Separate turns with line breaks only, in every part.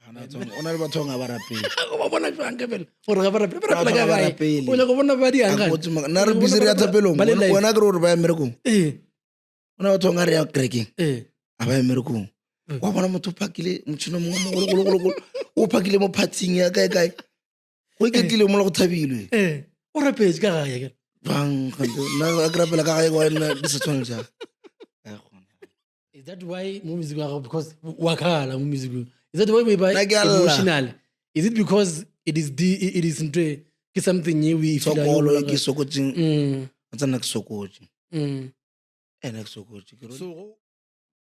Ona le batho nga ba rapela.
Go bona jwang ka fela gore ga ba rapela ka gae o nyaka go bona ba di yang gae
Nna re busy re ya thapelong. Wena ke re gore ba ya mmerekong. Ona batho nga re ya kerekeng. A ba ya mmerekong. Wa bona motho o phakile motšhino mongwe mogologologolo o phakile mo phatsing ya kae go iketlile mo le go thabilwe.
O rapetse ka gae ke
Bang nna ke rapela ka gae go nna di se tshwane jang.
Is that why mo music wa because wa khala mo music? Is that why we buy
Like Allah.
emotional? Is it because it is into something new we feel
Sokolo ke sokotseng.
Mm.
Tsana ke sokotse.
Mm.
Ene ke sokotse ke re
So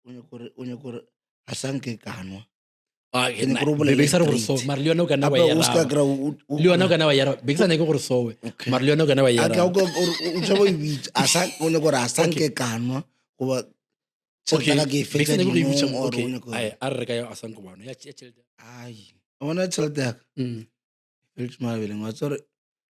o nyakore a sanke kanwa.
ke
ne ke re o bolele
be sa re gore
straight.
so mar le yona o kana wa
Apa
ya
o ska
ra
kra
le yona o kana wa ya ra be sa ne ke gore so we
Okay.
mar le yona o kana wa ya
a ka
ra
o tsabo ibitsa a sa o nyakore a sanke kanwa go ba
okay
tsaka ke
be
fetsa
sa ne go
di
ibitsa
mo
okay
o nyakore
ai a re ka ya asanko bana ya tšhelete
ai ona tšhelete ya ka
mm
Felix Mabeleng wa tsore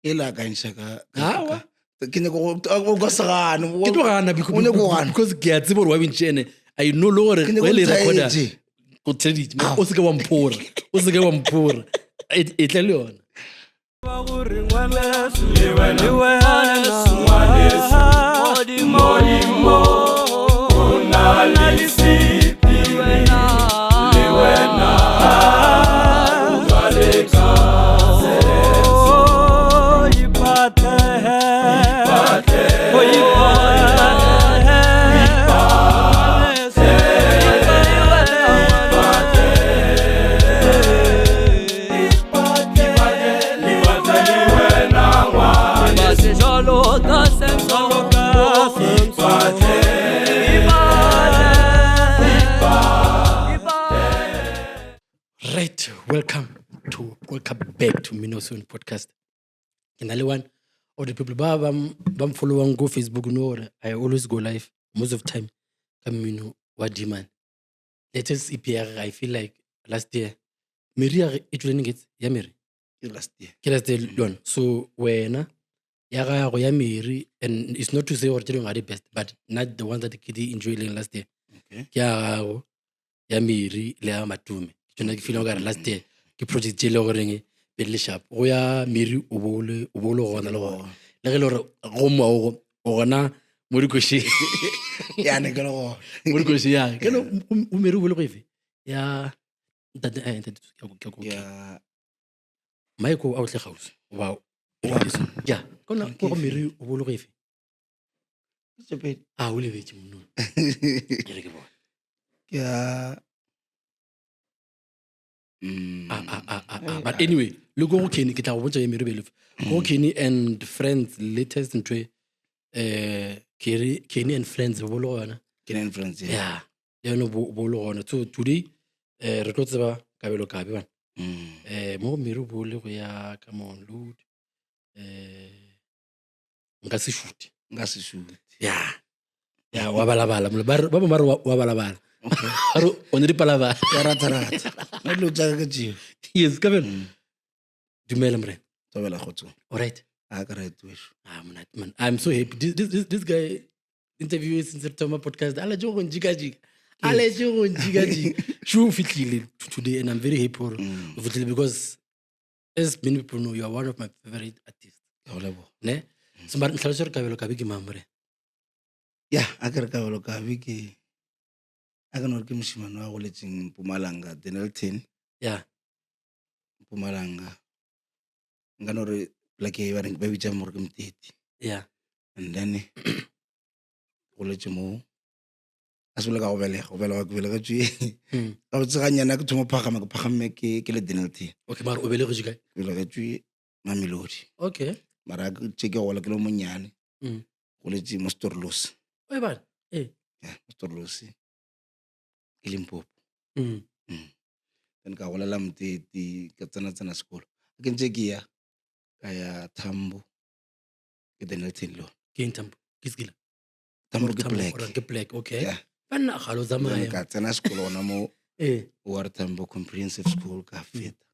e la ka ntšha
Awa.
ke ne go go sagane
ke tlo gana
o ne go gana
because ke a tseba gore wa bintšene I know lo gore
ke ne
go
go
le recorder
tsaetse
go tsheditse o se ke wa mpora o se ke wa mpora e tle le yona Right, welcome back to Minoson podcast. In only one of the people bam following go Facebook no I always go live most of the time. Kamino wa demand. Latest EPR I feel like last year. Mary it really gets ya Mary.
last year
Ke last year one. So wena ya ga go ya Mary and it's not to say or telling are the best but not the one that kid enjoyed last year.
okay
Ke ya go ya Mary le ya Matume. Tsona ke feel like last year ke project le goreng be le sharp go ya Mary o bole gona le gona le ge le gore go mo o gona mo dikoshi
ya ne ke go
mo dikoshi ya ke no o Mary o bole go efe ya ntate
ya
Michael a o tle gausi wow ya kona go Mary o bole go efe
tsepedi
a o le betse monna ke re ke bona
ya
but anyway look go Kenny ke tla go botsa Mary bele go Kenny and friends latest into Kenny and friends bo le gona
ke ne influence
yeah le no bo le gona so today re tlo tseba kabelo ka be bana mo Mary bo le go ya come on load nka se shoot
nga se shoot
yeah wa balabala ba ba mare wa balabala aro o ne di palabala
ya rata no lo tsa ka tšeo
yes kabelo dumela mre
tobela khotso
all right
a ka re tuesho
man I'm so happy this guy interview since September podcast ala jo go njikaji ala jo go njikaji shu fitlile today and I'm very happy for fitlile because as many people know you are one of my favorite artists
ya lebo
ne so mara ntlhalosore kabelo ka be ke mamre
ya a ka re ka bolo ka be ke a ka no ke moshimane wa go letseng Mpumalanga Denelton
yeah
Mpumalanga nga no re like e ba re ba bitsa mo re ke Mteti
yeah
and then go letse mo a se le ka go belega ke belega tswe a botseganyana ke thomo phagama ke le Denelton
okay mara o bele go jika
ke belega tswe Mamelodi
okay
mara ke tseke go la ke le monyane go letse mo Storlos
oi bana
ya Storlos ke Limpopo
mm
then ka go lela Mteti ka tsena sekolo ke ntse ke ya ka ya Tambo ke Denelton lo
ke intambo ke skila
Tambo ke
ke black okay
yeah
bana galo
then
zamaya
ka tsena sekolo ona mo War Tambo Comprehensive School ka feta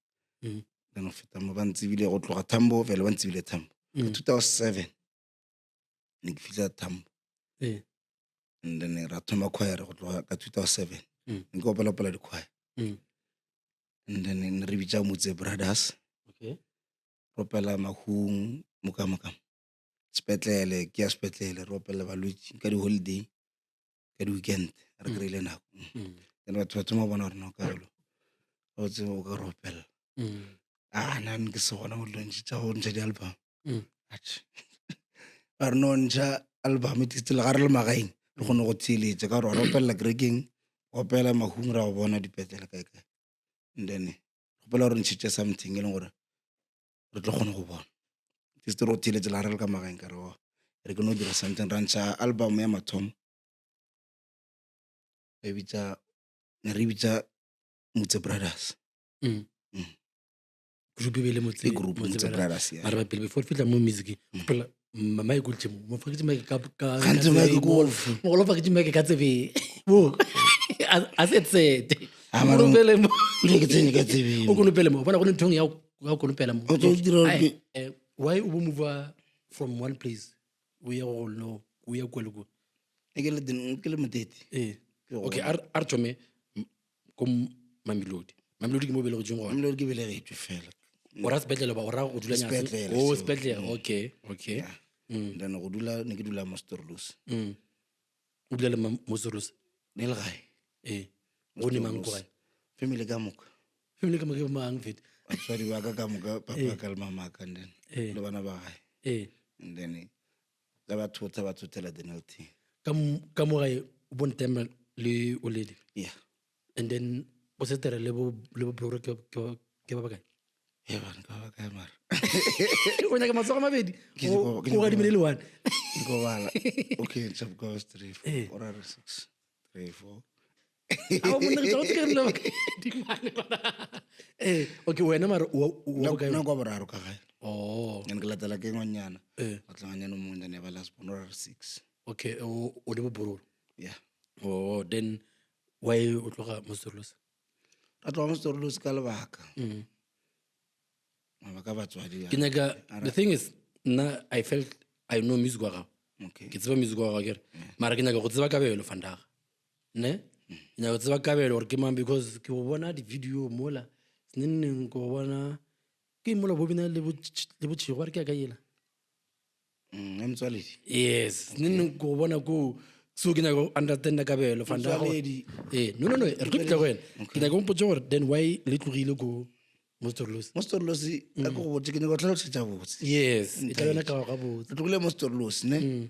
then o feta mo ba ntsibile go tloga Tambo fela ba ntsibile Tambo ka 2007 ne ke fitla Tambo and then ra thoma choir go tloga ka 2007 ne ke opela di choir and then re bitsa Motse Brothers
Okay.
ropela mahung mokamokam sepetlele ke ya sepetlele ropela balwetsi ka di-holiday ka di-weekend re kry-ile nako then batho ba thoma bona gore no kaalo ga o tsebe o ka ropela nane ke se gona go lontšha go ntšha di-album ba re no ntšha album itistele ga re le magaeng re kgone go theeletša ka gore wa ropelela kerekeng opela mahung ra go bona dipetlele kae and then gopela gore ntšhitše something e leng gore re tlo kgone go bona tiste re go theeletša la re le ka magaeng ka re re ke no dira something ra ntšha album ya mathomo ne re bitsa Motse Brothers
group e le
ke group Motse Brothers ya
mara ba pele before fitla mo music gopela mama e kultse mo fa ke mike ka
Gantsi Mike Golf.
mo lo fa ke mike ka tsebe bo a setse
mara-
konopele mo
le ke tsene ka tsebeng
o konopele mo bona go ne thong ya konopela mo
O tlo dira gore ke-
why o move from one place o ya go no o ya kwa le kwa
ke le moteti
okay ar thome ko Mamelodi ke mo bele go jengwa
amlore ke belegetswe fela
o ra sepetlele ba o ra go dula nyatsa
Sepetlele,
o
so,
sepetlele okay
then ne ke dula mo Storloos
o dula le mo Soros
ne le gae
go ne mang ko gae
family ka moka
family ka mo ke mang fet
batswadi ba ka moka papa ka le mamaka and then le bana ba gae and then ka batho thotela Denelton
ka mo gae o bone tema le o ledi
yeah
and then o setere le bo bro ke ba kae
bana ka ba kae mara
o nyaka matsogo a mabedi
Ke nyaka- ke
o ga dimene le one
go bala okay chap goes 3 4 or 6 3 4
a o monna ke tsa go tsekela ba di mane bana okay wena mara o kae
na kwa boraro ka gae
oh
and ke latela ke ngwanyana ba tlanganyana mo ndane ba last born or 6
okay o le bo bororo
yeah
oh then why o tloga mo Storloos
ra tloga mo Storloos ka lebaka mabaka batswadi
ke nyaka the thing is nna I know music wa gago
okay
ke tseba music wa gago kere mara ke nyaka go tseba kabelo fandaga ne ke nyaka go tseba kabelo gore ke mang because ke go bona di-video mola senenneng ke go bona ke mola bobina le botšhigo ba re ke ya ka ela
mtswaledi
yes senenneng ke go bona ko so ke nyaka go understanda kabelo fandaga
Motsoaledi.
no re tlo kitla go wena ke nyaka go mpotse gore then why le tlogile ko mo Storloos
mo Storloos a ko go botse ke ne go tlhalosetsa botse
yes e tla yona ka ga botse
re tlogile mo Storloos ne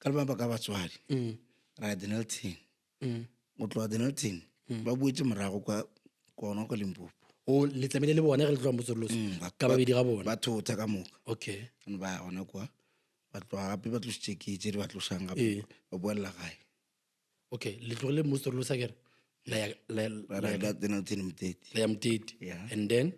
ka le mabaka a batswadi ra ya Denelton go tloga Denelton ba buetse morago kwa kona kwa Limpopo
o le tlamehile le bona ge le tloga mo Storloos ka babedi ga bona
ba thotha ka moka
okay
and ba ya gona kwa ba tloga gape ba tlositse ketse di ba tlosang gape ba boelela gae
okay le tlogile mo Storloos a kere
ba ra Denelton moteti
la ya moteti
Yeah.
and then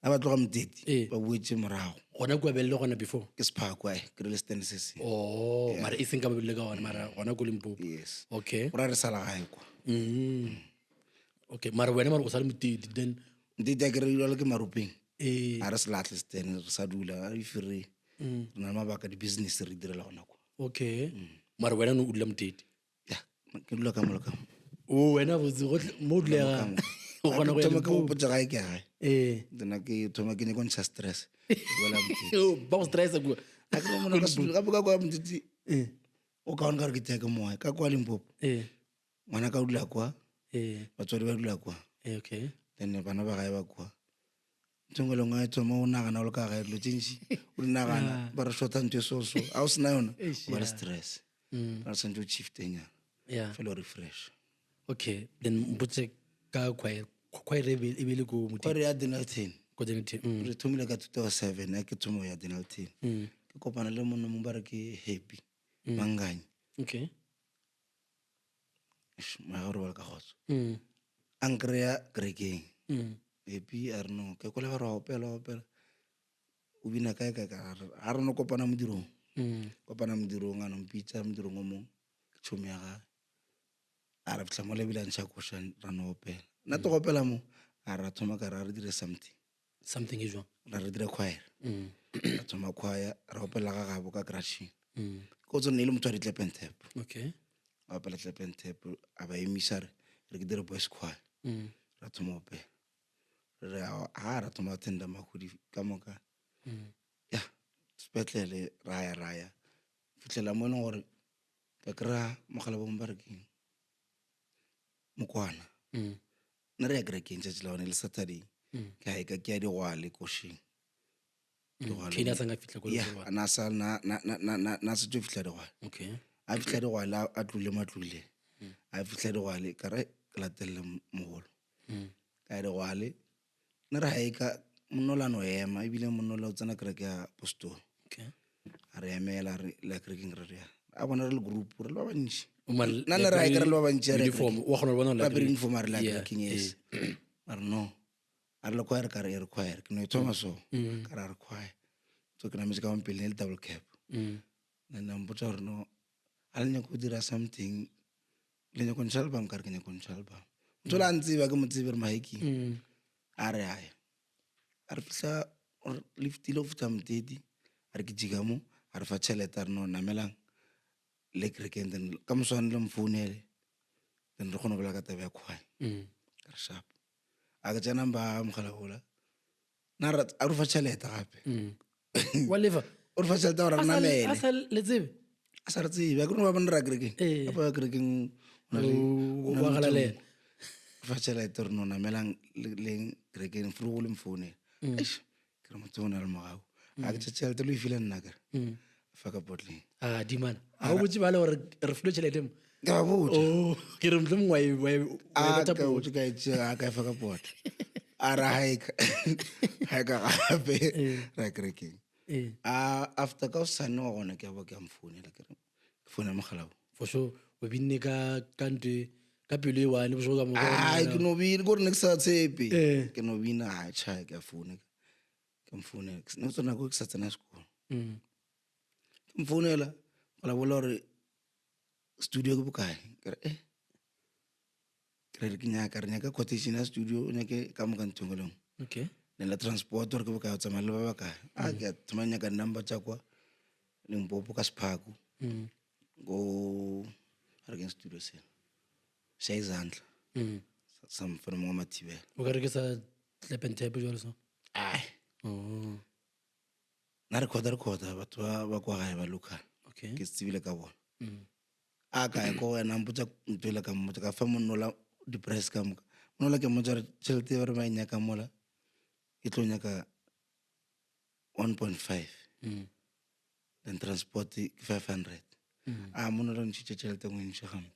a ba tloga moteti ba buetse morago
gona kua bele le gona before
ke sephako ke re le stand se se
oh mara e seng ka babedi le ka gona mara gona ko Limpopo
yes
okay
go ra re sala gae kwa
okay mara wena mara o sa le moteti then
moteti a ke re dula le ke marupeng
eh
a re se latlhe stand re sa dula if re na le mabaka di-business re direla gona kwa
okay mara wena no o dula moteti
ya ke dula ka mola ka mo
o wena botse mo o dulega o kgona go ya
thoma ka
Limpopo.
gopotsa gae ke gae then ke thoma ke nyako ntsha stress boela moteti
ba go stressa kua
a ke mona ka sedula gape ka kwa moteti o kaone ka re ke teke moe ka kwa Limpopo ngwana ka o dula kwa batswadi ba dula kwa
okay
then bana ba gae ba kwa ntho le ngwe a thoma o nagana o le ka gae dilo tse ntši o di nagana ba re shota ntho e so a o sena yona o ba le stress ba re santse o chieftenyana
yeah
fela o refresh
okay then mpotse ka choir e be le ko
kwa re ya Denelton
ko Denelton
re thomile ka 2007 a ke thomo ya Denelton ke kopana le monna mo ba re ke Happy Manganye
okay
ma ga re ba ka gotso a nkreya kerekeng Happy a re no ke kole ba re opela o bina kae ga re no kopana mo dirong a no mpitsa mo dirong o mongwe ke tšhomi ya gae a re fitlha mo lebile a ntšha koša ra no opela nna to go opela mo a ra thoma ka re a re dire
something e jwang
ra re dire choir ra thoma choir ra opela ga gabo ka crashing ko tso ne ile motho a di-clap and tap
okay
a opela clap and tap a ba emisa re ke dire boys choir ra thoma opela re ha ra thoma attenda magodi ka moka ya sepetlele raya fitlhela mo e leng gore ka kry-a mogala bongwe ba re keng Mokwana nna re ya kerekeng tšatši la one le Saturday ke haeka ke ya Digwale Košeng
Kena sa nga fitla ko
ya
Digwale.
na se tšo fitlha Digwale
Okay.
a fitlha Digwale a tlole matlole a fitlha Digwale ka re ke latelele mogolo ka ya Digwale nna re haeka monolano ema ebile monola o tsena kereke ya apostoli
Okay.
a re emela re la kerekeng re re a bona re le group re le ba bantši
Mal-
nna ne re haeka re le ba bantši a re ya
uniform,
kerekeng.
wa kgona go bona
ba
library.
bere uniform a re la
Yeah,
kerekeng yes a re no a re le choir ka re e re choir ke no e thoma so ka re a re choir so ke nametse ka mompele ne le double cap
Mm.
nna mpotsa gore no a le nyako go dira something le nyako ntsha album ka re ke nyako ntsha album motho la ntseba ke motsebe re mahiking a re aya a re fitlha re liftile go fitlha moteti a re ke jika mo a re fa tšhelete a re no namelang le kerekeng then ka moswane le mfounele then re kgone go bola ka taba ya choir ka re sharp a ke tsena ba mogala ola na a re fa tšhelete gape
Wa lefa?
o re fa tšhelete gore re namele
A sa le tsebe?
a sa re tsebe a ke no ba bone ra kerekeng apa ya kerekeng
Wa galaleya.
fa tšhelete re no namelang le kerekeng folo go le mfounele ke re motho o na le mogago a ke tšhelete lo e file nna kere fa ka potleng
Ah, di mana. A go botse ba le gore re filo tšhelete mo.
ke ba botse
Oh, ke re mhlomong wa
a
bata
ka
po.
botse ka etšea a ka e fa ka potla a ra haeka gape ra kerekeng after ka o sane wa gona ke a bo ke a mfounela kere ke founa mogala o
For sure. O binne ka ntwe ka pelo e one boso ka mo.
ke no bine kore ne ke sa tshepe ke no bina a tšha ke a foune ke mfounela ne tsona ko ke sa tsena sekolo ke mfounela gola bola gore studio ke bokae kere ke re ke nyaka re nyaka quotation ya studio o nyake ka moka ntho ngwe lengwe
Okay.
ne la transport gore ke bokae o tsamaya le ba bakae a ke a thoma nyaka number tša kwa Limpopo ka Sephaku go a re keng studio sena sa izandla sa mfana mongwe Mathibela
O ka re ke sa slap and tap jalo so.
ai
Oh.
na recorda batho ba kwa gae ba local
Okay.
ke se tsebile ka bona a kae ko wena mpotsa ntwela ka mmotsa ka fa monnola di-price ka moka monnola ke mmotsa gore tšhelete e ba re ba e nyaka mola e tlo nyaka 1.5 then transport ke 500 a monnola o ntšhitše tšhelete ngwe ntšhe gampe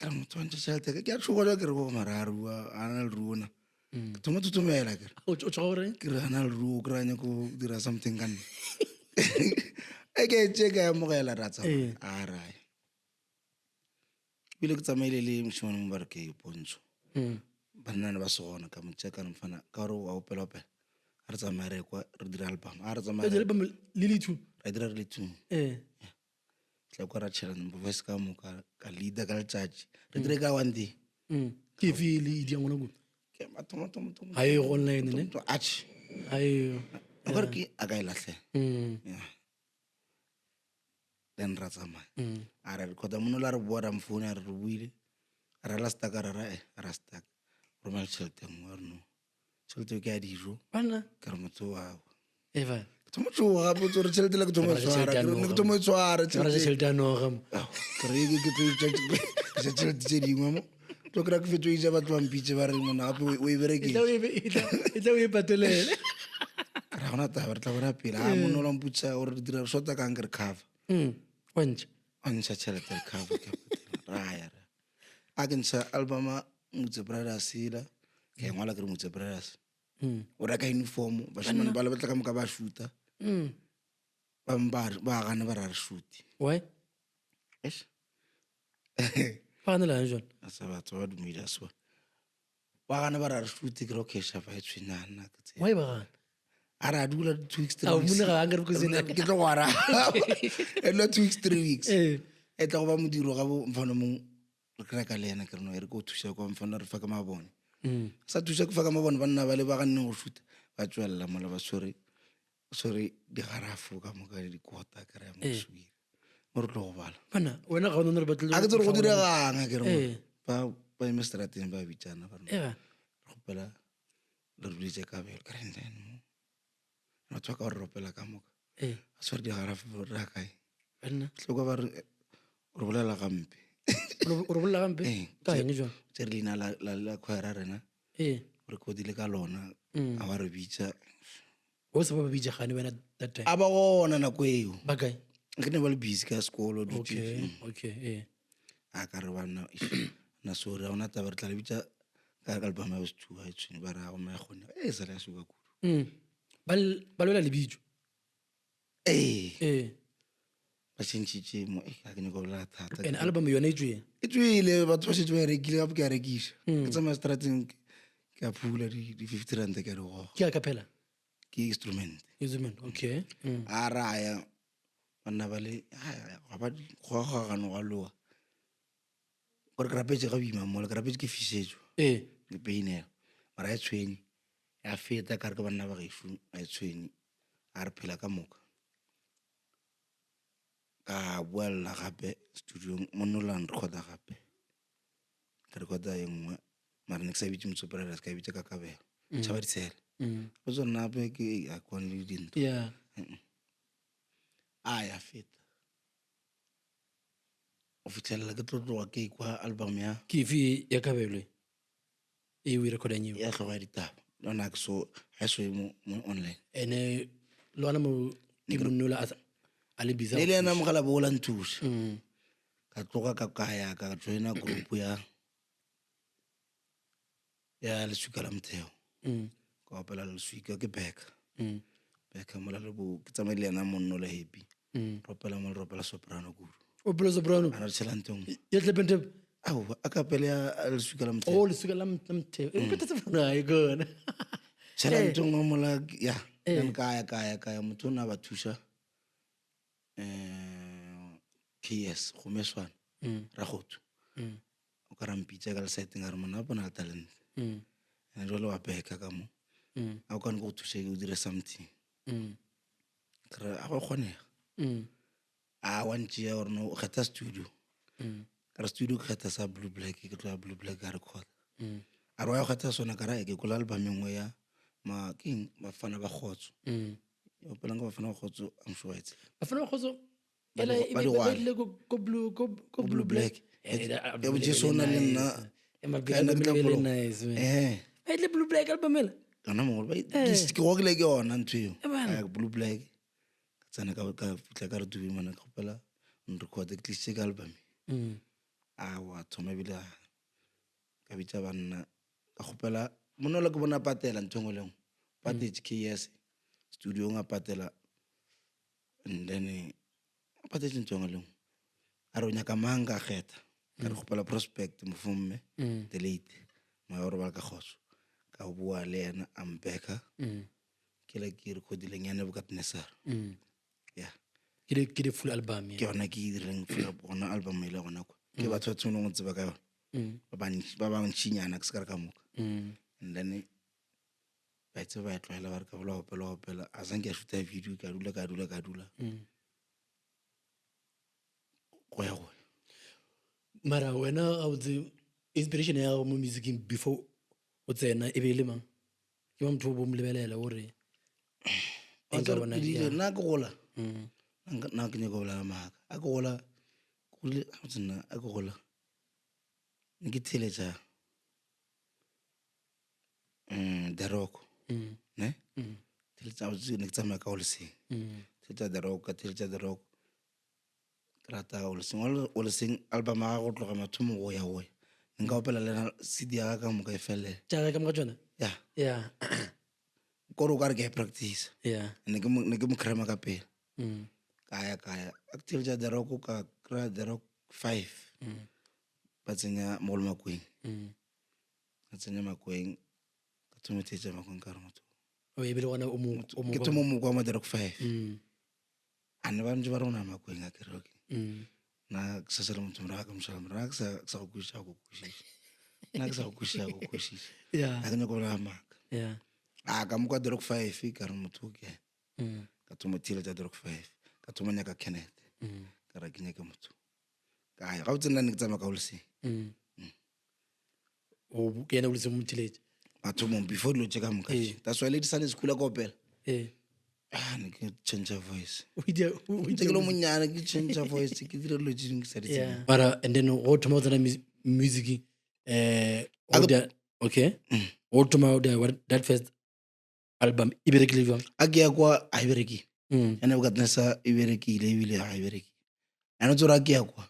ka motho wa ntšhe tšhelete ke a tšhogola ke re go mararua a na le ruona ke thoma thothomela kere
O tšhoga gore?
ke re a na le ruo ke re a nyako dira something ka nna e ke tše ka amogela ra tsamaya a raya ebile ke tsamaile le mošimane mo ba re ke pontsho bannane ba segona ka motšekane mfana ka gore wa opela a re tsamaya re kwa re dira album a re tsamaya
Le le two.
ra dira re le two tla kwa ra tšhela voice ka moka ka leader ka letšatši re dire ka one day
Ke fe le di ngwana go?
ke mathomathomo
Ha e go online ne?
atšhe
Ayo.
a gore ke a ka e latlhela then ra tsamaya a re recorda monola re boa ra mfoune a re buile a ra la staka ra ra staka romela tšhelete ngwe a re no tšhelete ke ya dijo
Bana.
ka re motho wao
Eva.
ke thoma tšhoga gape tsore tšhelete le ke thoma tshwara ke thoma tshwara
Ra se tšhelete a noga mo.
ke tšhelete tše dingwe mo tlo kry-a ke fetso isa batho bampitse ba re mona gape o e bereketse
E tla o e patelele.
ra gona taba re tla bona pele a monola mputsa gore re dira re shota kang ke re cover
Wa ntšha.
a ntšha tšhelete re cover ke raya a ke ntsha albuma Motse Brothers ela ke ngwala ke re Motse Brothers o reka uniform bashimane ba le batla ka moka ba shoota ba gane ba ra re shoot
Why? Fa ne la jona.
a sa batho ba dumile a swa ba gane ba ra re shoot ke ro kesha fa e tshwenyana ke tse
Why ba gana?
a ra dula 2 weeks 3
A
weeks
mona ga a nkare ko sena.
ke tlo gwara e lo 2 weeks 3 weeks e tla go ba modiro ga bo mfana mong re kry ka le ena ke re no e re go thuša kwa mfana re fa ka mabone sa thuša ke fa ka mabone banna ba le ba ganne go shoota ba tswella mola ba sorry di garafo ka moka le dikota ka re mo swire mo re tlo go bala
Bana, wena ga o nne re batle.
a ke tsere go diregang ke re ba eme strateng ba bitsana ba re
Eva.
go gopela le ruletse kabelo ka rentene mo na tswa ka re ropela ka moka a sware di garafe ra kae
banna
tle go ba re bolela gampe
o re bolela gampe ka eng jona
tse re leina la khwera rena re kodile ka lona a ba re bitsa
o se ba bitsa gane wena that time
a ba gona nako eo
ba kae
ke ne ba le busy ka sekolo
okay
a ka re bana na sorry a ona taba re tla le bitsa ka album ya S2 ha itshwene ba ra go ma gone sa le suka kudu
ba lwela lebitso
ba tshentšhitše mo ga ke nyako bolela thata
and album yona e
tswile batho ba šetse ba e rekile gape ke a rekiša ke tsamaya strateng ke a phula di 50 rand ke a di goga
ke a kapela
ke instrument
okay
a raya banna ba le ga ba gogagano ga loa gore ke rapetse ga boima mola ke rapetse ke fišetšo le peinela mara ya tshwenye ya feta ka re ke banna ba gešo a e tshwenye a re phela ka moka ka boelela gape studiong monnolang recorda gape ke recorda e nngwe mara ne ke sa bitse motsoperela se ka bitse ka kabelo tšhaba ditshele go tsona ape ke a kwane le dinto ya feta o fitlhelela ke tlotloga ke kwa album ya
ke efe ya kabelo e o e recordang eo
ya tlhogo ya ditaba lona ke so ga so mo online
ene le wana mo ke monnola a le bisa
le ena mogala bo la nthusa ka tloga ka kaya ka joina group ya leswika la motheo ka opela leswika ke beka mola le bo ke tsamaile ena monno le happy ropela mo le ropela soprano kudu
opela soprano
ana tšhelantong
ya tlepente
au a kapele ya leswika la motheo
leswika la motheo e pete se fana e gona
tšhelantong mola ya kaya motho na ba thuša KS gomeswana ra gotho o ka rampitsa ka le seteng a re mona bona talent ene jwale wa beka ka mo a o kane go thuša o dire something kare a go kgonega a wantšea gore no o kgetha studio ka re studio ke kgetha sa Blue Black ke tloya Blue Black a record a re wa go kgetha sona ka ra ke kola album engwe ya keng Bafana ba Kgotso o pelang ka Bafana ba Kgotso Amshwaitse
Bafana ba Kgotso
ba di
ko Blue Black
ya botse sona le nna
le Blue Black album ela
yona mogolo ke gokile ke yona ntho eo Blue Black ka tsena ka fitlha ka re tubi mana ka gopela nrecorda ke tlisitše ka album wa thoma ebile ka bitsa banna ka gopela monolo ke bona patela ntho engwe lengwe patetse KS studio nga patela and then patetse ntho engwe lengwe a re o nyaka mang ka kgetha ka re gopela Prospect mofomme the late maore ba ka Kgotso ka bua le yena ambeka ke la ke recordileng ya Nebukadnezar
ke the full album
ke yona ke direng gona album ile gona kwa ke batho ba tsone go tseba ka yona ba bantšinyana ke se ka re ka moka and then ba itse ba tlwaela ba re ka bola opela a sanke a shoota video ka dula go ya go
mara wena a botse inspiration ya mo musicing before o tsena e be le mang ke motho o bo mo lebelela gore
nna ke gola nna ke nyaka bolela maaka a ke gola a ke gola ne ke theletša The Rock ne ke tsamaya ka Olseng theletša The Rock ka theletša The Rock ke rata Olseng album a go tloga mathomo go ya nka opela lena CD ya ka moka e felele
jaaka ka moka tsona
ya kore o ka re ke practice ne ke mo crema ka pele kaya a ke theletša The Rock ka kry The Rock 5 ba tsenya Mogolo Makweng a tsenya Makweng ka thomethetša Makweng ka re motho ke thomo mokwa mo The Rock 5 a ne ba ntse ba rona Makweng a keroke na ke sa sele motho moraga ka mošala ke sa go kwešiša a ke nyako bolela maaka ka mokwa The Rock 5 ka re motho ke ka thomo theletša The Rock 5 ka thomo nyaka Kenneth ka ra ke nyake motho ga o tsena ne ke tsamaya ka Olseng
o ke ena o le se mo theletša
mathomong before dilo tse ka moka that's why le di sane sekula ka opela ne ke change voice ntse ke lo monyane ke change voice ke dire dilo tse dingwe ke sa di tsebeng.
But and then go thoma go tsena music okay go thoma that first album e berekile jwang
a ke ya kwa a e berekile ene Nebukadnezar e berekile ebile ga e berekile ane tsore a ke ya kwa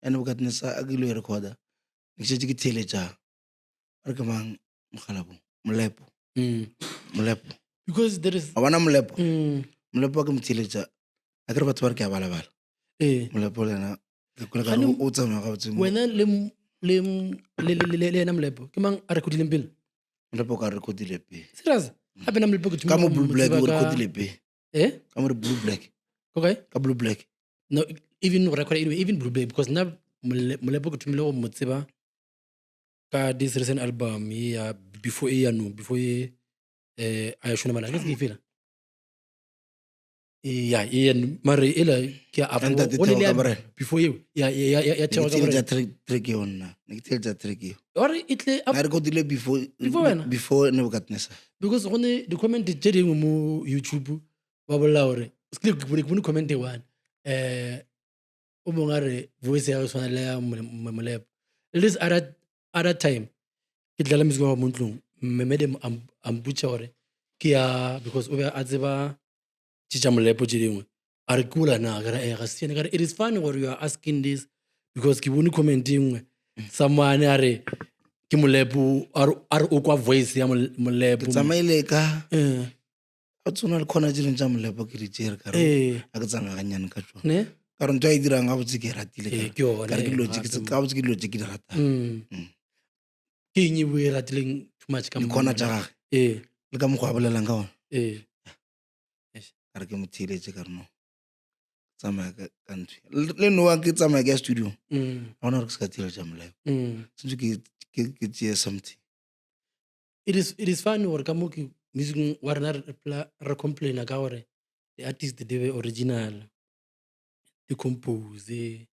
ene Nebukadnezar a ke ilo e recorda ne ke šetse ke theeletša a re ke mang mogala bo Molepo
because there is
a bona Molepo a ke mo theeletša a ke re batho ba re ke a balabala Molepo le ena o tsamaya ga botse
wena le ena Molepo ke mang a recordileng pele
Molepo ka recordile pele
serious gape na Molepo
ka mo Blue Black o recordile pele ka mo re Blue Black
okay
ka Blue Black
no even go record anyway even Blue Black because na Molepo ke thomile go mo tseba ka this recent album ya before a shona mala ke fela ya mare ela ke before you ya
thewa ka track yo nna ne ke theeletša track yo
or itle
a recordile before Nebukadnezar
because go ne di comment tse dingwe mo YouTube ba bolla gore ke bone comment one o mongwe a re voice ya go tshwana le ya Molepo at least other time ke dlala music wa mo ntlong mmedem amputša gore ke ya because o be a tseba tša Molepo tše dingwe a re kula na ka re ga siane ka re it is funny gore you are asking this because ke bone comment engwe someone a re ke Molepo a re o kwa voice ya Molepo
ke tsamaile ka a tsona le khona tse dingwe tša Molepo ke di tšere ka re a ke tsamaya ganyane ka tsona ka re ntho a e dirang ga botse ke ratile ka re ke dilo tse ke di ratang
ke eng e bo e ratileng too much ka
khona tša gage le ka mokgwa a bolelang ka ona ka re ke mo theeletše ka re no tsamaya ka ntho le noa ke tsamaya ke ya studio ga gona gore ke se ka theeletša Molepo sentse ke tšee something
it is fun gore ka mo ke music wa rena re complaina ka gore the artist they were original di compose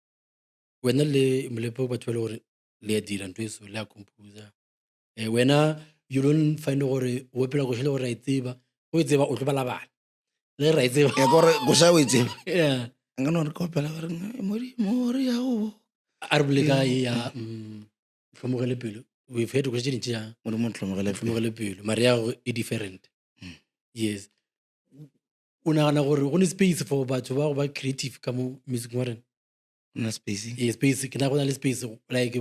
wena le Molepo batho ba le gore le ya dira ntho eso le ya composer wena you don't find gore o phela go shele gore ra itseba o itseba o tlo balabala le ra itseba
ya gore go sa o itseba nga no re ka opela gore mori ya o
a re boleka ya tlhomogele pelo we've had go tšedintše ya
mo
tlhomogele pelo mare ya go e different yes o nagana gore go ne space for batho ba go ba creative ka mo music wa rena
na space
space ke na go na le space like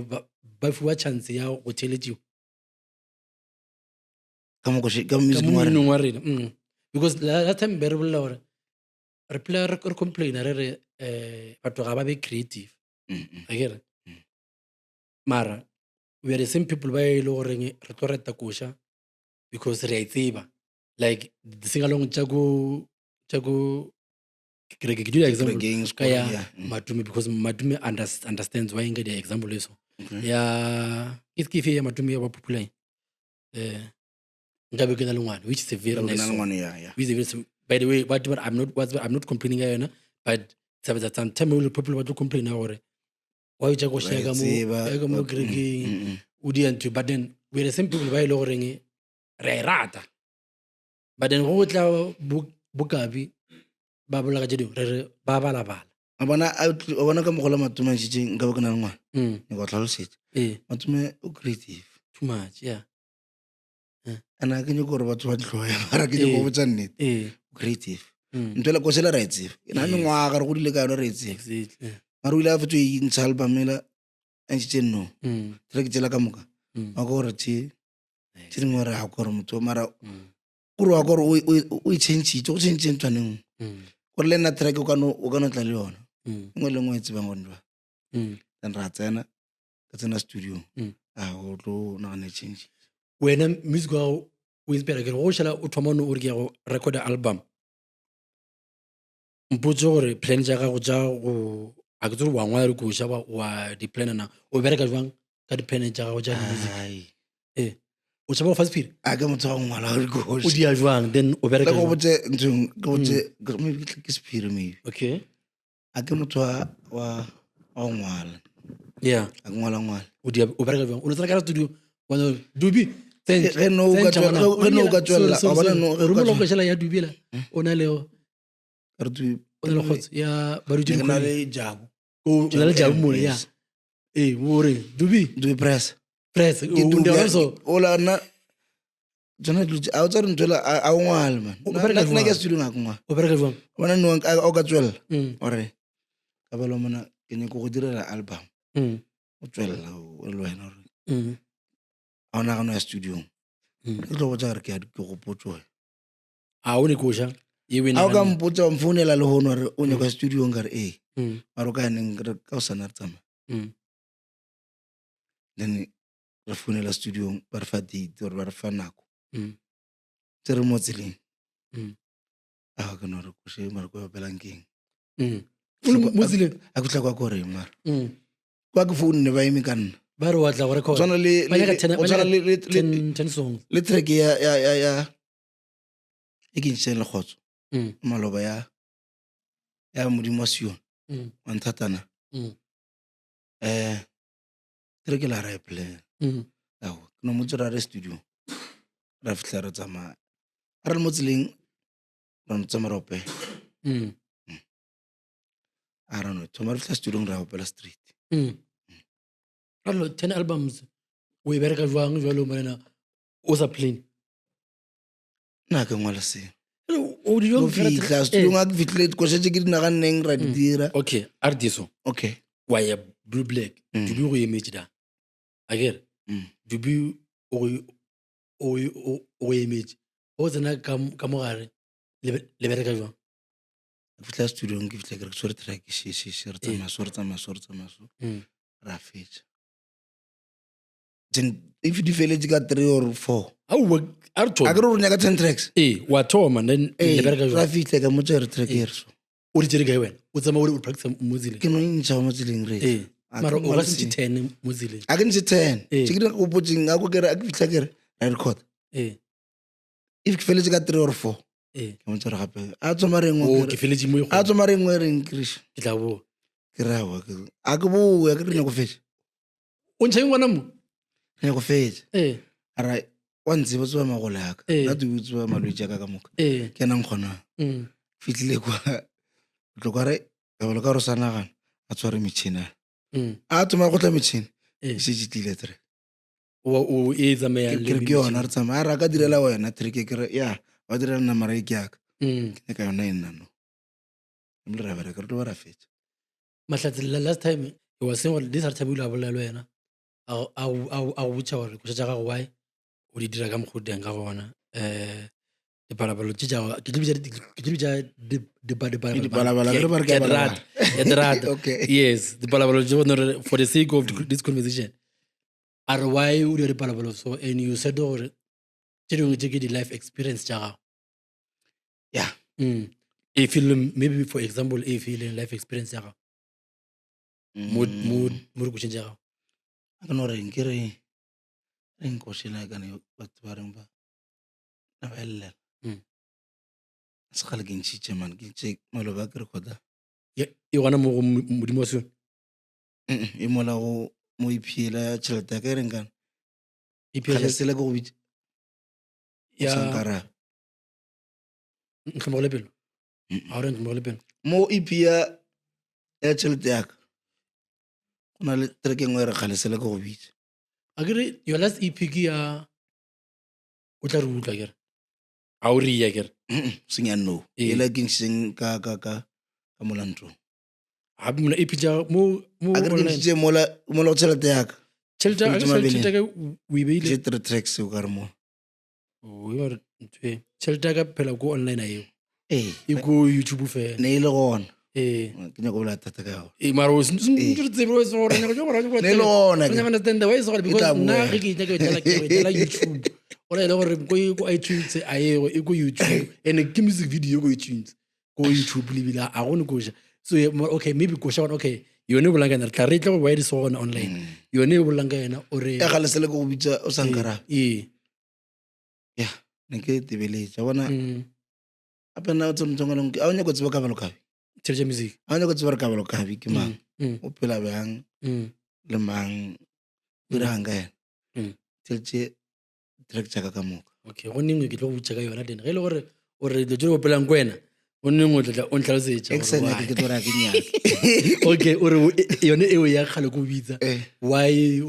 ba fiwa chance ya go theeletšiwa
ka music
wa rena because last time be re bolela gore re phela re complaina re re batho ga ba be creative akere mara we are the same people ba e le goreng re tlo reta koša because re a itseba like di-singalong tša go ke dira example ka ya Matume because Matume understands why nka dia example eso ya ke fe ya Matume ya ba popular nka be ke na le ngwana which is a very nice song by the way but I'm not complaining ka yona but sometimes all the people ba tlo complain gore wa itša go shaka mo kerekeng o di ntho but then we are the same people ba e le goreng re a rata but then go tla bokabi ba bolela ka tše dingwe re ba balabala
a bona ka mogola Matume a šitšeng nka be ke na le ngwana ne go tlhalosetša Matume o creative
too much
ana ke nyako gore batho ba ditlhoya mara ke nyako botsa nnete creative ntho ela kosela ra etseba e na mengwaga re godile ka yona re etseba mara o ile a fetso e ntsha album ela a ntšitše no tla ke tsela ka moka wa ka gore tše dingwe re ga kore motho mara kore wa kore o e changitše go changitše ntwaneng gore le nna track o ka no tla le yona engwe le ngwe e tsebang gore jwa then ra tsena ka tsena studio go tlo nagane change
wena music wa o inspire ke go šala o thoma o re ke go record album mpotse gore plan ja gago ja go a ke tsore wa ngwala re go sha wa di plan na o bereka jwang ka di plan ja gago ja music o tsaba fast speed
a ke motho wa ngwala re go
o di a jwang then o bereka
go botse ntong go botse maybe ke speed maybe
okay
a ke motho wa ngwala
a ngwala o bereka jwang o tsara ka studio wa dubi
ge no ka tswela a bona no ge
romela go shela ya dubela o na le kgotso ya
ke na le Jabu
o na le Jabu mo ya mo re dubi
press
o nda also
ola na jona dilo a o tsare ntwela a o ngwala man na ke studio ngaka ngwa
o bereka jwang
bona no o ka tswela ore ka balo mona ke ne go direla album o tswela o le wena ore a ona gano ya studio ke tlo go tsa re ke go potsoe
a o ne ko sha
a o ka mpotsa mfounela le hono re o ne ka studio ngare mara ka neng ka o sana re tsama then re founela studio ba re fa date or ba re fa nako tse re mo tseleng a ka no re go she mara go belang keng
mo tseleng
a go tla kwa gore mara kwa ke phone ne ba eme ka nna
ba re wa tla go record
tswana
ten songs
le track ya e ke ntse le khotso maloba ya modimo wa Sion wa nthatana track la ra e play awo no mo tsara re studio ra fitla re tsama a re le mo tseleng ra ntsama rope a ra no tsama re fitla studio ra opela street
allo 10 albums o e bereka jwang jwalo mona o sa plain
na ke ngwala se
o di
no fitla studio nga fitlile ko se ke dinaganeng ra di dira
okay artiso
okay
wa ya Blue Black dubi go image da agere dubi o image o tsena ka mogare le bereka jwang
fitla studio ke fitla ke re tsore track she re tsama so ra fetsa then if di feletse ka 3 or 4 a ke re nya ka 10 tracks
wa thoma then le bereka jwang
ra fitla ka mo tsere track erso
o di tsere ga wena o tsama o practice mozile
ke no ntšha mo tseleng re
mara o ga se 10 mozile
a ke ntse 10 ke ke go potsing a go ke re a ke fitla ke re I record if ke feletse ka 3 or 4 ke mo tsere gape a tsoma rengwe
ke feletse mo
a tsoma rengwe re English
ke tla bo
ke rawa ke a ke bo ya ke re go fetsa
o ntse ngwana mo
ne go fetsa ara wa ntse ba tswa magole haka la di utswa malwetse ka moka ke nang gona fitlile kwa tlo ka re ka bolo ka ro sana gana a tsware metšhina a tsoma go tla metšhina se jitlile tre
o e tsamaya
le ke yona re tsamaya ra ka direla wena trick ke re ya ba direla nna mara ke yaka ke ka yona ena no le ra ba re ka re ba ra fetsa
mahlatsi last time it was saying this time you labo lelo yena a botsa gore go tsa gago why o di dira ka mogoteng ka gona dipalabalo tse jago ke dibja yes dipalabalo for the sake of this conversation are why o di dipalabalo so and you said gore tse dingwe tse ke di life experience tsa gago
yeah
a film maybe for example a film life experience ya gago mo re kutšeng tsa gago
a ka no reng ke re ko shela ka ne batho ba reng ba na ba elela se gale ke ntšhitše man ke tše maloba ke re kgota
e gona mo modimo wa Sion
e mola go mo iphiela ya tšhelete ya ka e reng kana kgale sele ke go bitse ya sankara
nkgomogole pelo a gore nkgomogole pelo
mo EP ya tšhelete ya ka go na le track engwe re kgale sele ke go bitse
a kere your last EP ke ya o tla re utlwa kere a o ria kere
senya no e la ke ntšheng ka molantong
ha mona EP ja mo
a ke ntšhitše mola go tšhelete ya ka
tšhelete ka o ibeile
3 tracks o ka re mo
tšhelete ka phela ko online a eo e ko YouTube fela
ne e le gona ke nyako bola thata ka yona
mara o re tsebe o se gore ne
le gona
ke understand why is gore because nna ge ke itla ke tla YouTube o le gore ko iTunes a eo e ko YouTube and ke music video ko iTunes ko YouTube le bila a gone ko ja so okay maybe ko shona okay yone bolanga re tla re tla go why is gone online yone bolanga yena o re
ya gale sele go bitsa o sankara ya ne ke tebeletse bona apena o tsontsongana a o nyako tseba ka balo kabe
tšhelete music
a o nyako tseba ka balo kabe ke mang o phela bjang le mang o dirang ka yena tšhelete track jaaka ka moka.
Okay, go nengwe ke tlo go botsa ka yona tena ge e le gore o re dilo tse di opelang ko wena go nengwe o tla o ntlhalosetša
Exene ke tlo ra ke nyaka.
okay ore yone eo ya kgale ko bitsa why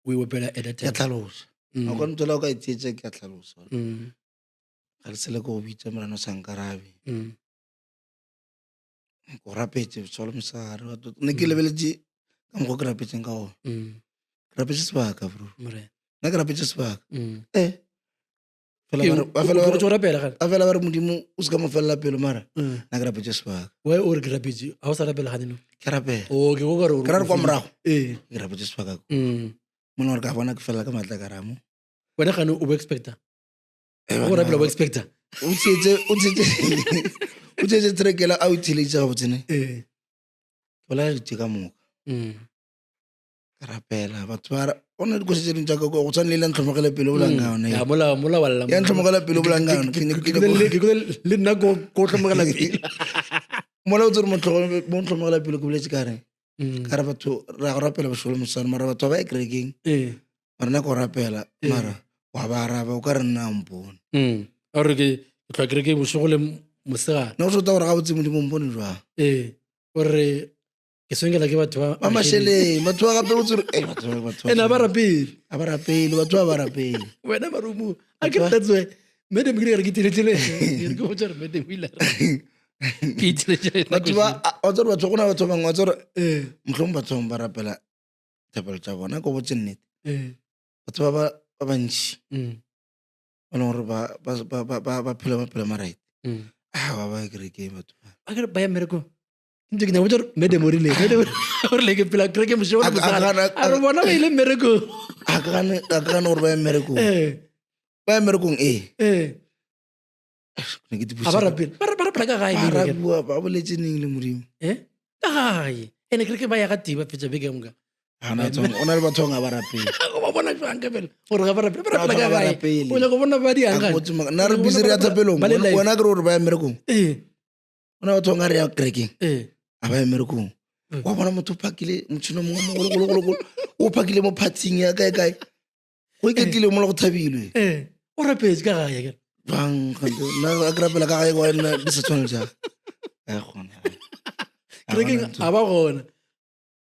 we opela at that
Ke
time
tlhalosa. A go ntse o ka itsetsa ke tlhalosa. Ga le sele go bitsa Morena Sankarabe. Go rapetse tsolo mosare wa tota. Ne ke lebeletse ka mo go ke rapetseng ka ona. Ke rapetse sebaka bro. Nna ke rapetse sebaka. A fela ba re modimo o se ka mo felela pelo mara nna ke rapetse sebaka.
why o re ke rapetse ga o sa rapela ganeno
Ke rapela.
okay go ka re
Ke ra re kwa morago
ke
ke rapetse sebaka. Mona gore ka bona ke felela ka matla ka ramo.
wena gane o bo expecta go rapela o bo expecta
O tsetse trekela a o ithiletse ga botsene. Ke bolela ditse ka moka. Ka rapela batho ba o na dikosi tse dingwe jaaka go tshwana le ile ntlhomogela pele o bolang ka yone.
ya mola wa lla
Ya ntlhomogela pele o bolang ka yone.
le nna ko tlhomogela pele
Mola o tsere mo ntlhomogela pele ke boletse ka reng. Ka re batho ra go rapela basholo mosane mara batho ba e kerekeng mara nna ko rapela mara wa ba araba o ka re nna mpone.
a gore ke tlhoa kereke bošego le mosegare
nna o sota gore ga botse modimo mpone jwang.
gore ke swengela ke batho
ba masheleng batho ba gape o tsere
ene a ba rapele
a ba rapele batho ba ba rapele.
wena marumo a ke tatswe madam ke re ke tiletile ke go tsere madam ile ke itiletše
batho ba o tsere batho go na batho bangwe o tsere mohlomong batho ba rapela thapelo tša bona ko botse nnete batho ba bantši ba leng gore ba phela maphelo a maraite ba kerekeng batho
ba ya mmereko ntse ke nyaka botsa madam o rile ke phela kereke mošego le mosegare a re bona ba ile mmereko
a ka gane gore ba ya mmerekong
a ba rapela ka gae
ba boletse neng le modimo
ka gae ene kereke ba ya ga tiba fetsa beke moka
o na le bathong a ba rapele
ba bona jang ka fela gore ga ba rapela ka gae o nyaka bona ba diangane
nna re busere ya thapelong wena kere gore ba ya mmerekong o na bathong a re ya kerekeng a ba ya mmerekong wa bona motho o phakile motšhino mongwe mogologologolo o phakile mo phatsing ya kae go iketlile mola go thabilwe
o rapetse ka gae
bang nna a ke rapela ka gae kwa nna di sa tshwane jang
kerekeng a ba gona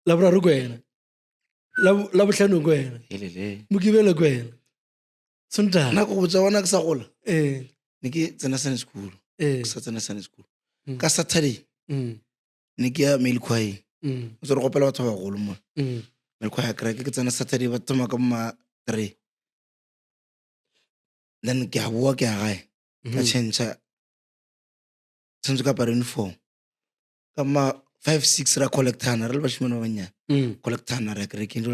laboraro ko wena la botlhano ko wena mokibele ko wena sontaga
nna ko botsa bona ke sa gola ne ke tsena Sunday school ke sa tsena Sunday school ka Saturday ne ke ya Melkwaeng o tsere gopela batho ba bagolo mo Melkwaeng ya kereke ke tsena Saturday ba thoma ka ma 3 then ke a boa ke ya gae ka tshentse ka apara uniform ka ma 5-6 ra collectana re le bashimane ba bannyane collectana ra kerekeng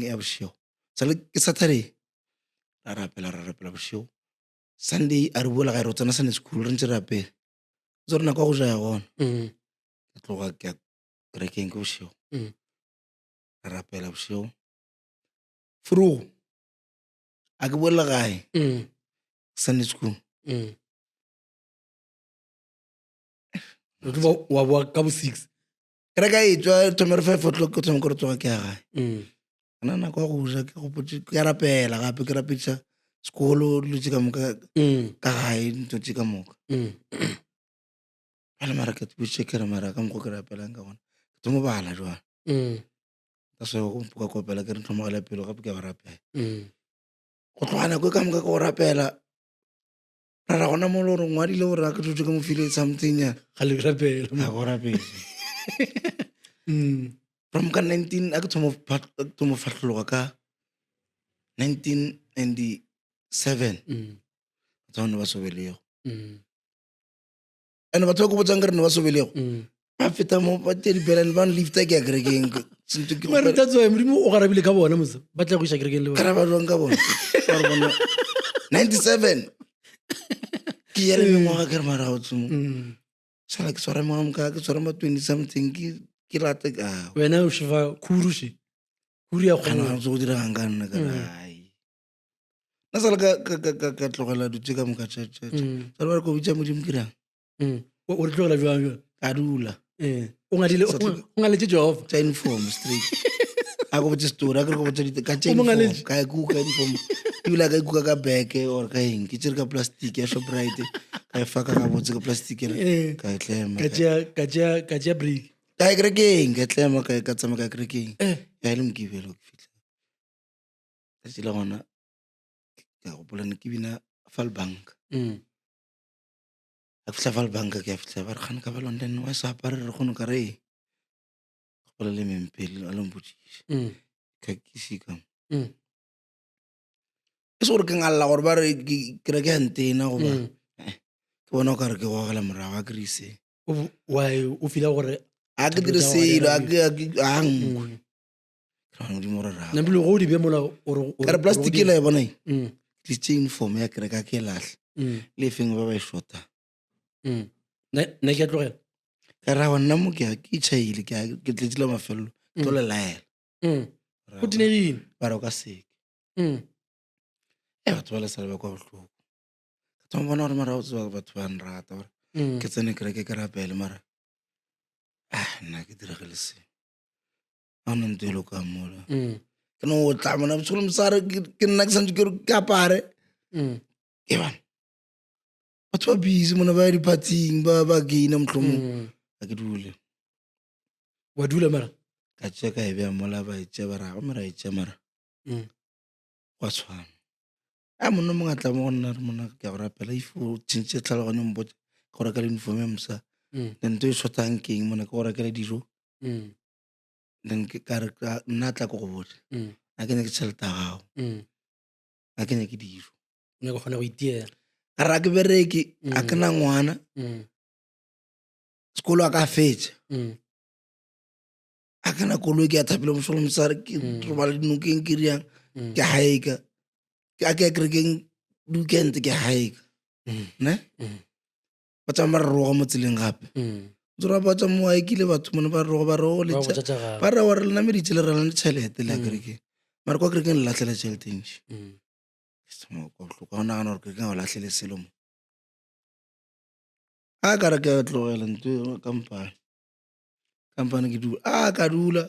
ya bošego sale ke Saturday ra rapela bošego Sunday a re boela gae re tsena Sunday school re ntse re apela tse re nako go ja ya gona ke tloga ke ya kerekeng ke bošego ra rapela bošego frugo a ke boela gae Sunday school
wa boa ka bo 6
ke re ka etswa thomere 5 o'clock ke thoma ke re tsoga ke ya gae ana nako ya go ja ke gopotse ke rapela gape ke rapetša sekolo dilo tse ka moka ka gae ntho tse ka moka ale mara ke tbotse ke re mara ka moko ke rapelang ka gona ke tomo bala jwang ka se go mpoka kopela ke re ntlhomogela pelo gape ke ba rapela go tlogana ko ka moka ke go rapela ra gona mo le gore ngwadile gore a ke thotse ke mo file something ya
ga le rapela
a go rapela from ka 19 a ke thomo fatlhologa ka 1997 batho ba sobelego ande batho ba ko botsang ke re ne ba sobelego ba feta mo ba te dibelane ba lifta ke ya kerekeng
mare tatswa modimo o garabile ka bona mosa ba tla go isa kerekeng le bona
ka ba jwang ka bona 97 ke ya le mengwaga ke re mara go tsumo sala ke swara mengwaga ke swara ma 20 something ke rata ka
wena o shiva khuru ya
kana go dira hanga nna ka ai na sala ka tlogela dutse ka moka tšhe sala ba go bitsa modimo ke rang
o re tlogela jwang
ka dula
o ngadile o ngaletse Jehova
tsa uniform straight a go botse story a ke re go botse ka
O mongaletse?
ka e kuka uniform ebile a ka e kuka ka beke or ka eng ke tsere ka plastic ya Shoprite ka e faka ka botse ka plastic ka e tlema
ka tšea break
ka e kerekeng ka e tlema ka tsamaya ka e kerekeng ya le mokibelo ke fitlha tsatsi la gona ka gopola ne ke bina Falbank a fitlha Falbank ke a fitlha ba re gane ka ba London wa sa apare re gono ka re gopola le mempele a lombotsise ka kisika e se gore ke ngalla gore ba re kereke ya ntena goba ke bona o ka re ke gogela morago a kerise
o fila gore
a ke dire selo ang modimo re rao
nabile go o di bemola
ka re plastic e la e bona tlitse uniform ya kereka ke e latlhe le e feng ba ba e shota
nna ke a tlogela
ka ra wa nna mo ke itšhaile ke tletse la mafelelo ke tlo le laela
go dinegile
ba re o ka seke batho ba le sale ba kwa botlhoko ka thoma bona gore mara o tseba batho ba nrata gore ke tsene kereke ke rapele mara nna ke diregele se a ona nto e lo ka mola ke no o tla mona botsholo mosare ke nna ke santse ke apare e bana batho ba busy mona ba ya diphatsing ba gaina motlhomong a ke dule
wa dula mara
ka tšea ka e beya mola ba etsea ba rago mara etsea mara wa tshwana a monna mongwe a tla mo go nna re mona ke a go rapela ifo tšhentšhe tlhaloganyo mpotse ke go rekela uniform ya mosa then to e shotang keng mona ke go rekela dijo then ka re nna tla ko go botse a ke ne ke tšhelete ya gago a ke ne ke dijo
ne go kgona go itiela
a re a ke bereke a ke na ngwana sekolo a ka fetša a ke na koloi ke a thapela mosolo mosare ke robala dinokeng ke riang ke haeka a ke ya kerekeng weekend ke haeka ne ba tsamaya ba re roga mo tseleng gape tsora ba tsa mo a ekile batho mone ba roga ba rogo letša ba ra wa re lenameditše le rela le tšhelete le ya kerekeng mare kwa kerekeng le latlhela tšhelete ntši ga o nagana gore kerekeng ga o latlhele selo mo a ka re ke a tlogela nto kampane ke dula a ka dula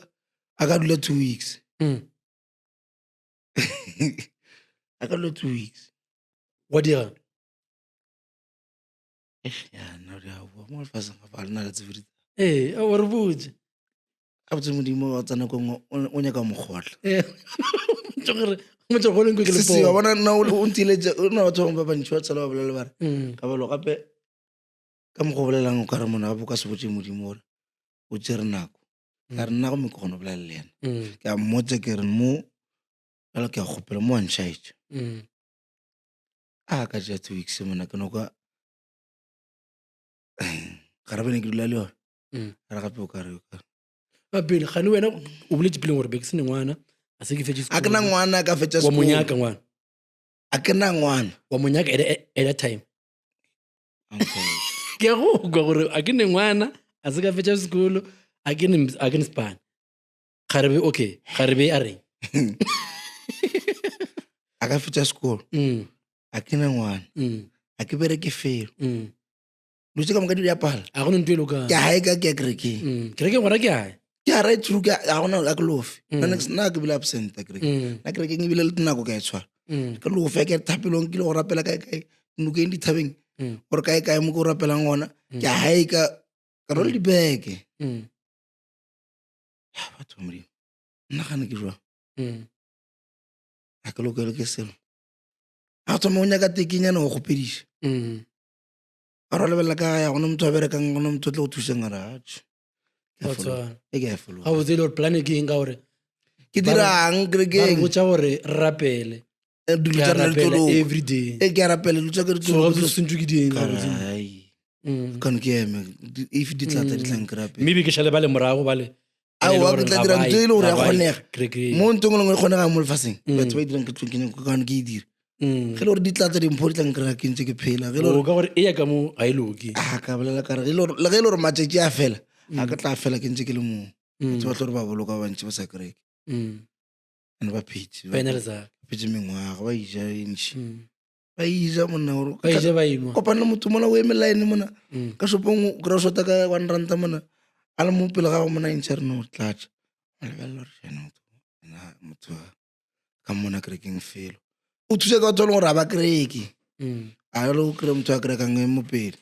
2 weeks a ka dula 2 weeks
wa dira
nna di a bua mo lefatsheng ga ba le na le tsebedi
o re botse
a botse modimo wa tsana ko o nyaka mokgotla
gore
bona nna o ntiletša o na batho ba bantši ba tsala ba bolele bare ka balo gape ka mo go bolelang o ka re mona gape o ka se botse modimo gore o tsere nako ka re nna go meko gone o bolele le ena ke a mmotse ke re mo jalo ke a kgopela mo wantšhaetše a ka ja 2 weeks mona ke no ka ga re bene ke dula le yone re gape o ka re
pele gane wena o boletse peleng gore beke se ne ngwana a se ke fetse
a ke na ngwana ka fetša
wa monyaka ngwana
a ke na ngwana
wa monyaka at that time ke a go kwa gore a ke ne ngwana a se ka fetša sekolo a ke ne spane ga re be okay ga re be a reng
a ka fetša sekolo a ke na ngwana a ke bereke felo lotse ka moka di diapala
a go ne nto e lokang
ke haeka ke ya kerekeng
kerekeng ngwana ke ae
ke a right through ga gona a ke lofe nna ke bile absent a kerekeng nna kerekeng ebile le dinako ka e tshwara ke lofe ke thapelong ke le go rapela kae dinokeng dithabeng gore kae mo ke go rapelang gona ke a haeka ka role dibeke batho modimo nna gane ke jwang a ke lokele ke selo a go thoma o nyaka tekenyana go gopediša a re lebelela ka ya gona motho a berekang gona motho o tle go thusang a ratšhe ke a fologa
ga botse le gore plane ke eng ka gore
ke dirang
ba re
kerekeng
botsa gore re rapele
dilo
ke a
tsa rena
rapela
ditoloko
every day
ke a rapela dilo tsa ka
so ga botse sentse ke di eng ga botse
kane ke eme if di tlatsa di tlang ke rapela
maybe ke šale ba le morago ba le
aowa ke tla dira nto e le gore ya kgonega
kerekeng
mo ntong lengwe e kgonegang mo lefatsheng batho ba e dirang ke tlokane ke e dire ge le gore di tlatsa dimpho di tlang kry-a ke ntse ke phela ge
o ka gore e ya ka mo ga e loke
ka bolela kare le ge e le gore matšatši a fela a ka tla fela ke ntse ke le mongwe batho ba tlo gore ba boloka ba bantši ba sa kereke ande ba phetse phetse mengwaga ba ija entši ba ija monna gore
ba ije ba inwa
kopane le motho mona o eme line mona ka shopong kry shota ka 1 ranta mona a le mo pele ga go mona entšha re no tlatša a lebelela gore motho ka mona kerekeng felo o thuse ka thole gore a ba kereke a le o kry motho a kerekang e mo pele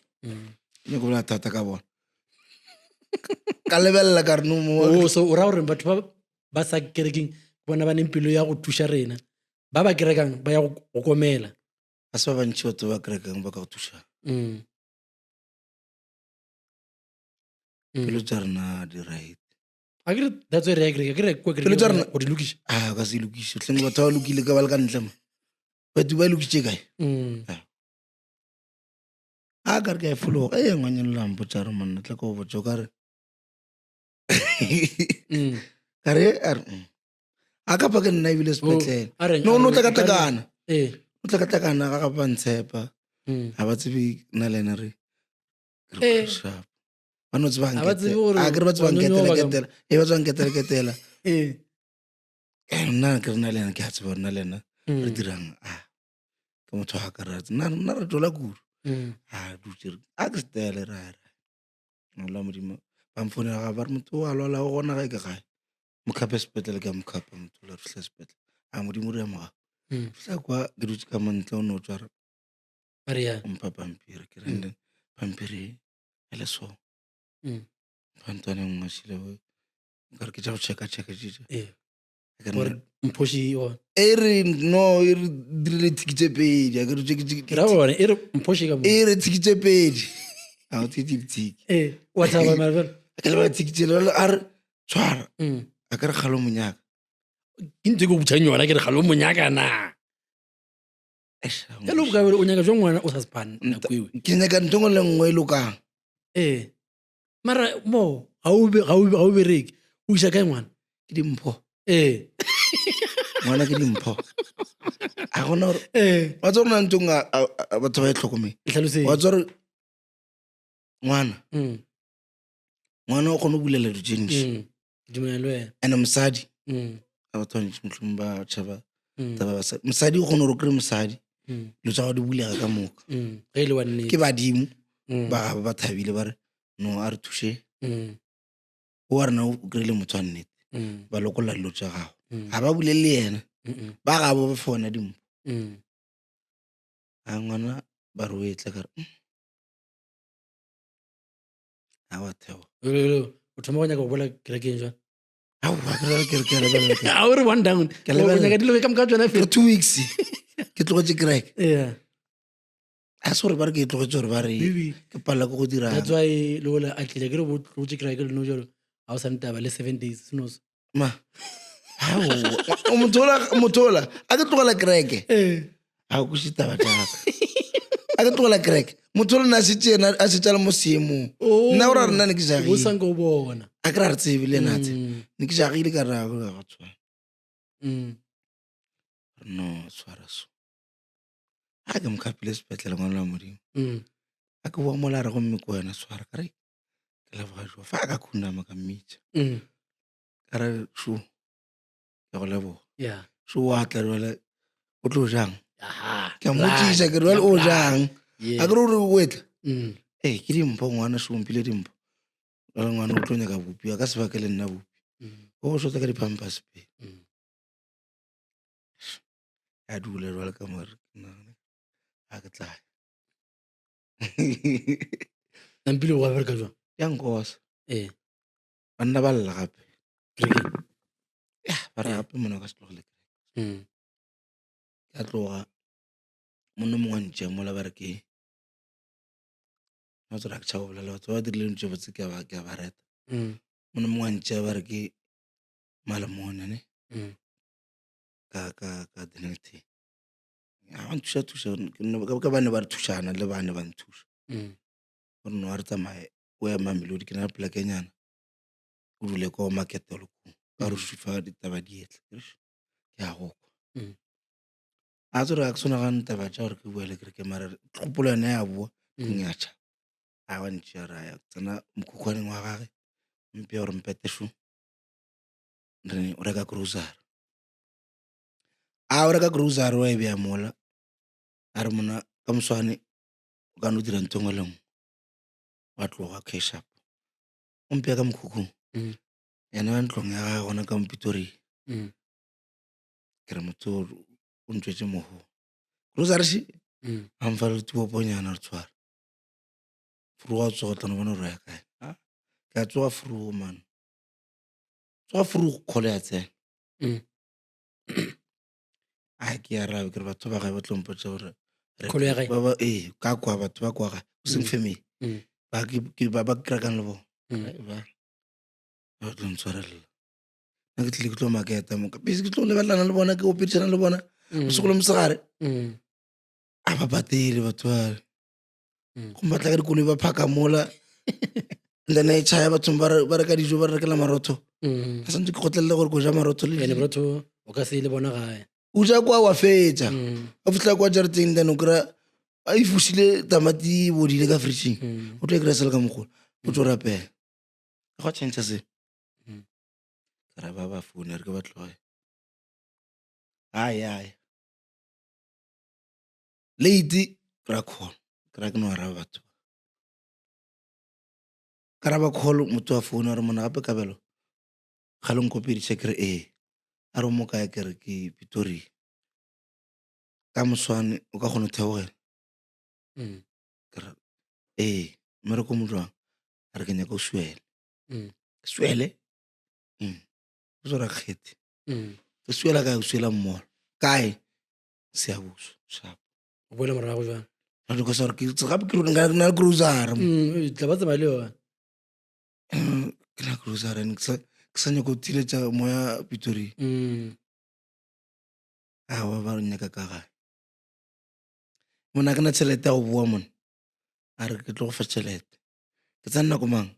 ne go bola thata ka bona ka lebelela ka re
so o ra gore batho ba sa kerekeng bona ba neng pelo ya go thuša rena ba ba kerekang ba ya go komela
a se ba bantši batho ba kerekang ba ka go thušang pelo tsa rena di right
that's why re ya kereke ke re kwa
Pelo tsa rena-
go di lokiša
ka se lokiše tleng batho ba lokile ka ba le ka ntle ma batho ba lokitše kae a ka re ka e fologa e ngwanyane lampo tsa re manna tla ka go botsa ka re ka re a ka pa ke nna ebile sepetlele no o tlakatlakana o tlakatlakana ga ka pa ntshepa ga ba tsebe nna le ena re sharp ba no tsebang
Ha ba tsebe gore
a ke re ba tsebang
wa nyonyoba ka mo.
ketela e ba tsebang ketela nna ke re nna le ena ke a tseba nna le ena re dirang ke motho wa ka ratse nna re tola kudu dutse a ke setele ra la modimo ba mfonela ga ba re motho o a lwala o gona gae ke gae mokgape sepetlele ke a mokgapa motho la fitlha sepetlele a modimo re ya moga fitlha kwa ke dutse ka montle o ne o tswara
Are ya
mpha pampiri ke rende pampiri e le so pantwane nngwe sile ka re ke tša go check-a
gore mphoši o
e re no e re dirile tshikitse pedi a ke re
ke ra bone e re mphoši ka mo
e re tshikitse pedi a o tshiki ditshiki
wa thaba mara fela
ke le ba tshikitse le a re tshwara a ke re kgalo monyaka
ke ntse ke go botšang yona ke re galo monyaka na ka lo bokae o nyaka jwa ngwana o sa sepane nako ewe
ke nyaka ntho ngwe le nngwe e lokang
mara mo ga o bereke o isa kae ngwana
ke dimpho ngwana ke dimpho a gona gore wa tsa gore na ntong batho ba e tlhokomeng
e tlhaloseng
wa tsa gore ngwana o kgone go bulela dilo tse ntši
dumela le wena
and mosadi a batho ba ntši motlhong ba tšhaba taba basadi mosadi o kgone gore o kry mosadi dilo tsa go di bulega ka moka
ge e le wa nnete
ke badimo ba gabo ba thabile ba re no a re thuše o wa rena o kry-ile motho wa nnete ba lokolla dilo tsa gago ga ba bule le yena ba gabo ba fona dimpo a ngwana ba re o etle ka re a wa theo
o thoma go nyaka go bola kerekeng jwa
ke lebelela
a o re one down
Ke lebelela.
o nyaka dilo ka moka tsona
for
fela
2 weeks ke tlogetse kereke
yeah
a se gore ba re ke tlogetse gore ba re
maybe
ke palela ko go dira
that's why le gola a tlile ke re bo tlotse kereke le no jalo ga o santaba le 7 days senos
ma mothola a ke tlogela kereke a ko se taba jaaka a ke tlogela kereke motho le na a setse le mo seemong nna o ra rena ne ke
o
jagile
sanka o bona
a ke ra re tsebe le natse ne ke jagile ka ra go tshwana no tshwara so a ke mokgapile sepetlele ngwana la modimo a ke boa mola re gomme ko wena tshwara ka re ke leboga jo fa a ka khunama ka mmitša ka re sho ke go leboga
yeah
so wa tla jale o tlo jang
aha
ke a mmotsisa ke re jale o jang a ke re ore o etla
mm
ke dimpho ngwana sompile dimpho jale ngwana o tlo nyaka bopi a ka se bake le nna bopi o go sotla ka dipampas pe a dule jale ka more a ke tlae
nampile go bereka jwa
ya nkosa banna ba lla gape
kereke
ba re gape mona o ka se tlogele ke a tloga monna mongwe wa ntšea mola ba re ke a tsora ke tšhaba bolela batho ba dirile ntse botse ke a ba reta monna mongwe wa ntšea ba re ke malemone ne ka denelty a ba nthuša ka bane ba re thušana le bane ba nthuša gore no a re tsamaye o ya Mamelodi ke na le polakenyana o dule ko marketolo ko ka re sufa ditaba dietle ke a go kwa a tsore a ke sonagane taba tša gore ke buele kere ke mara kgopolo yone ya bua keng ya tšha a ba ntšea ra ya tsena mokhukhwaneng wa gage mpea gore mpetešo re o reka grocery a o reka grocery wa e bea mola a re mona ka moswane o ka no dira ntho ngwe le nngwe wa tloga cash up o mpea ka mokhukhung ene wa ntlong ya gage gona ka mpitori ke re motho o ntšwetse mogo grocery a mfa le tiboponyana re tshwara furu wa tsoga tla no bona re ya kae ke a tsoga furu man tsoga furu kgole ya tsena ke ya rabe ke re batho ba gae ba tlompotsa gore ka kwa batho ba kwa gae o seng family ba kry-akang le bona ba tlo ntshwarelela nna ke tlile ke tlo maketa moka bese ke tlo lebatlana le bona ke opedisana le bona o sekolo mosegare a ba patele batho bale go batla ka dikoloi ba phaka mola then e tšhaya bathong ba reka dijo ba rekela marotho a santse ke gotlelele gore ko ja marotho
lebrotho o ka se le bona gae
o ja kwa wa fetsa a fitlha kwa jareteng then o kry-a a ifosile tamati bodile ka fridging o tlo e kry-a sele ka mogolo o tlo rapela a go change se ka ra ba foune re ke ba tloge ai late ke ra call ke ra ke no araba batho ka raba call motho wa foune a re mona gape kabelo ga le nkopedisa ke re a re mo kae ke re ke Pretoria ka moswane o ka kgona theogela ke re mmereko mo jwang a re ke nyaka o swele o tsora kgethe ke swela kae o swela mmola kae Seabuso shapo
o boela morago jwang
ke sa re gape ke re nka na le grocery
tla ba tsamaya le yona
ke na grocery ke sa nyako thiletsa moya Pretoria ba re nyaka ka gae mona ke na tšhelete ya go boa mona a re ke tlo go fa tšhelete ke tsena nako mang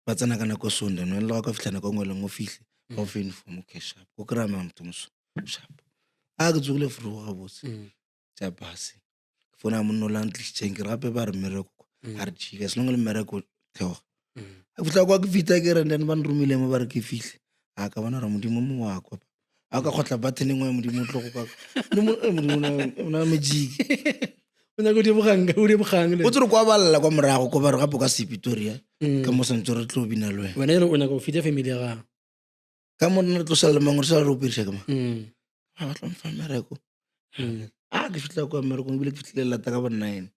ba tsena ka nako sonde no le ga ka fitlha nako ngwe le ngwe fihle ba o fe uniform cash up go kry-a mang motho moso shap a ke tsogile furu ga botse tša base ke fona monna o lang tlisitseng ke gape ba re mmereko a re tšhika selong le mmereko theoga a fitlha kwa ke fita ke renden ba nromile mo ba re ke fihle a ka bona re modimo mo wa kwa a ka kgotla batene ngwe modimo o tlogo ka modimo na mejiki
o nyaka o diebogang
o tsere kwa balela kwa morago ko ba re gape ka se Pretoria ka mo santse re tlo bina le
wena ele o nyaka o fita family ya gago
ka monna re tlo sala le mangwe re sala re opediša ka mang ba tlo mfa mmereko ke fitlha kwa mmerekong ebile ke fitlhile lata ka bo 9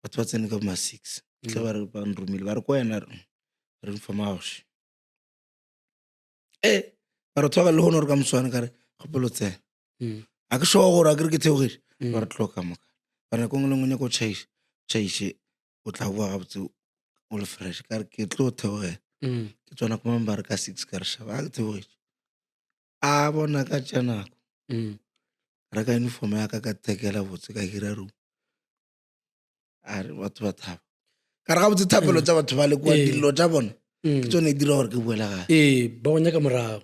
batho ba tsene ka bo ma 6 fitlha ba re ba nromile ba re ko wena re mfa maoši ba re thoga le gone gore ka moswane ka re kgopelo tsena a ke shoga gore a ke re ke theogedi ba re tloka moka ba nako ngwe le ngwe nyako tšhaiše o tla boa gabotse o le fresh ka re ke tlo theogela ke tswana ko mang ba re ka 6 ka re shaba a ke theogedi a bona ka tša nako reka uniform ya ka thekela botse ka hira room a re batho ba thaba ka re gabotse thapelo tša batho ba le kwa dilo tša bona ke tsone e dira gore ke boela gae
ba go nyaka morago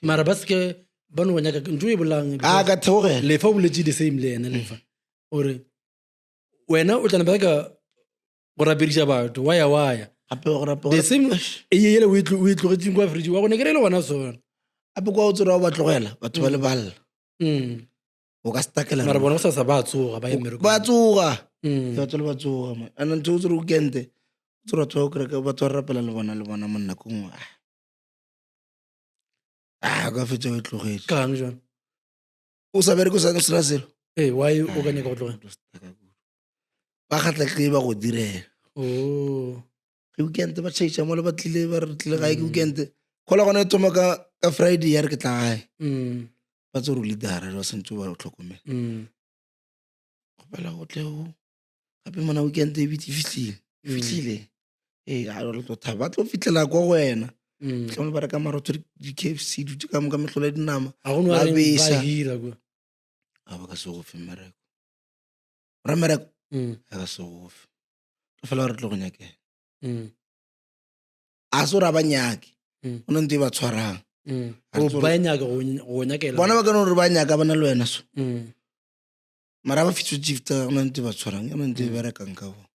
mara ba seke ba no go nyaka ntho e bolang
ka theogela
lefa o boletše the same le ena lefa gore wena o tla bereka go rapediša batho waya the same ele o e tlogetseng kwa frigi wa go nekere le gona sona
gape kwa o tsera o ba tlogela batho ba le balela o ka stakela
mara bona go sa ba tsoga ba emereko
ba tsoga batho le ba tsoga ana ntho o tsere o kente o tsere batho ba o kereka batho ba rapela le bona monna ko ngwe ka fetsa o e tlogetse
kang jang
o sa bereke o sa sela selo
why o ka nyaka go tlogela
ba kgatla ke ba go direla
oh
ke weekend ba tšhaiša mola ba tlile ba re tlile gae ke weekend kgola gona e thoma ka Friday ya re ke tla gae ba tse o leadera ba santse ba tlhokomela go pela go tle o gape mona weekend e bitse fitlhile a tlo thaba ba tlo fitlhela kwa go wena fitlha ba reka marotho di-KFC dutse ka moka metlholo ya dinama
ba hira
a ba ka se go fe mmereko ra mmereko a ka se go fe tlo fela re tlo go nyakela a se o ra ba nyake o ne ntho e ba tshwarang
ba nyaka go nyakela
bona ba ka no re ba nyaka ba na le wena so mara ba fitso gifta o ne ntho e ba tshwarang o ne ntho e berekang ka bona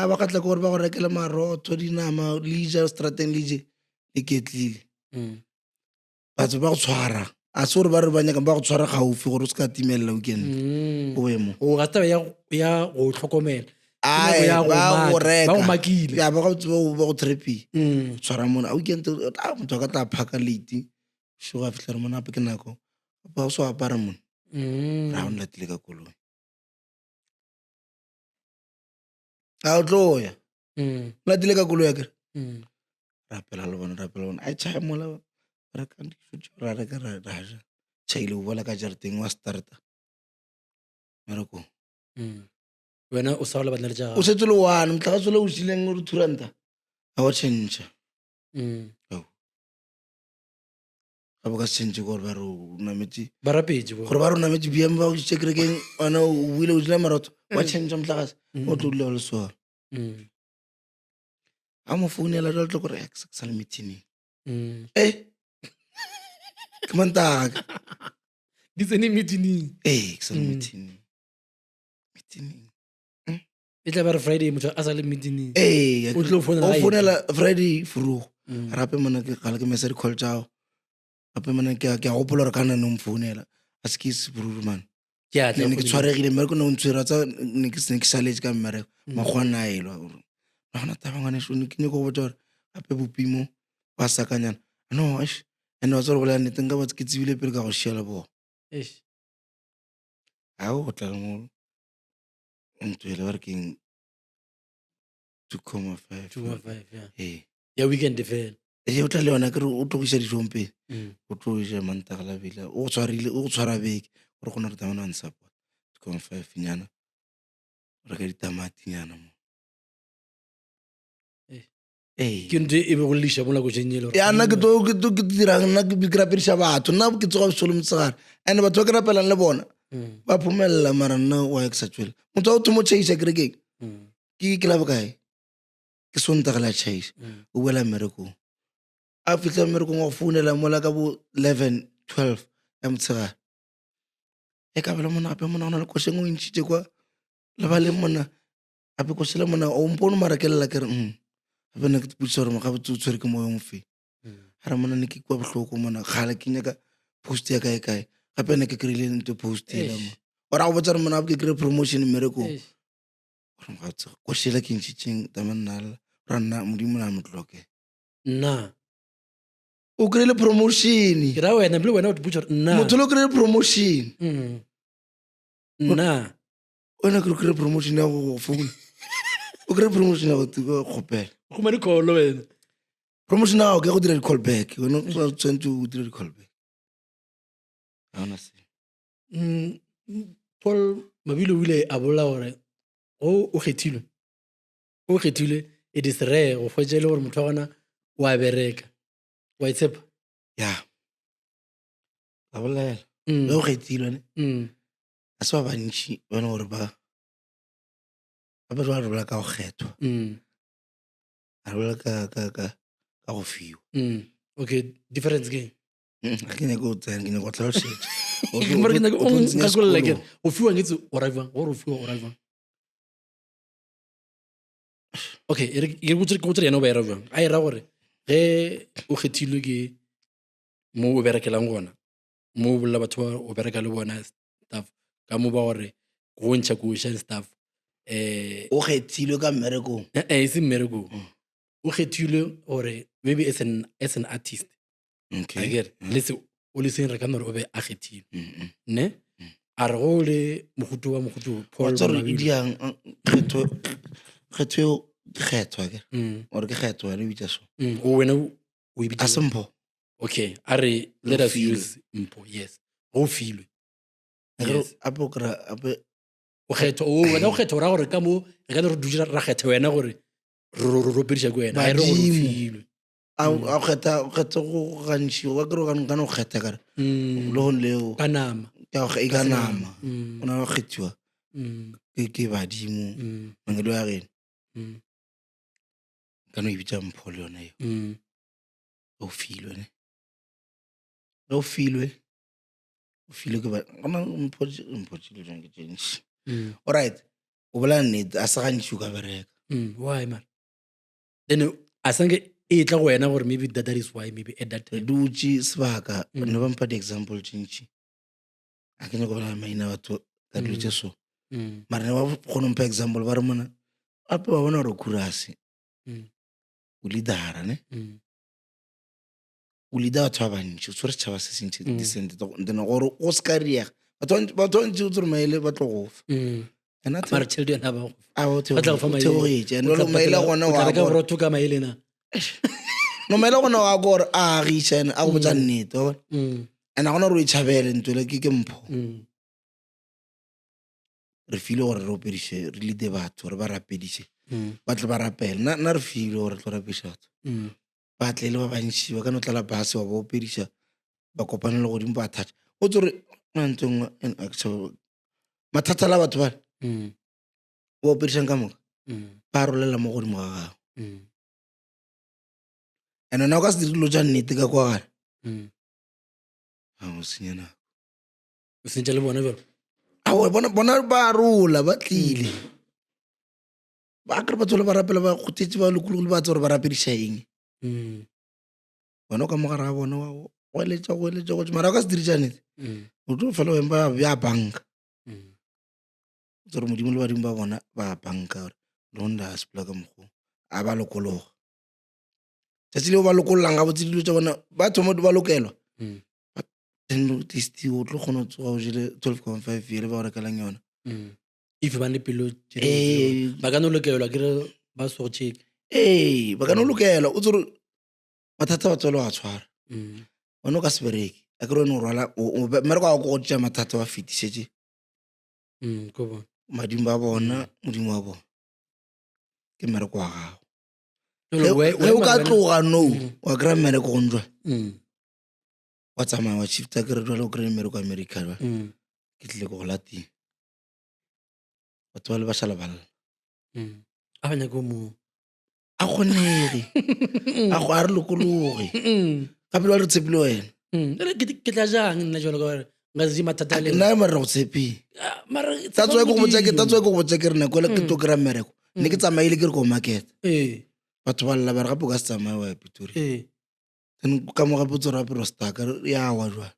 ba ka tla ke gore ba go rekela marotho dinama leja strateng leje le ketlile batho ba go tshwara a se gore ba re ba nyaka ba go tshwara gaufi gore o se ka timelela weekend o boemo
o ga taba ya go tlhokomela
ba go reka
ba go makile
ba go tsewa ba go trepi tshwara mona a weekend motho a ka tla phaka late Šo ga fihla re mona ape ke nako. Ba o so apara mona. Ra o nlatile ka koloi. A o tlo ya. Nlatile ka koloi ya kere. Ra apela le bona. A tšhaya mola re ka dijo ra reka ra ja. Tšhaile o bola ka jareteng wa starta. Mereko.
Wena o sa le batla le ja.
O setse le one motlakase le o sileng o re thuranta. A wa change. Ga ba ka se change gore ba re o nametse.
Ba rapetse bo.
Gore ba re o nametse BM ba o itse kerekeng ona o buile o dile maroto. Wa change motlakase. O tlo dula le so. A mo founela jalo tlo gore ke sa le meeting. Ke Mantaga.
Di tsene meeting.
Ke sa le meeting.
E tla ba re Friday motho a sa le meeting.
O tlo founela Friday Frugo. Rape mona ke gale ke message call tšao. Gape mona ke a gopola gore ka nna no mfounela. A se ke se bururu man. Ne ke tshwaregile mmereko ne o ntshwere tsa ne ke saletse ka mmereko. Magwana a elwa gore. Na gona tabangwane so ne ke ne go botsa gore gape bopimo ba sakanyana. No, ene wa tsore go la nnete nka batse ke tsebile pele ka go šiela bo. A o tla le mo ntwele ba re keng 2,5.
Ya weekend fela.
O tla le yona kere o tlo go isa dijong pele. O tlo ja Mantaga la bila. O tshwara beke gore go na re tamana support 2,5 nyana. Re ka ditamati nyana mo.
Ke ntse e be go lisha mola go jenyele.
Ya nna ke dirang nna ke rapedisa batho nna ke tsoga bosolo motsegare and batho ba ke rapelang le bona ba phomelela mara nna wa ke sa tswela motho wa o thomo chaisa kerekeng ke la bokae ke Sontaga la chaisa o boela mmerekong a fihla mmerekong wa founela mola ka bo 11-12 ya motshegare e ka bela mona ape mona o na le košeng o ntšhitše kwa le ba le mona ape košele mona o mpono marakelela kere gape nna ke tepodisa gore mogabe o tshwere ke moyo mofe ga re mona ne ke kwa botlhoko mona gale ke nyaka post ya kae gape ne ke kry-ile nte post ela mo ore a go botsa re mona gape ke kry promotion mmerekong košela ke ntšhitšeng tamannala ra nna modimo na motloke
nna
o kry-ile promotion
ke ra wena bile wena o tepodisa gore nna
motho le o kry-ile promotion
nna
wena ke kry-ile promotion ya go founa o kry-ile promotion ya go kgopela
go mane call wena
promotion ya go ke go dira di-call back wena o tshwanetse o dira di-call back ga ona se
Paul Mabilo o ile a bolela gore o kgethilwe it is rare go hwetša le gore motho wa gona wa bereka wa itshepa
ya a bolela ge o kgethilwe a se ba bantši bana gore ba re bolela ka go kgethwa a re bolela ka go fiwa
okay difference ke
ga ke nyake go tsena ke nyake go tlhalosetša
o fiwa ngetse o raivang gore o fiwa o raivang okay ke botsere yana o ba e raivang a e ra gore ge o kgethilwe ke mo o berekelang gona mo o bolela batho ba o bereka le bona stuff ka mo ba gore go ntšha koša and stuff
o kgethilwe ka mmerekong
e se mmerekong o kgethilwe gore maybe as an artist akere o le seng re ka nore o be a kgethilwe ne a re go le mogoto wa Paul
diang kgetho kgethwa ke ore ke kgetho wena o bitsa so
o wena o e bitsa
a sempho
okay a re let us use mpo yes go filwe
ape o kry ape
o kgetho wena o kgetho ra gore ka mo re ka ne re dutse ra kgetha wena gore re ropediša ke wena a re gore o filwe
a kgetha go gantši wa kere ka no kgetha kare le gone leo
ka nama
e ka nama o na go kgethiwa ke badimo mangelo ya gene ka no e bitsa mpho le yona eo o filwe ne o filwe ke ba ona mpho tšile jang ke tšentši alright o bola nnete a se gantši o ka bereka
why man then a sanke e tla go wena gore maybe that is why maybe at that time
dutše sebaka ne ba mpa di-example tšentši a ke nyako bolela maina batho ka dilo tše so mara ne ba kgone mpa example ba re mona ape ba bona gore o kurase o leadera ne o leader batho ba bantši o tshwere setšhaba se se ntšhi decent then gore o se ka riega batho ba ntši o tsore maele ba tlo go fa
mara tšhelete yona ba go
a
ba tla go fa maele.
theogetše and maele gona
o tla
wa
reka borotho ka maele na
no maele gona wa gore a agiša ene a go botsa nnete wa bona and a gona gore o itšhabele ntwele ke mpho re file gore re opediše re lede batho re ba rapediše ba tle ba rapele nna re file gore re tlo rapediša batho ba tle le ba bantši ba ka no tlala base wa ba opediša ba kopane le godimo ba thatša o tsore nantengwe mathata la batho bale ba opedišang ka moka ba rolela mo godimo ga gago and wena o ka se dire dilo tša nnete ka kwa gare a o senya nako
o sentša le bona jalo
bona ba rola ba tlile ba kry batho le ba rapela ba kgothetse ba lokologile ba tse gore ba rapediša eng bona o ka mogare ga bona go eletša go mara o ka se diriša nnete o tlo fela weng ba banka gore modimo le badimo ba bona ba banka gore londa a sepela ka mokgwa a ba lokologa tšatši leo ba lokololang ga botse dilo tša bona ba thoma ba lokelwa testi o tlo kgona go tsoga o jele 12.5 yele ba go rekelang yona
if ba ne pelo ba ka no lokelwa ke re ba so check
ba ka no lokelwa o tsore mathata ba tswela wa tshwara wena o ka se bereke a kere wene o rwala mmereko wa go tšea mathata wa fetišetše madimo ba bona modimo wa bona ke mmereko wa gago ge o ka tloga no wa kry-a mmereko go njwa wa tsamaya wa shifta kere jwale o kry-e mmereko america ba ke tlile ko go lating batho ba le ba šala balela
a ba nyako mo
a kgonege a re lokologe gape wa re tshepile wena
ke tla jang nna jalo ka gore nka se mathata le
nna mara go tshepile tatswe ko go botse ke re nako le ke to kry-a mmereko ne ke tsamaile ke re ko market batho ba lela ba re gape o ka se tsamaye wa epitori ka mo gape o tsore gape rostaka ya wa jwa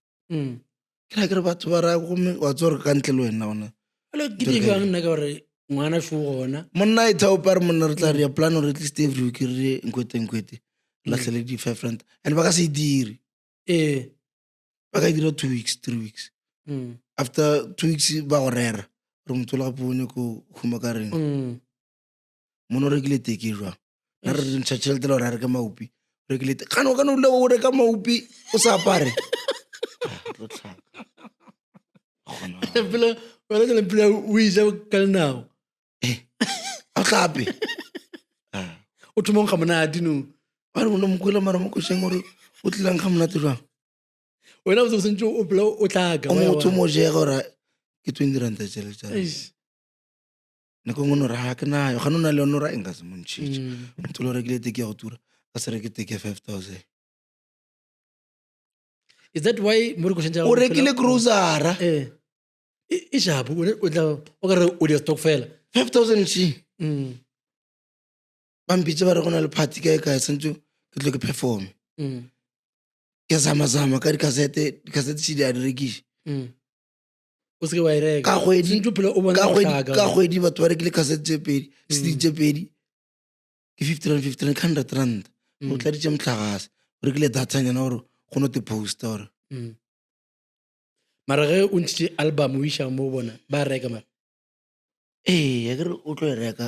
ke ra kere batho ba raya gome wa tsore ka ntle le wena gona
ke dibang nna ka gore ngwana fo gona
monna e thaopa re monna re tla re ya plan gore at least every week re nkwete latlhele di 5 rand and ba ka se e dire ba ka e dira 2 weeks 3 weeks after 2 weeks ba go rera re motho le gape bone ko huma ka reng mono rekile teke jwang na re ntšha tšhelete le gore a reka maupi rekile kano ka no le o reka maupi o sa apare
pele wena ke le pele o ija ka lenao
a gape
o thoma ga monate no
ba re bona mokwela mara mo košeng gore o tlilang ga monate jwang
wena o sentse o pele o tlaka
o motho mo jega gore ke 20 rand tšhelete nako ngwe no ra ke nayo ga no na le yone ra enka se montšhitše motho le o rekile teke ya go tura ka se reke teke 5,000
is that why mo re košeng
o rekile grocery
e japo o tla o ka re o di stock fela
5,000 shi ba mpitse ba re go na le party ka sentse ke tlo ke perform ke zama ka dikasete shi di a di rekiše
o se ke wa e reka
ka kgwedi batho ba rekile kasete tše pedi cd tše pedi ke 50 rand 100 rand o tladitše motlhagase o rekile datanyana gore go no te posta gore
mara ge o ntšhitše album o išang mo bona ba reka mara
ya kere o tlo e reka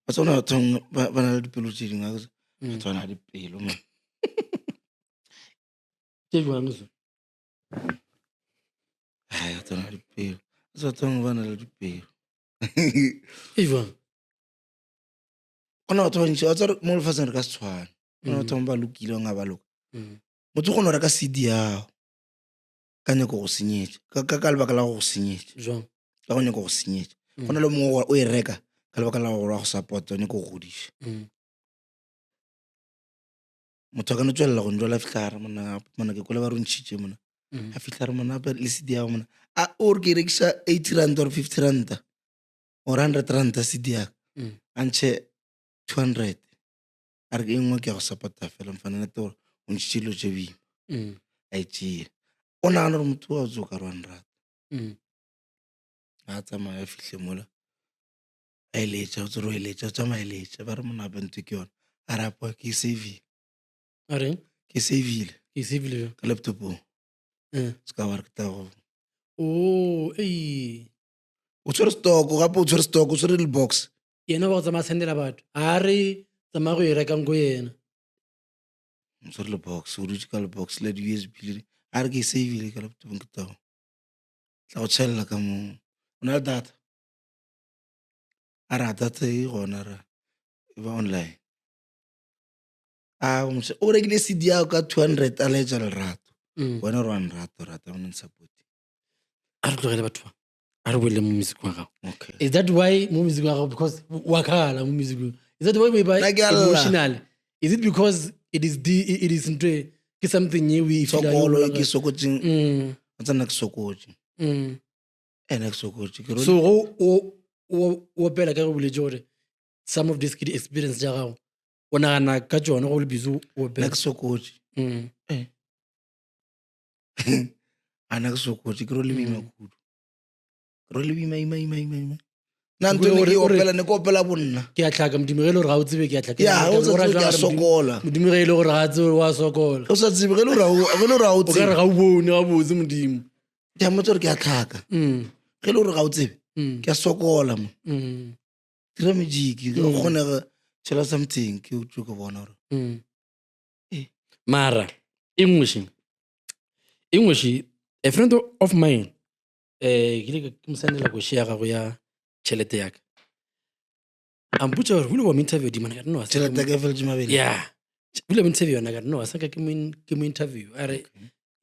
ba tsona bathong ba na le dipelo tše dingwe ba tsona dipelo man
tše jwang so
tsona dipelo bathong ba na le dipelo
e jwang
gona batho ba ntši wa tsare mo lefatsheng re ka se tshwane gona batho ba lokile ba nga ba loka motho kgone go reka cd yao ka nyako go senyetša ka lebaka la go senyetša ka go nyako go senyetša go na le mongwe o e reka ka lebaka la gore wa go support o nyako go godiša motho a ka no tswelela go njwala fitlhare mona ke kole ba re ntšhitše mona a fitlhare mona ape le cd yao mona a ore ke rekiša 80 rand or 50 ranta or 100 ranta cd yaka a ntšhe 200 a re ke engwe ke ya go supporta fela mfana nete gore o ntšhitše dilo tše bima a etšea o nagana gore motho wa o tse o ka re wa nrata a tsamaya a fitlhe mola a eletša o tsere o eletša o tsamaya eletša ba re monapento ke yone a re apoa ke savile
ke save
ka laptop ska wa re ta go
o
o tshwere stock gape o tshwere stock o tshwere le box
yena ba go tsamaya sendela batho a re tsamaya go e rekang ko yena
o tshwere le box o dutse ka le box le di-USB le a re ke e savile ka laptopong ke tago tla go tšhelela ka mo o na le data a re a data e gona ra e ba online o rekile CD yago ka 200 a laetša lerato wena re wa nrato rata o ne support
a re tlogele batho ba a re boele mo music wa gago
okay
is that why mo music wa gago because wa khala mo music is that why we
Na ke a lla.
emotional is it because it is into ke something ye we feel
sokolo ke sokotseng a tsena ke sokotse ene ke sokotse ke
so o pela ka go boletse gore some of this kid experience ja gago o nagana ka tsone go le busy o
na
pela
ke sokotse ana ke sokotse ke ro le bima kudu ke ro le bima na ntwe ne ke opela ne ke opela bonna
ke a tlhaka modimegele gore ga o tsebe ke a tlhaka
ya o sa tsebe ke a sokola
modimegele gore ga tsebe wa sokola
o sa tsebe ge le ra o
o ka re ga o bone ga botse modimo
ke a motse gore ke a tlhaka ge le gore ga o tsebe ke a sokola mo dira mejiki ga go kgonega tshela something ke utlwe ke bona gore
mara english a friend of mine ke le ke mo sendela go share gago ya tšhelete yaka a mpotsa gore bule wa mo interview di mana ka no
tšhelete ke feletse mabele
yeah bule mo interview na ka no sa ka ke mo interview are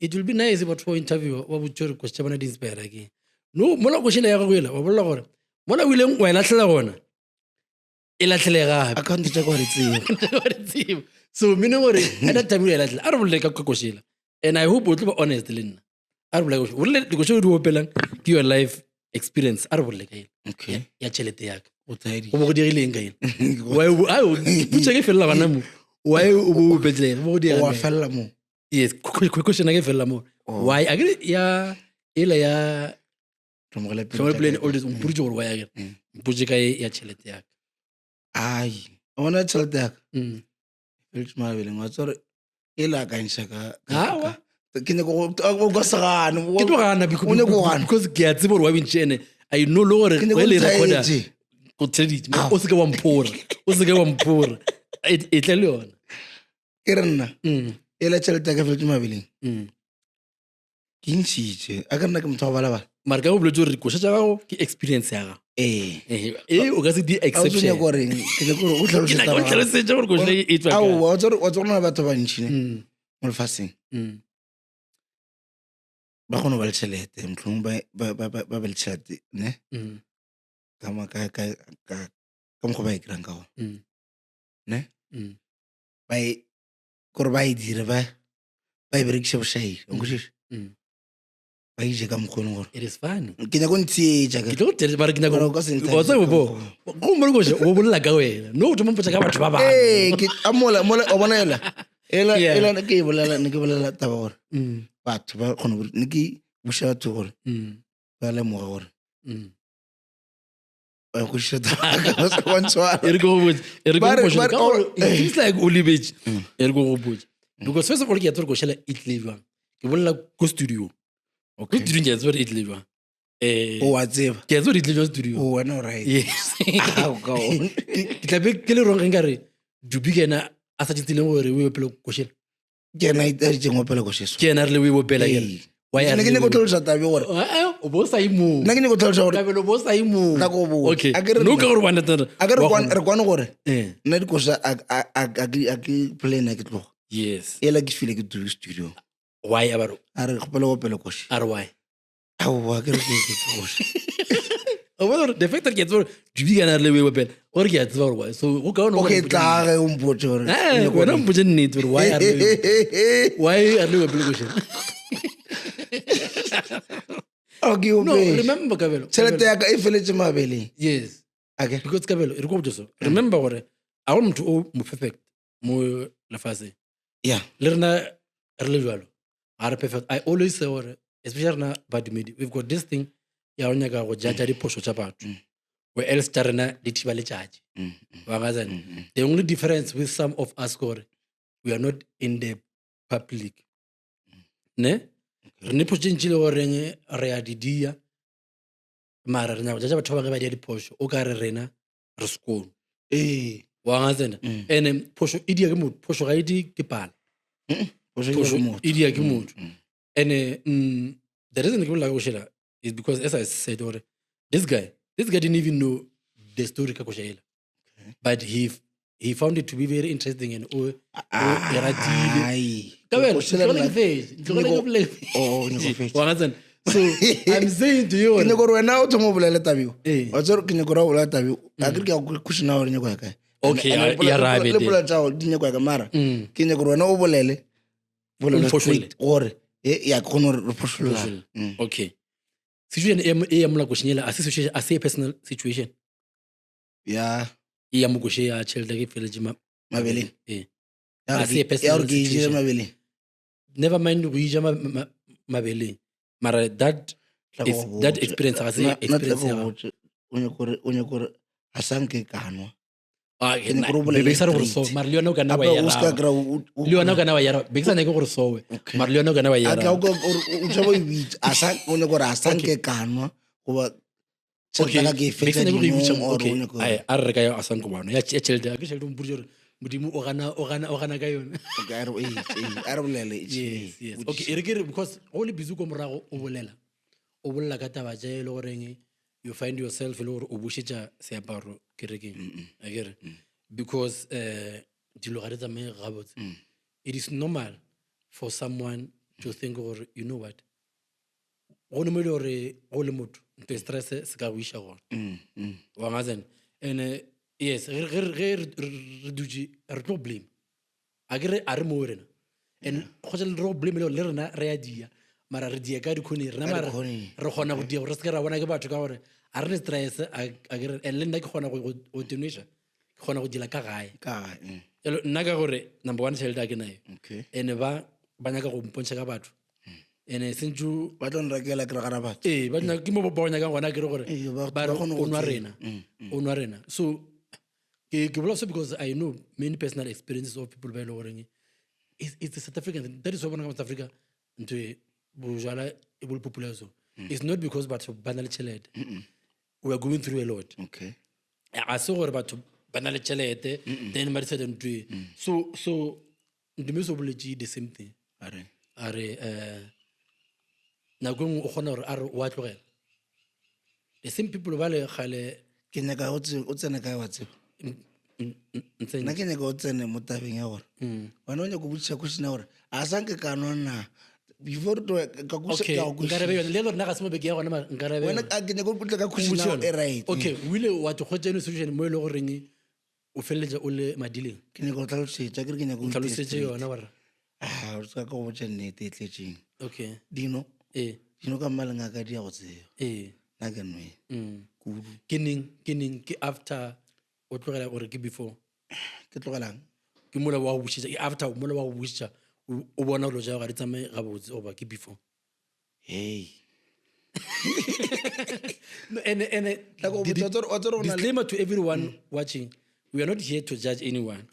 it will be nice but for interview wa botsa gore question bana di inspire ke no mola go shela ya go ela wa bolla gore mola o ileng wa ilatlhela gona e latlhele gape
account tša go re tseba
so mine gore at that time o ilatlhela a re bolle ka koshela and I hope o tlo ba honest le nna a re bolle go bolle di go di opelang ke your life experience a re bolle ka ela
okay
ya tšhelete yaka
o taedi
go bo go dirileng ka ela putsa ke felela gona mo why o bo betlele bo go dira
wa fella mo
yes question ke felela mo why a ke ya ela ya
tlhomogele
tlhomogele plan all this mputse gore why a ke mputse ka ya tšhelete yaka
ai ona tšhelete yaka feletse mabeleng wa tsore e la ka ntšha ka ke ne go segane
ke tlo gana because ke a tseba gore wa bintšene I know le gore go le recorder go tsheditse o se ke wa mpora e tle le yona
ke re nna e la tšhelete ya ka feletse mabeleng ke ntšhitše a ka nna ke motho wa balabala
mara ka go boletse gore dikoša tša gago ke experience ya gago o ka se di exception
gore o
tlhalosetša gore koša e tswa
wa tsogona batho ba ntšhine mo lefatsheng ba kgone ba le tšhelete motlhong ba be le tšhelete ne ka mokgwa ba e kirang ka gona ne kore ba e dire ba e berekiše bošaedi onkošiše ba ije ka mokgone gore
it is funny
ke nyako ntsietša
ke tlo tere bare ke nyako go mo koša o bolela ka wena no o thoma mpotsa ka batho ba bangwe
o bona ela ke bolela taba gore batho ba kgone gore ne ke buša batho gore ba lemoga gore ba kgošiša
it's like o lebetse e re ko go botsa because first of all ke ya tsore košela e tlile jwang ke bolela ko studio ko studio ke ya tsore e tlile jwang
wa tseba
ke ya tsore e tlile jwang studio
wena o right
yes ke tlabe ke le rong nka re dubi ke ena a sa tšitsileng gore o epele košela
ke ena a ditšeng opela košeso
ke ena re le o epela
ne ke ne ko tlhalosa tabe gore
o bo sa imong
nna ke ne ko tlhalosa gore
kabelo bo sa imong okay
a ke
no ka gore wa nnetana
re kwane gore nna dikoša a ke plan a ke tloga
yes
ela ke file ke dule studio
why a baro
a re gopela go pele koše
a re why
aowa ke re ke koše
o bona the fact that ke tsore dubi kana re le we pele gore ke a tseba gore why so go ka ona
okay tlage o mpotse gore
wena mpotse nnete gore why are le we pele koše
okay
no remember kabelo
tšhelete ya ka e feletse mabeleng
yes
okay
because kabelo e re go botsa so remember gore a go motho o mo perfect mo lefatsheng
yeah
le rena re le jalo ga re perfect I always say gore especially rena badumedi we've got this thing ya go nyaka go jaja diphoso tša batho where else tša rena di thiba letšatši wa ga tsane the only difference with some of us gore we are not in the public ne re ne phoso ntšile goreng re a di dia mara re nyako jaja batho ba ge ba dia diphoso o ka re rena re sekolo wa nga tsena ene phoso e dia ke motho phoso ga e di ke pala phoso e dia ke motho ene the reason ke bolela go shela is because as I said or this guy didn't even know the story ka koshela but he found it to be very interesting and so I'm saying to you
ke nyako re wena o thomo bolele tabio wa tsore ke nyako ra bolela tabio a ke ka kushina gore nyako ya kae
okay ya rabe
le bolela tsa di nyako ya mara ke nyako re wena o bolele straight gore ya khona re phosolla
okay situation e ya mola koshnyela a se personal situation
ya
ya mo koshe ya tšhelete ke feleje
mabeleng
a se personal situation
mabeleng
never mind go ija mabeleng mara that experience ga se experience ya
o nyakore a sanke kanwa
bekisa re gore so mara le yona o kana wa yara bekisa ne ke gore so mara le yona o kana wa yara
o tsabo ibitsa a sa o nyakore a sanke kanwa goba
okay bekisa ne go ibitsa okay ai a re ka ya asanko bana ya tšhelete a ke tšhelete mo purjore modimo o gana ka yona
okay a re bolele
yes okay e re ke because go le busy ko morago o bolela ka taba tša e le goreng you find yourself le gore o bušetša seaparo kerekeng a kere because dilo ga re tsamaye gabotse it is normal for someone to think gore you know what go nomele gore go le motho nto stress se ka go iša gona wa nga tsena and yes ge re dutse re tlo blame a ke re a re mo rena and go tla re blame le rena re a dia mara re dia ka dikhone rena mara re gona go dia gore se ke ra bona ke batho ka gore a re stress a ke re and le nna ke gona go tenisha ke gona go dila ka gae jalo nna ka gore number 1 tšhelete a ke nayo and ba nyaka go mpontšha ka batho ene sentšu
ba tlo nrekela ke re gana batho
ba ke mo ba nyaka gona ke re gore ba re o nwa rena so ke bola so because I know many personal experiences of people ba ile goreng it's the South African that is why bona ka South Africa nto bojala e bole popular so it's not because batho ba na le tšhelete we are going through a lot a se gore batho ba na le tšhelete then ba decide nto so ndume so boletše the same thing a re nako o kgona gore a re o a tlogela the same people ba le gale
ke nyaka o tsene kae wa tseba nna ke nyaka o tsene mo tabeng ya gore wena o nyaka o botšiša košina gore a sanke kanwa na before ka
nkarebe yone le lore nna ga se mo beke ya gona nkarebe
wena ke nyaka o kutle ka košina e right
okay o ile wa te kgotsa eno situation mo e le goreng o feleletša o le madileng
ke nyaka o tlhalosetša ke nyaka o
tlhalosetse yona gore
o ka go botša nnete e tletseng
okay
dino ka mmaleng a ka di ya go tseba nna ke nwe kudu
ke neng ke after o tlogela gore ke before
ke tlogelang
ke mola wa go bušetša ke after mola wa go bušetša o bona lo ja ga re tsamaye gabotse oba ke before disclaimer to everyone watching we are not here to judge anyone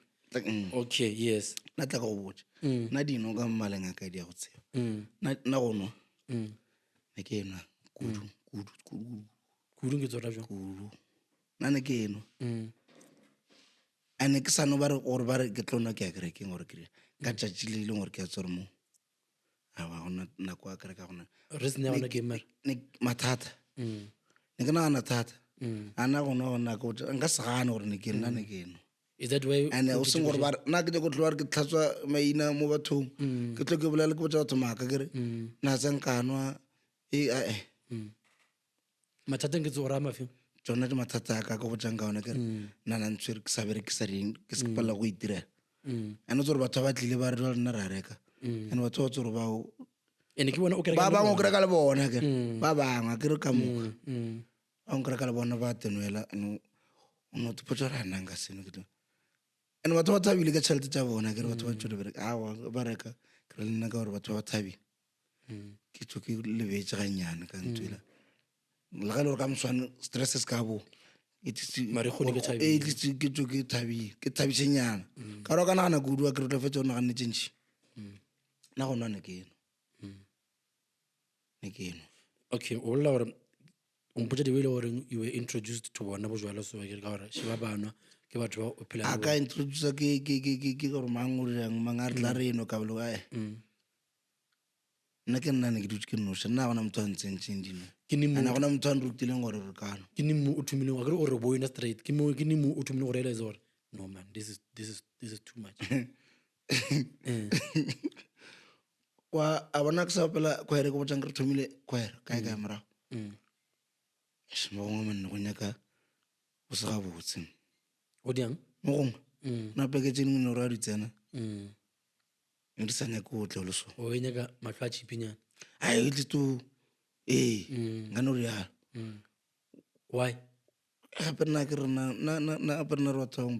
okay yes
nna tla ka go botša nna dino ka mmaleng a ka di ya go tseba nna go nwa ne ke enwa
kudu ke tsora jwa
kudu nna ne ke enwa a ne ke sano gore ba re ke tlona ke ya kerekeng gore ke ka tšatši le leng gore ke ya tsore mo a ba gona nako a kereka gona mathata ne ke nagana thata a na gona gona nka se gane gore ne ke nna ne ke enwa ande o seng gore nna ke go tloa re ke tlhatswa maina mo bathong ke tlo ke bolela ke botsa batho maaka kere na tseng kanwa
mathateng ke tsogora mafio
tsona ke mathata a ka ka botsang ka ona kere nna ntshwere ke sa berekisa ding ke se palela go itirela ane tsore batho ba tlile ba re ba rena ra reka ane batho ba tsore bao ba bangwe o kereka le bona kere ba bangwe kere ka moka ba ngwe kereka le bona ba tenwela ono tepotsa re anang ka seno ke ane batho ba thabile ka tšhelete tša bona kere batho ba tsone ba reka kere le nna ka gore batho ba thabile ke tso ke lebetse gannyane ka ntwela le ga le gore ka moswane stress se ka bo ke tso ke thabile ke thabišenyana ka gore ka nagana kudu wa kere tlo fetse o naganne tšentši nna go nwane ke eno ne ke enwa
okay o bolela gore o mpotsa di wele gore you were introduced to bona bojwala so ke ka gore sheba banwa ke batho ba o phela
a ka introduce ke gore mang o dirang mang a re tla re eno ka bolo ae nna ke nna ne ke dutse ke noša nna gona motho a ntsentseng dino
ke ni mo
ana gona motho a nrutileng gore re kano
ke ni mo o thumileng wa ke o re boina straight ke ni mo o thumileng gore realize gore no man this is too much
wa a bona ke sa opela kwere ke botsang re thomile kwere kae kae morago mo gongwe monna go nyaka go se gabotse
o diang
mo gongwe na peketse dingwe ne gore a di tsena ne di sa nyake o tle le so
o e nyaka matlho a chipinyana
a e tle to nka no rialo
why
gape nna ke re na gape nna re bathong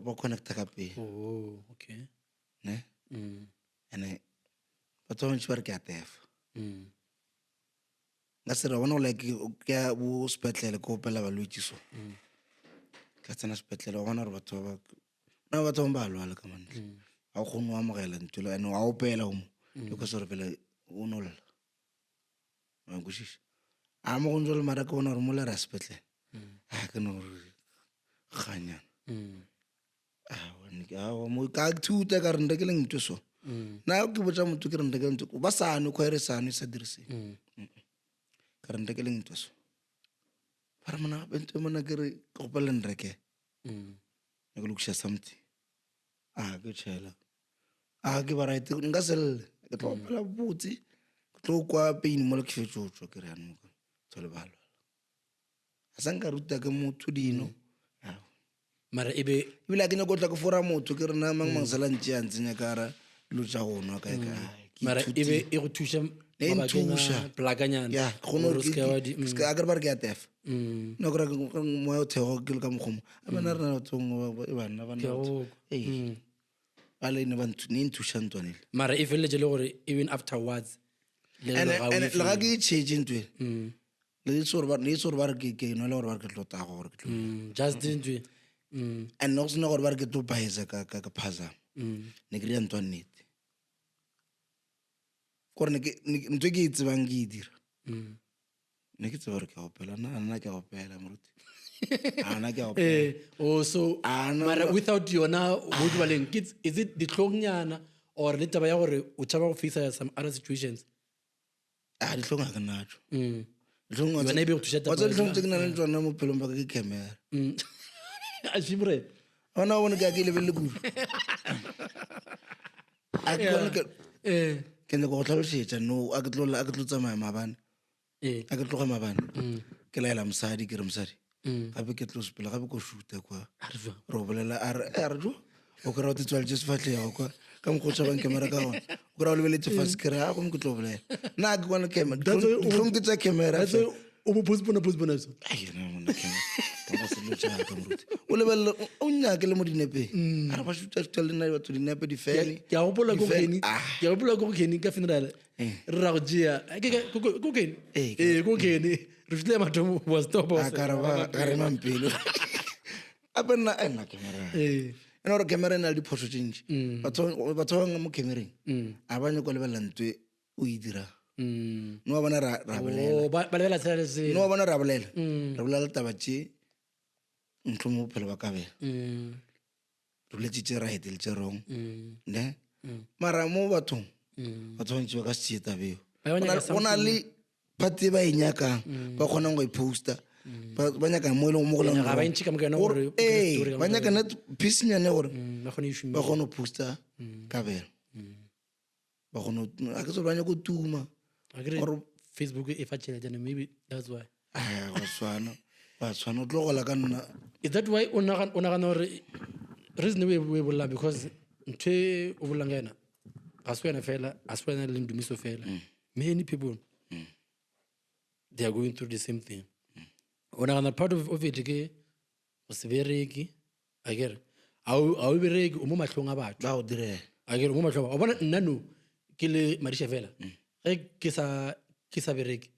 ba connecta ka pele
oh okay
ne ene batho ba ntse ba re ke a tefa nka se re bona go like ke ya bo sepetlele ke opela balwetse so ka tsena sepetlele wa bona gore batho ba ba lwala ka mantle ga o kgone o amogela ntolo ande wa opela omo le ka sore pele o nolla wa nkwešiša a mo go ntse le mara ke bona gore mo le ra sepetlele a ke no gore ganyana mo ka thuta ka re ndeke leng ntwe so na ke botsa motho ke re ndeke ntwe ba sane khwere sane sa dirise ka re ndeke leng ntwe so para mona bentwe mona ke re go pele ndeke ne go lokisha something ke tshela ke ba right nka selle ke tlo phela botse ke tlo kwa pain mo le ke fetšotšo ke re ya nka tsole balo a sa nka ruta ke motho dino
mara ebe
ke nyako tla ke fora motho ke re na mang sala ntse a ntsenya ka ra lo tsa go nwa kae kae
mara ebe e go thusha
thusha
plakanyana
ya gono ke a ke ba re ke a tef no gore mo yo thego ke le ka mogomo a bana re na tsong e bana ba le ne ba nthusha ntwanele
mara e feletse le gore even afterwards
le ga ke change ntwe le tsore ba re ke no le gore ba re ke tlota gore ke tlota
just ntwe
and no sna gore ba re ke to paisa ka phaza ne ke ri ntwa nnete gore ne ke ntwe ke tsebang ke dira ne ke tseba re ke opela nna ke opela moruti ana ke opela
so mara without yona go di baleng kids is it ditlongnyana or le taba ya gore o tshaba go face some other situations
di tlonga ka natho
yona e be go thuša
taba tse ditlong tse ke na le tsona mo phelong ba ke camera
a shibre
ona bona ke le bele kudu ke ne go tlhalosetsa no a ke tlo tsamaya mabane a ke tloga mabane ke laela mosadi ke re mosadi gape ke tlo sepela gape ko shoota kwa re o bolela a re jo o kry-a o tetswaletse sefatlhego kwa ka mokgwa o tshabang camera ka gona o kry-a o lebeletse fase ke re a gome ke tlo bolela nna ke kwana ditlhong ke tsa camera
o bo postpone so
o lebelela o nnyake le mo dinepeng a re ba šuta le nna batho dinepe di fele
ke a gopola ko go kene ka funeral re ra go tšea ko kene re fitlile mathomo wa stopa
ka re mampelo ape nna camera ene gore camera e na le diphoso tše ntši batho banga mo camereng a ba nyako lebelela ntwe o e dirang no wa bona ra bolela no wa bona ra bolela taba tše ntlo mo bophelo ba kabela re boletse tše right le tše wrong ne mara mo bathong batho bantši ba ka se tšee tabeo go na le party ba e nyakang ba kgonang go e poster ba nyaka mo mo go ba nyaka net piecenyane gore ba kgone go poster kabela ba kgone a ke tso ba nyaka go tuma
or Facebook e fa tšhelete maybe that's why
ba tshwana o tlo gola ka nna
is that why o nagana gore reason we bolla because ntho o bolang yena ga se wena fela a se wena le ndumiso fela many people they are going through the same thing o nagana part of it ke go se bereke a kere a o bereke o mo matlhong a batho
ba o direla
a kere o mo matlhong o bona nna no ke le Marisha fela ke sa bereke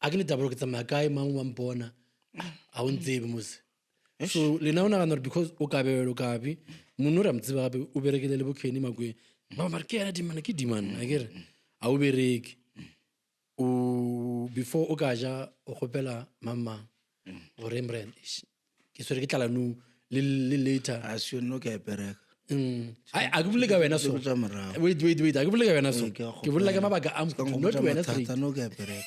a ke ne tabolo ke tsamaya kae mang wa mpona a o ntsebe mose so le na o nagana gore because o kabelo kabe monno re a motseba gape o berekele le bokheni makweng ba mare ke yana dimana ke dimana a kere a o bereke o before o ka ja o gopela mamang go Rembrandt ke swere ke tlala no le later
a se no ke pereka
a ke bole ka wena so
tsa morago
wait a ke bole ka wena so
ke a
ke bolela ka
kgopela.
mabaka a
Se ka
mokhudu,
nkgopotsa
not wena
mathata,
straight
no ke pereka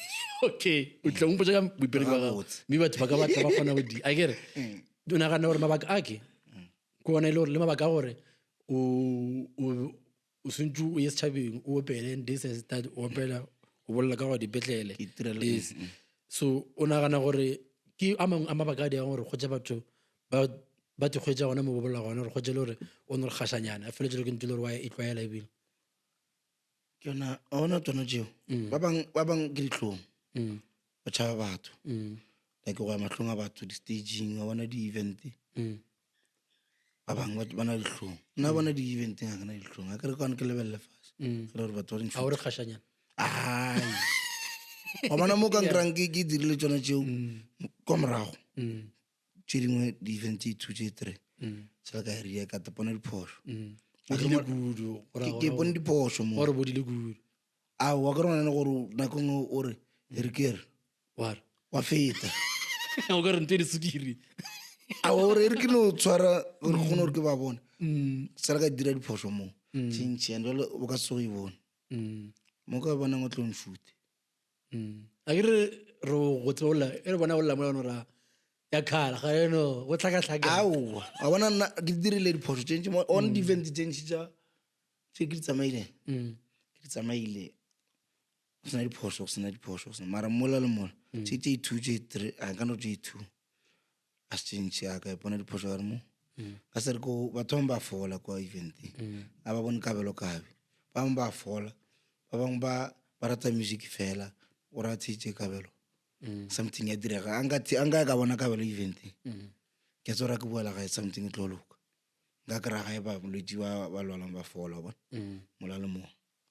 okay o tla mpotsa ka boipereki ba gago
Gabotse.
mme batho ba ka batla ba kgona go di a kere o nagana gore mabaka a ke ona e le gore le mabaka a gore o sentse o ye setšhabeng o opele and this and that o opela o bolela ka gore dipetlele
Ke itirela-
Yes. So o nagana gore ke a mangwe a mabaka a diang gore go ja batho ba te kgwetsa gona mo bobolela gona gore go je le gore o ne re kgašanyana a feletse le ke ntse le gore wa e tlwaela ebile
ke yona a ona tsona tseo ba bang ke ditlhong ba tšhaba batho like go ya matlhong a batho di-staging a bona di-event ba bangwe ba na ditlhong nna bona di-eventeng ga ke na ditlhong a ke re kwane ke lebelele fase ke le gore batho ba
a o re kgašanyana
ai wa bona mo ka nkry-ang ke dirile tsona tseo kwa morago tse dingwe di-event tse 2 tse 3 sela ka eria ka tapona diphoso
bodile kudu
ke bone diphoso mo
gore bodile kudu
a wa ke ronane gore nako nngwe o re e re ke re
ware
wa feta
o ka re nte disukiri
a ore e re ke no tshwara gore kgone gore ke ba bone sela ka dira diphoso mo tšhentšhi and jale o ka se go e bone mo ka bonang o tlo nshute
a ke re go tseola e re bona go lla molano ra ya khala ga eno go tlhakatlhaka
aowa a bona nna ke dirile diphoso tšentši one di-event tšentši tse ke di tsamaileng ke di tsamaile go sena diphoso go sena diphoso mara mola le mola tse 2 tse 3 a ka no tse 2 a se tšentši a ka ipona diphoso ka re mo ka se re ko batho bangwe ba fola kwa eventeng a ba bone kabelo kabe ba bangwe ba fola ba bangwe ba rata music fela o ratšitše kabelo something ya direga an ka ka bona kabelo eventeng ke tsora ke boela gae something e tlo loka nka kry-a gae ba bolwetse ba lwalang ba fola bona mola le moo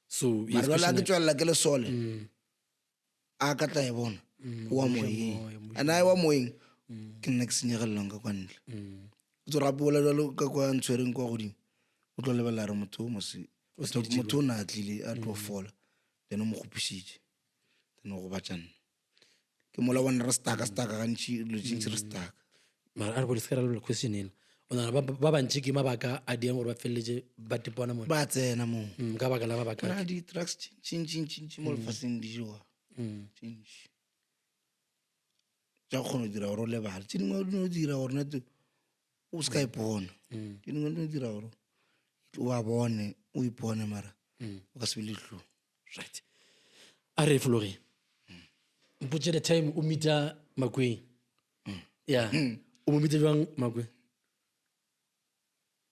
so
mare jale a ke tswelela ke lesole a ka tla e bona wa moyeng and a wa moyeng ke nna ke senyegelelang ka kwa ntle o tso gape ola jalo ka kwa ntshwereng kwa godimo o tlo lebelela re motho o ne a tlile a tlo fola then o mo gopišitše then o go batšanna ke mola bone re staka gantši dilo tšentši re staka
mara a re bole sekara le question ena o nana ba bantši ke mabaka a diang gore ba feleletse ba tepona mo
ba tsena moo
ka baka la mabaka
na di-trucks tšintšintšintši mo lefaseng di jewa tšintši tša go kgona go dira gore o lebale tše dingwe dino dira gore nete o se ka ipona tše dingwe dino dira gore o a bone o ipone mara o ka se be le ditlhong
right a re fologe mpotse the time o meeta Makweng ya o mo meeta jwang Makweng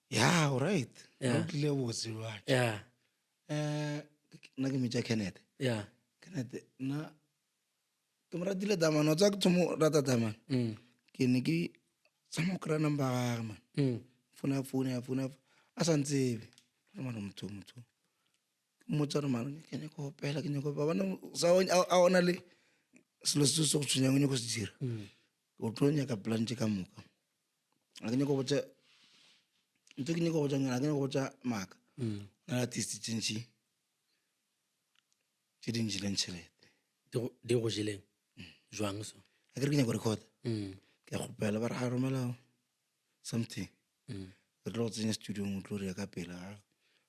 ya alright
Yeah.
o tlile botse batho
ya
nna ke metša Kenneth
ya
Kenneth nna ke mo ratile tamane o tsa ke thomo rata tamane ke ne ke tsama go kry-a number gage man founa a sa ntsebe mana motho ke mmotsa re mane ke nyako opela ke nyako ba bona a ona le selo se se go tshwenyang o nyako se dira o tlo nyaka plantše ka moka a ke nyako botsa ntse ke nyako botsa ngwana a ke nyako botsa maaka na artist tšentši tše dinjileng tšhelete
di go jeleng jwang so
a ke re ke nyako recorda ke a kgopela ba re ga romela something re tlo go tsenya studiong o tlo re ya ka pela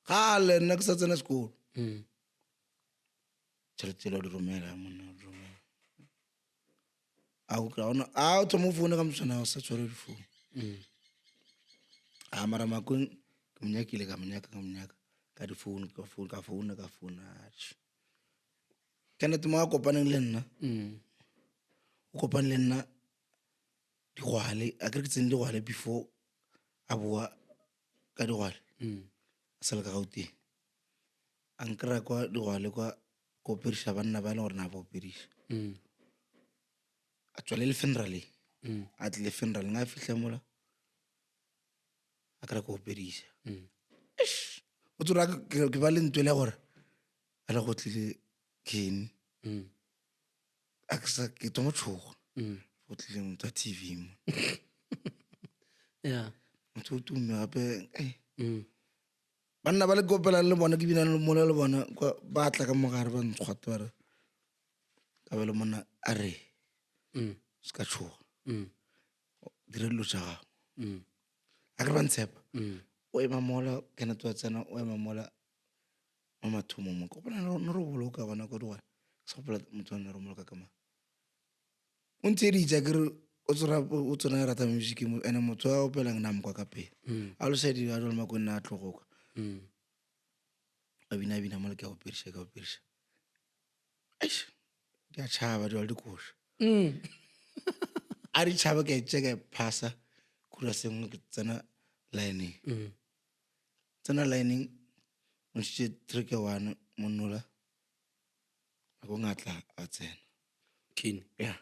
gale nna ke sa tsena sekolo tšhelete tsela o di romela monna o di romela a o thoma o foune ka motshwana o sa tshware difounu a mara Makweng ke monyakile ka monyaka ka difounu ka founa Kenneth mo a kopaneng le nna o kopane le nna digwale a kere ke tsene digwale before a boa ka digwale a sa le ka Gauteng a nkry-a kwa digwale kwa ko opediša banna ba e leng gore na ba opediša a tswale le funeraleng a tlile funeraleng a fitlhe mola a kry-a ko opediša o tsora ke ba le ntwele gore a le go tlile Kenny ke thoma tshogo go tlile motho a TV mo
ya
motho o tumme gape banna ba le kopelang le bona ke bina le mola le bona ba tla ka mogare ba ntshwate ba re ka be le monna a re se ka tshoga dire dilo tša gago a ke re ba ntshepa o ema mola Kenneth wa tsena o ema mola mo mathomo mo kopana no re boloka gona ko digwana ke se gopola motho ne re moloka ka mang o ntse di itsa ke re o tsona rata music ene motho a opelang nna mokwa ka pele a lo sedi a dole mako nna a tlogoka a bina mola ke a operiša eish di a tšhaba di wa le dikoša a di tšhaba ke a itse ka e phasa kura sengwe ke tsena lining o ntšitše 3 ke 1 monnola a ko ngatla a tsena
King.
ya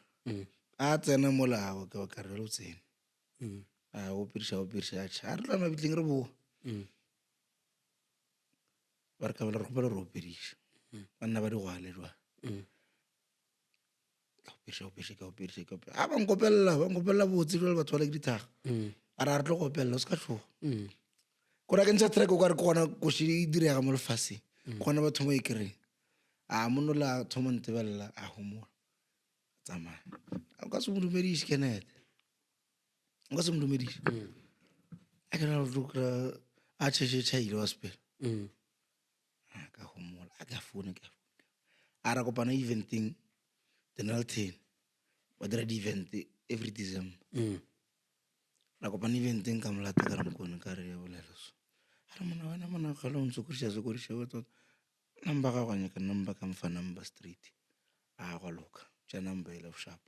a tsena mola ago ke wa ka re lo tsene a operiša a tšha a re tla mabitleng re boa ba re ka bela re gopela re operiša banna ba di gwale jwa ka operiša a ba nkopella botse jwa le batho ba le ke dithaga a re tlo go opella o se ka tloga kora ke ntšha track o ka re ke gona koši e direga mo lefaseng gona batho mo e kereng a monnola thomo ntebelela a homola tsamaya o ka se mo dumediše Kenneth o ka se mo dumediše a ke ra a tšhaile wa sepela a ka homola a ke a founa a ra kopana eventing the Nelton ba dira di-event every December ra kopana eventeng ka molata ka re mokone ka re ya bolela so a re mona wena gale o ntse tota number ga go nyaka number ka mfa number street a go loka tša number ele sharp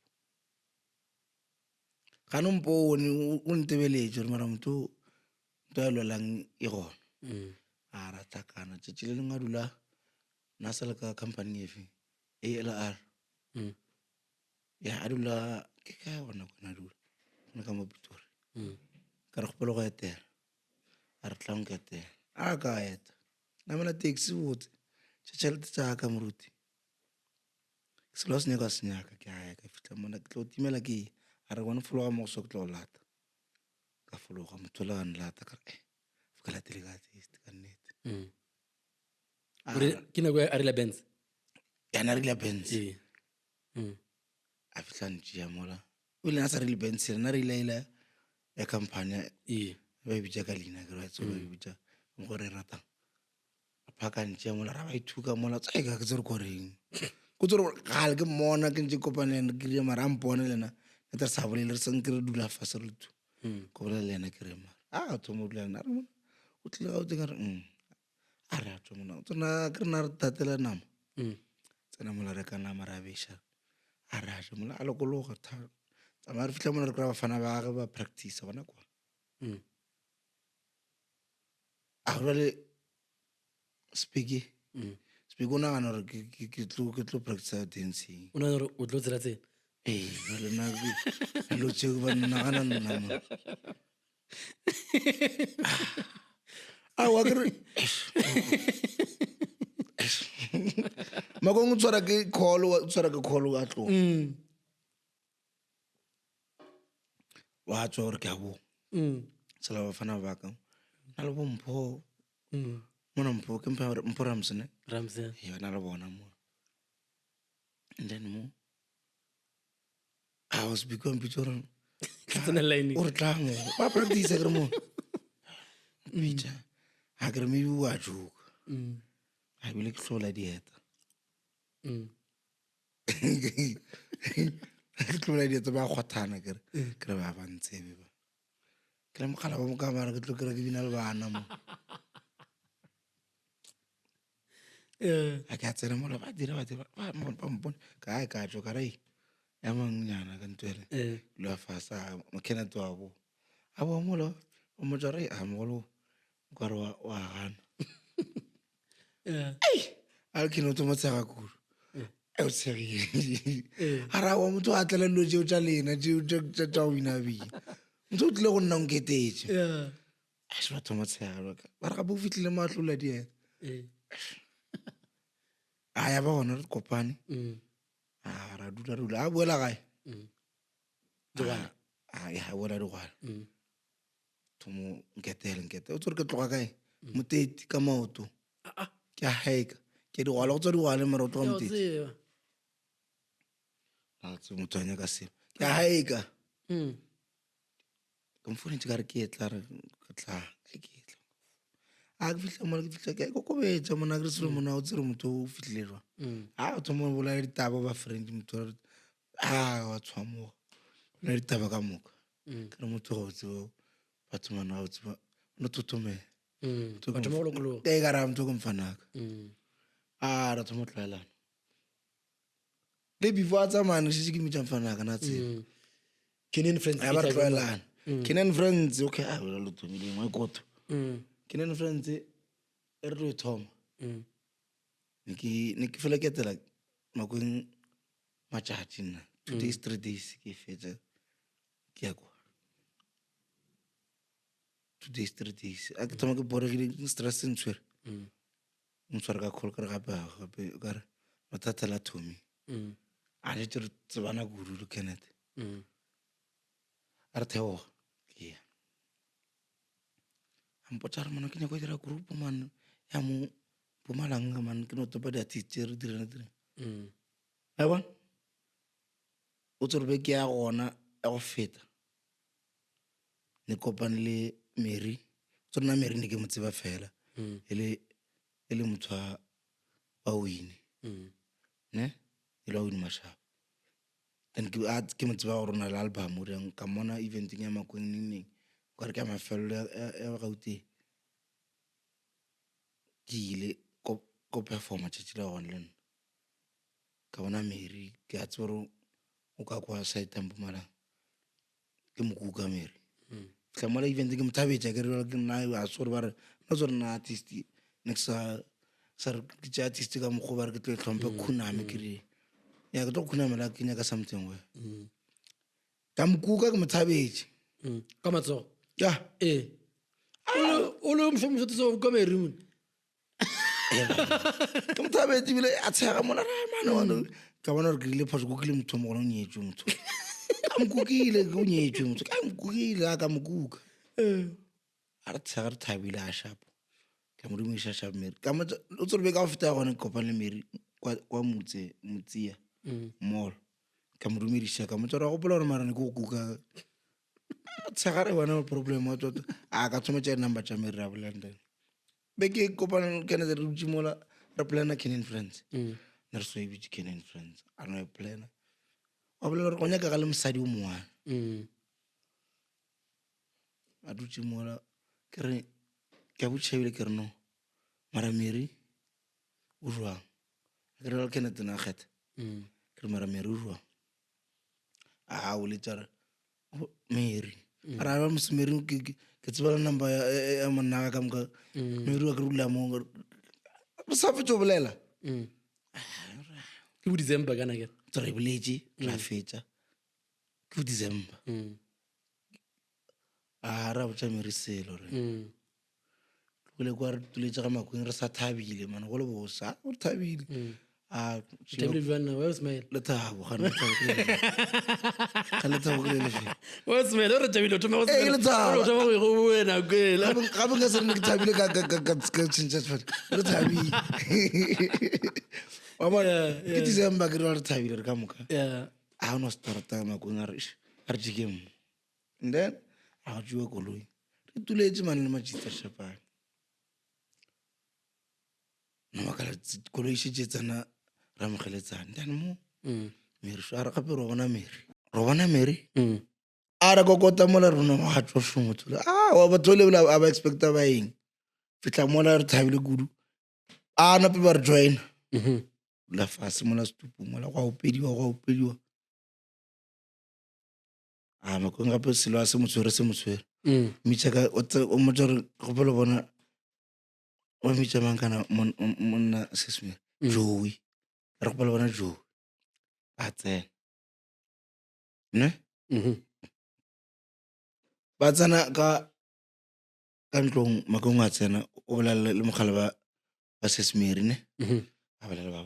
ga no mpone o ntebeletše gore mara motho a lwelang e gona a ratakana tšatši le lengwe a dula nna sa le ka company efe ALR ya a dula ke ka gona kona dula gona ka mo Pitori ka re kgopelo go etela a re tlang ke etela a ka eta namela taxi botse tšhelete tša ka moruti ke selo se nyaka senyaka ke aya ka fitlha mona ke tlo timela ke a re bona fologa mo go so ke tlo lata ka fologa motho le ga nlata ka re ka latele ka taste ka nnete
ke nako a rile Benz
yana rile Benz a fitlha ntšea mola o ile a sa rile Benz rena re ile ya company ba e bitša ka leina ke re ba e bitša mo re ratang a phaka ntšea mola ra ba ithuka mola tsae ka ke tse re koreng ko tsere gale ke mmona ke ntse kopaneng ke rile mara a mpone le ena ke tla sa bolele re seng ke re dula fase re tu ko bolela le ena ke re mara a thomo dula ena re mona o tlile ga o tse ka re a re a tswa mona o tsena ke re na re tatela nama tsena mola re ka nama ra beša a re a ja mola a lokologa tsamaya re fitlha mona re kry-a bafana ba age ba practice gona kwa a go le Spiki o nagana gore ke tlo practice dancing
o nagana gore o tlo tsela tsena
lena lo tseo ba nagana nna mo wa kere makong o tshwara ke call wa tlo wa tswa gore ke a bo tsela bafana ba ka na le bompho mona mpho ke mpho Ramsene na le bona mo and then mo I was becoming Pitori o re tla mo ba practice ke re mo bitša a ke re maybe wa joka a bile ke hlola dieta ke tlola dieta ba kgwathana ke re ba bantsebe ba ke le mogala ba mo ka mara ke tlo ke re ke bina le bana mo a ke a tsena mola ba dira ba mpone ka ka tšo ka re ya mangnyana ka ntwele lo a fasa mo Kenneth wa bo a bo mola o mo tsare a mogolo o ka re wa gana a ke no mo tsega kudu o tshegile a ra wa motho a tlela dilo tšeo tša lena tša o binabina motho o tlile go nna nketetse a se batho mo tshega ba re gape o fitlhile maatlola dieta a ya ba gona re kopane a ra dula a boela gae ya boela digwala thomo nketele o tsore ke tloga kae moteti ka maoto ke a haika ke di gwala go tswa di gwale mara o tloga moteti a tse motho a nyaka seo ke a haika ka mfonetse ka re ke etla re ka tla ke etla a ke fihla mola ke fihla ke kokobetsa mona ke re selo mona o tsere motho o fihlile jwa a o thoma o bolaya ditaba ba friend motho wa tshwamoga bola ditaba ka moka ke re motho go tseo batho mana go tseba no totomela ke ka ra motho ko mfanaka a ra thoma tloelana le before a tsamane se ke mitsa mfanaka na tsela
Kenyan friends
ba re tloelana Kenyan friends okay a lo thomile ngwe koto Kenyan friends e re tlo thoma ne ke fela ke tela makweng matšatši nna 2 days 3 days ke fetsa ke ya kwa 2 days 3 days a ke thoma ke boregile stress ntshwere ntshwere ka call ka re gape ka re mathata la thomi a le re tsebana kudu le Kenneth a re theoga ke ya mpotsa re mona ke nyako dira group man ya mo Mpumalanga man ke no topa di-artist tse re dirana a bona o tsere be ke ya gona ya go feta ne kopane le Mary tsona Mary ne ke mo tseba fela e le motho wa Wini ne e le Wini Mashaba then ke mo tseba gore o na le album o reng ka mona eventing ya Makweng neng ka re ke a mafelo ya Gauteng ke ile ko performa tšatši la gone le nna ka bona Mary ke a tseba gore o ka kwa site Mpumalanga ke mokuka Mary tla mola event ke mothabetša ke re ke nna a sore ba re no tsore na artist next sa re ke tša artist ka mokgo ba re ke tlo tlhomphe khuname ke re ya ke tlo khunamela ke nyaka something we ka mokuka ke mothabetše
ka matsogo
ya
o le mšomošotiso ka Mary mone
ke mothabetše bile a tshega mola ramane ka bona gore ke rile phoso ko ke le motho mo gona o nyetswe motho ka mokukile ke o nyetswe motho ka mokukile a ka mokuka a re tshega re thabile a shapo ka mo dumiša shapo Mary ka o tsore be ka go feta gone ke kopane le Mary kwa motsia mall ka mo dumediša ka motsa re gopola gore marane ke go kuka tshega re bona problem wa tota a ka tshometša number tša Mary ra bolanden be ke kopana ke ne re dutse mola re plana Kenyan friends ne re so e bitse Kenyan friends a no e plana wa bolela gore go nyaka ga le mosadi o moana a dutse mola ke re ke a botšhabile ke re no mara Mary o jwang ke re Kenneth na kgetha ke re mara Mary o jwang a o letša re Mary a ra ba Mary ke tsebala number ya monna ka moka Mary wa ke rula mo re sa fetša o bolela
ke bo December kana ke
re boletše ra fetša ke bo December a ra botša Mary selo re le kwa re tuletše ga Makweng re sa thabile mane go le bosa o thabile lethabo ga lethabo ke le fela gape nka sere ne ke thabile ka tšhentšha re thabile wa bona ke December ke re re thabile re ka moka a o no starta Makweng a re jike mo and then a go tsewa koloi re tuletše mane le majita shapane namakala koloi šetse tsana ra mogeletsane then mo Mary a re gape ro bona Mary a re kokota mola rona ga tswa šomotho wa batho le a ba expecta ba eng fitla mola re thabile kudu a nape ba re joina la fase mola setupong mola go a opediwa a Makweng gape selo a se motswere mitša ka o motsa gore gopelo bona wa mitša mankana monna Sesmere Joey re gopela bona Joey a tsena ne ba tsena ka ntlong Makweng a tsena o bolela le mogala ba Sesmere ne ba bolela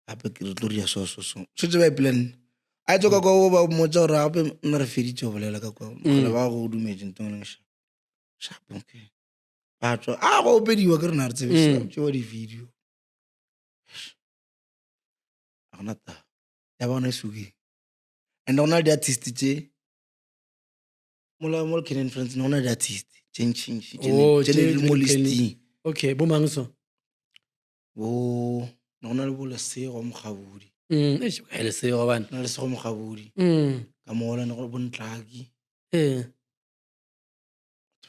gape ke re tlo ria so setse ba iplan a tsoka kwa o ba mmotsa gore gape nna re feditse go bolela ka kwa mogala ba go dumetse ntong leng shapo okay batho a go opediwa ke rena re tsebisa tsewa di-video a gona taba ya bona e sukeng and go na le di-artist tse mo Canon France go na le di-artist tse mo listing
okay bo mang so
go na le bo Lesego Mogabudi
ga le sego bana
na le Lesego Mogabudi ka mola ne go Bontlaki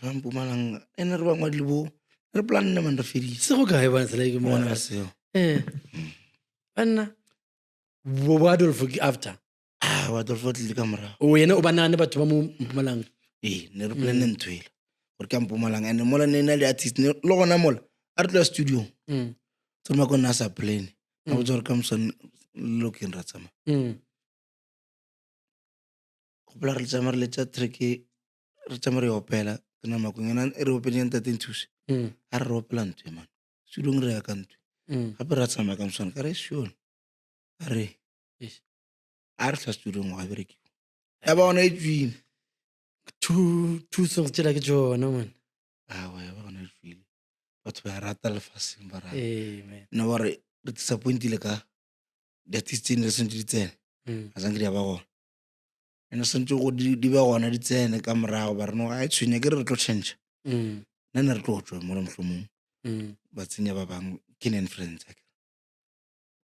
ba Mpumalang ene re bangwe le bo re plan man re fedile
se go kae bana tsela ke
bona
mona
ka seo
banna bo Adolfo ke after
wa tlo tlile ka morago
o yena o banane batho ba mo Mpumalang
ne re plan ntwela gore ka Mpumalang ene mola ne na le artist le gona mola a re tlo studio tsoma go na sa plan a bo tsore ka mosane looking ra tsama go pla re tsama re le tsa track re tsama re opela ke na makong ena re opeleng ta tentuse a re opela ntwe man studio re ya ka ntwe gape ra tsama ka mosane ka re sure a re a re tla studio go bereki ya ba ona e tswile
two songs tsela ke tsona man
wa ya ba ona e tswile batho ba rata lefaseng ba rata
amen
na ba re disappointile ka di-artist ne re sentse di tsene a sanke di a ba gona ene sentse go di ba gona di tsene ka morago ba re no ga e tshwenya ke re tlo change nna ne re tlo tswa mo mohlomong ba tsenya ba bang Canon Friends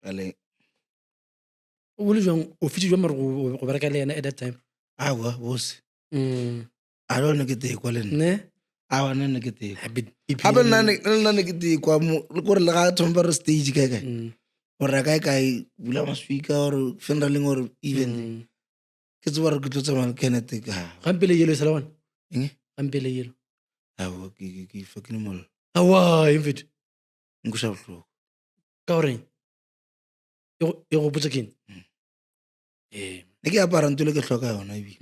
ale
o le jang o fitse jwa mare go bereka le ena at that time
awa bose a lo ne ke te kwa le nna
ne
awa ne ke te
habit
gape nna ne ke te kwa gore le ga thomba re stage kae kae gore kae kae bula maspeaker or funeraleng or event ke tseba re ke tlo tsamaya le Kenneth
gampe le yelo e sala wana
eng
gampe le yelo
awa ke fucking mol
awa invite
nkusa botlhoko
ka goreng e go botsa keng
ne ke apara ntole ke tlhoka yona ebile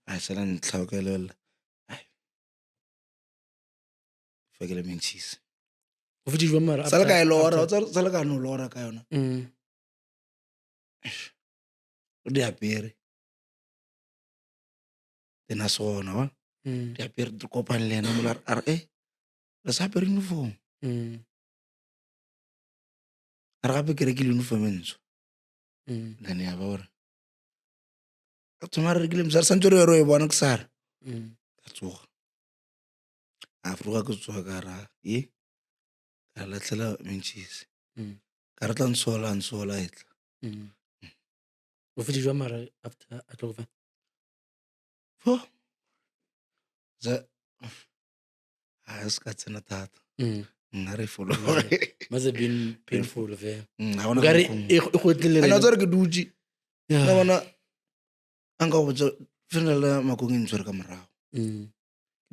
a sala ntlha ka lelela fakele mentšhise
o fitse jwa mare
sala ka e lora sala ka no lora ka yona o di apere tena sona wa di apere di kopane le ena mola a re re sa apere uniform a re gape ke rekile uniform e ntsho then ya ba gore ka thoma re rekile msa re santse re e bona ke sara ka tsoga a froga ke tsoga ka ra ka latlhela mentšhise ka re tla nsola e tla
o fitse jwa mare after a tlo go fa
a se ka tsena thata nna re
must have been painful ve
ga
gare e go
ana tsere ke dutse na bona a nka go botsa funeral ya makong e ntshwere ka morago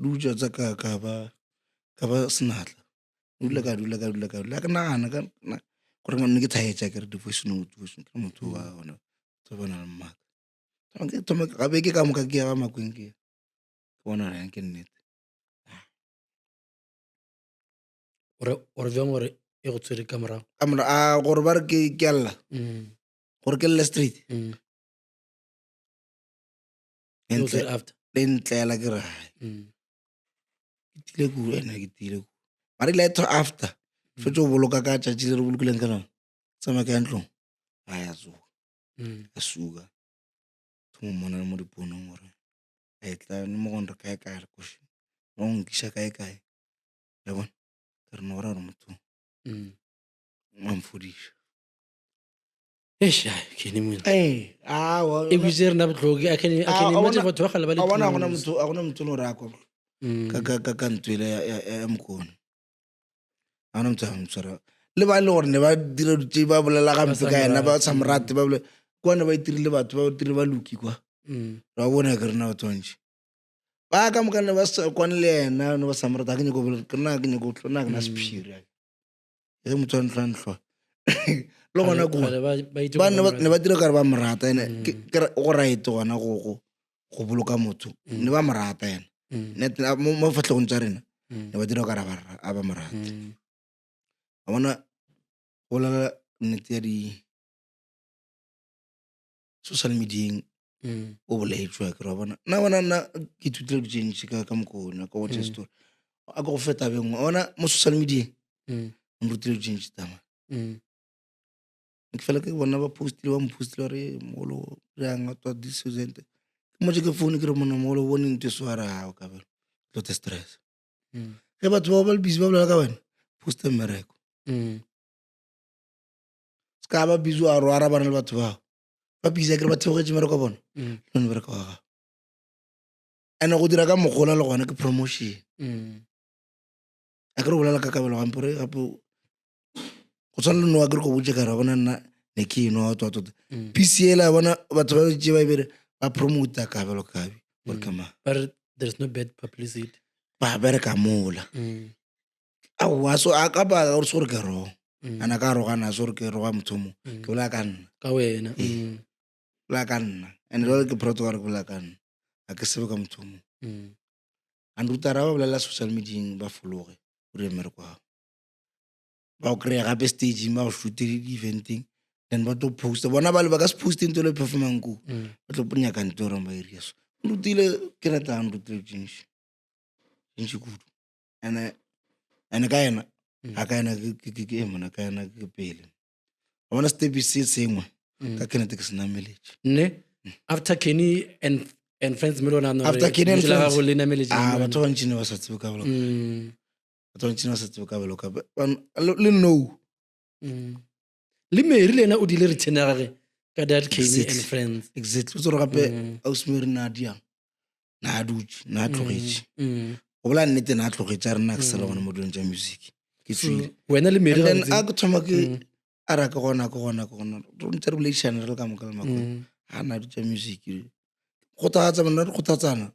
dutse tsa ka ba senatla dula ke nagana gore ne ke thaetsa ke re di-voice note ke motho wa ona tse bona le mmaka gabe ke ka moka ke ya ga makweng ke bona yang ke nnete
ore jwang gore e go tswere ka morago
a gore ba re ke alla gore ke lle street
after
le ntlela ke re ke tile ku ena ke tile ku mare le to after fetso boloka ka tšatši le re bolokileng ka lona tsama ka ntlong a ya tsoga a suka thomo mona mo diponong gore a etla ne mo gone re kae re koši no nkisa kae ya bona ka re no gore motho mamfodiša
ke ne mo
awa
e butse rena botlhoki a can imagine batho ba gale ba le
a bona gona motho le gore a kwa ka ntwele ya mokone a gona motho a motshwara le ba le gore ne ba dira dutse ba bolela gampe ka ena ba sa morate ba bole kwane ba itirile batho ba dire ba luki kwa ra bona ke rena batho bantši ba ka moka ne ba kwane le ena ne ba sa morate ke nyako tlhona ke na sephiri ge motho a ntlhoantlhoa le gona kua ne ba dira kare ba morata ene go raete gona go boloka motho ne ba morata ena mo fatlhegong tsa rena ne ba dira kare a ba morata a bona go lela nnete ya di-social mediaeng o bolaetswa ke ra bona nna ke ithutile ditšentši ka mokone ka watcha story a go feta beng ona mo social media nrutile change tama ke fela ke bona ba postile re molo re anga to this season mo ke phone ke re mona molo boning to swara ha ka bela lo te stress ke batho ba busy ba bla ka wena post mereko ska ba busy a ro ara bana le batho ba busy ke batho go tshimere go bona lo ne bereka ga ana go dira ka mogola le gona ke promotion a ke re bolela ka kabelo gampore gape go tshwana le no a ke re go botse ka ra bona nna ne ke eno to PCL a bona batho ba tse ba ibere ba promote kabelo kabi gore kama
but there's no bad publicity
ba bereka mola a so a ka ba go sore ke ro ana ka ro gana sore ke ro ga mothomo ke bola ka nna
ka wena
la ka nna and lo ke protocol ke bola ka nna a ke sebe ka mothomo andutara ba bolela social media ba fologe re mere kwa ba o kry gape stage ba go shoot eventing then ba to post bona ba le ba ka se post into le performance ko ba tlo punya ka ntoro ba iri so ndutile ke rata ndutile jinshi kudu ene ka ena a ka ena ke mona ka ena ke pele bona step se sengwe ka Kenneth ke sena meleje
ne after Kenny and friends melona no
after Kenny and friends
go lena meleje
batho ba ntšhine ba sa tsebe ka bolo batho ba ntšhine ba sa tsebe ka bolo ka le no
le Mary lena o dile re tshena gage ka that Kenny and friends
exactly o tsoro gape Ausmeri Nadia na dutse na tlogetse go bola nnete na tlogetse re nna ke sala gona mo dilong tša music ke tswile
wena le Mary
then a ke thoma ke ara ke gona re ntse re relation re le ka moka le makolo ha na dutse music go tatsa bona re go tatsana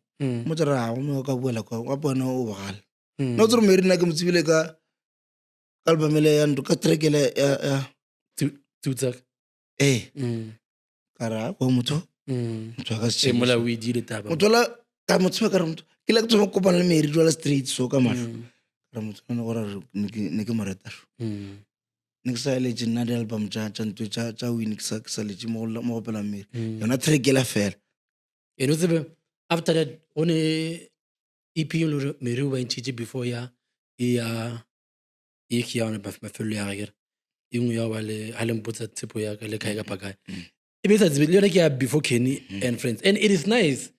mo tsara ha mo ka buela kwa bona o bogale no tsoro Mary nna ke motsibile ka album le ya ndo ka track le ya
tutsak
kara go motho ka se
mola o idile taba
motho la ka motho ka re motho ke la ke tsoma kopana le Mary jwala street so ka mahlo ra motho ne go ra ne ke moreta ne ke sa letse nna di album tša ntwe tša win ke sa letse mo go pela Mary yona track la fela
eno tsebe after that one EP le Mary o ba ntšhitše before ya ke ya ona mafelo ya gagere engwe ya ba le ha le mpotsa tshepo ya ka le kae ka pakae e be sa tsebe le yona ke ya before Kenny and friends and it is nice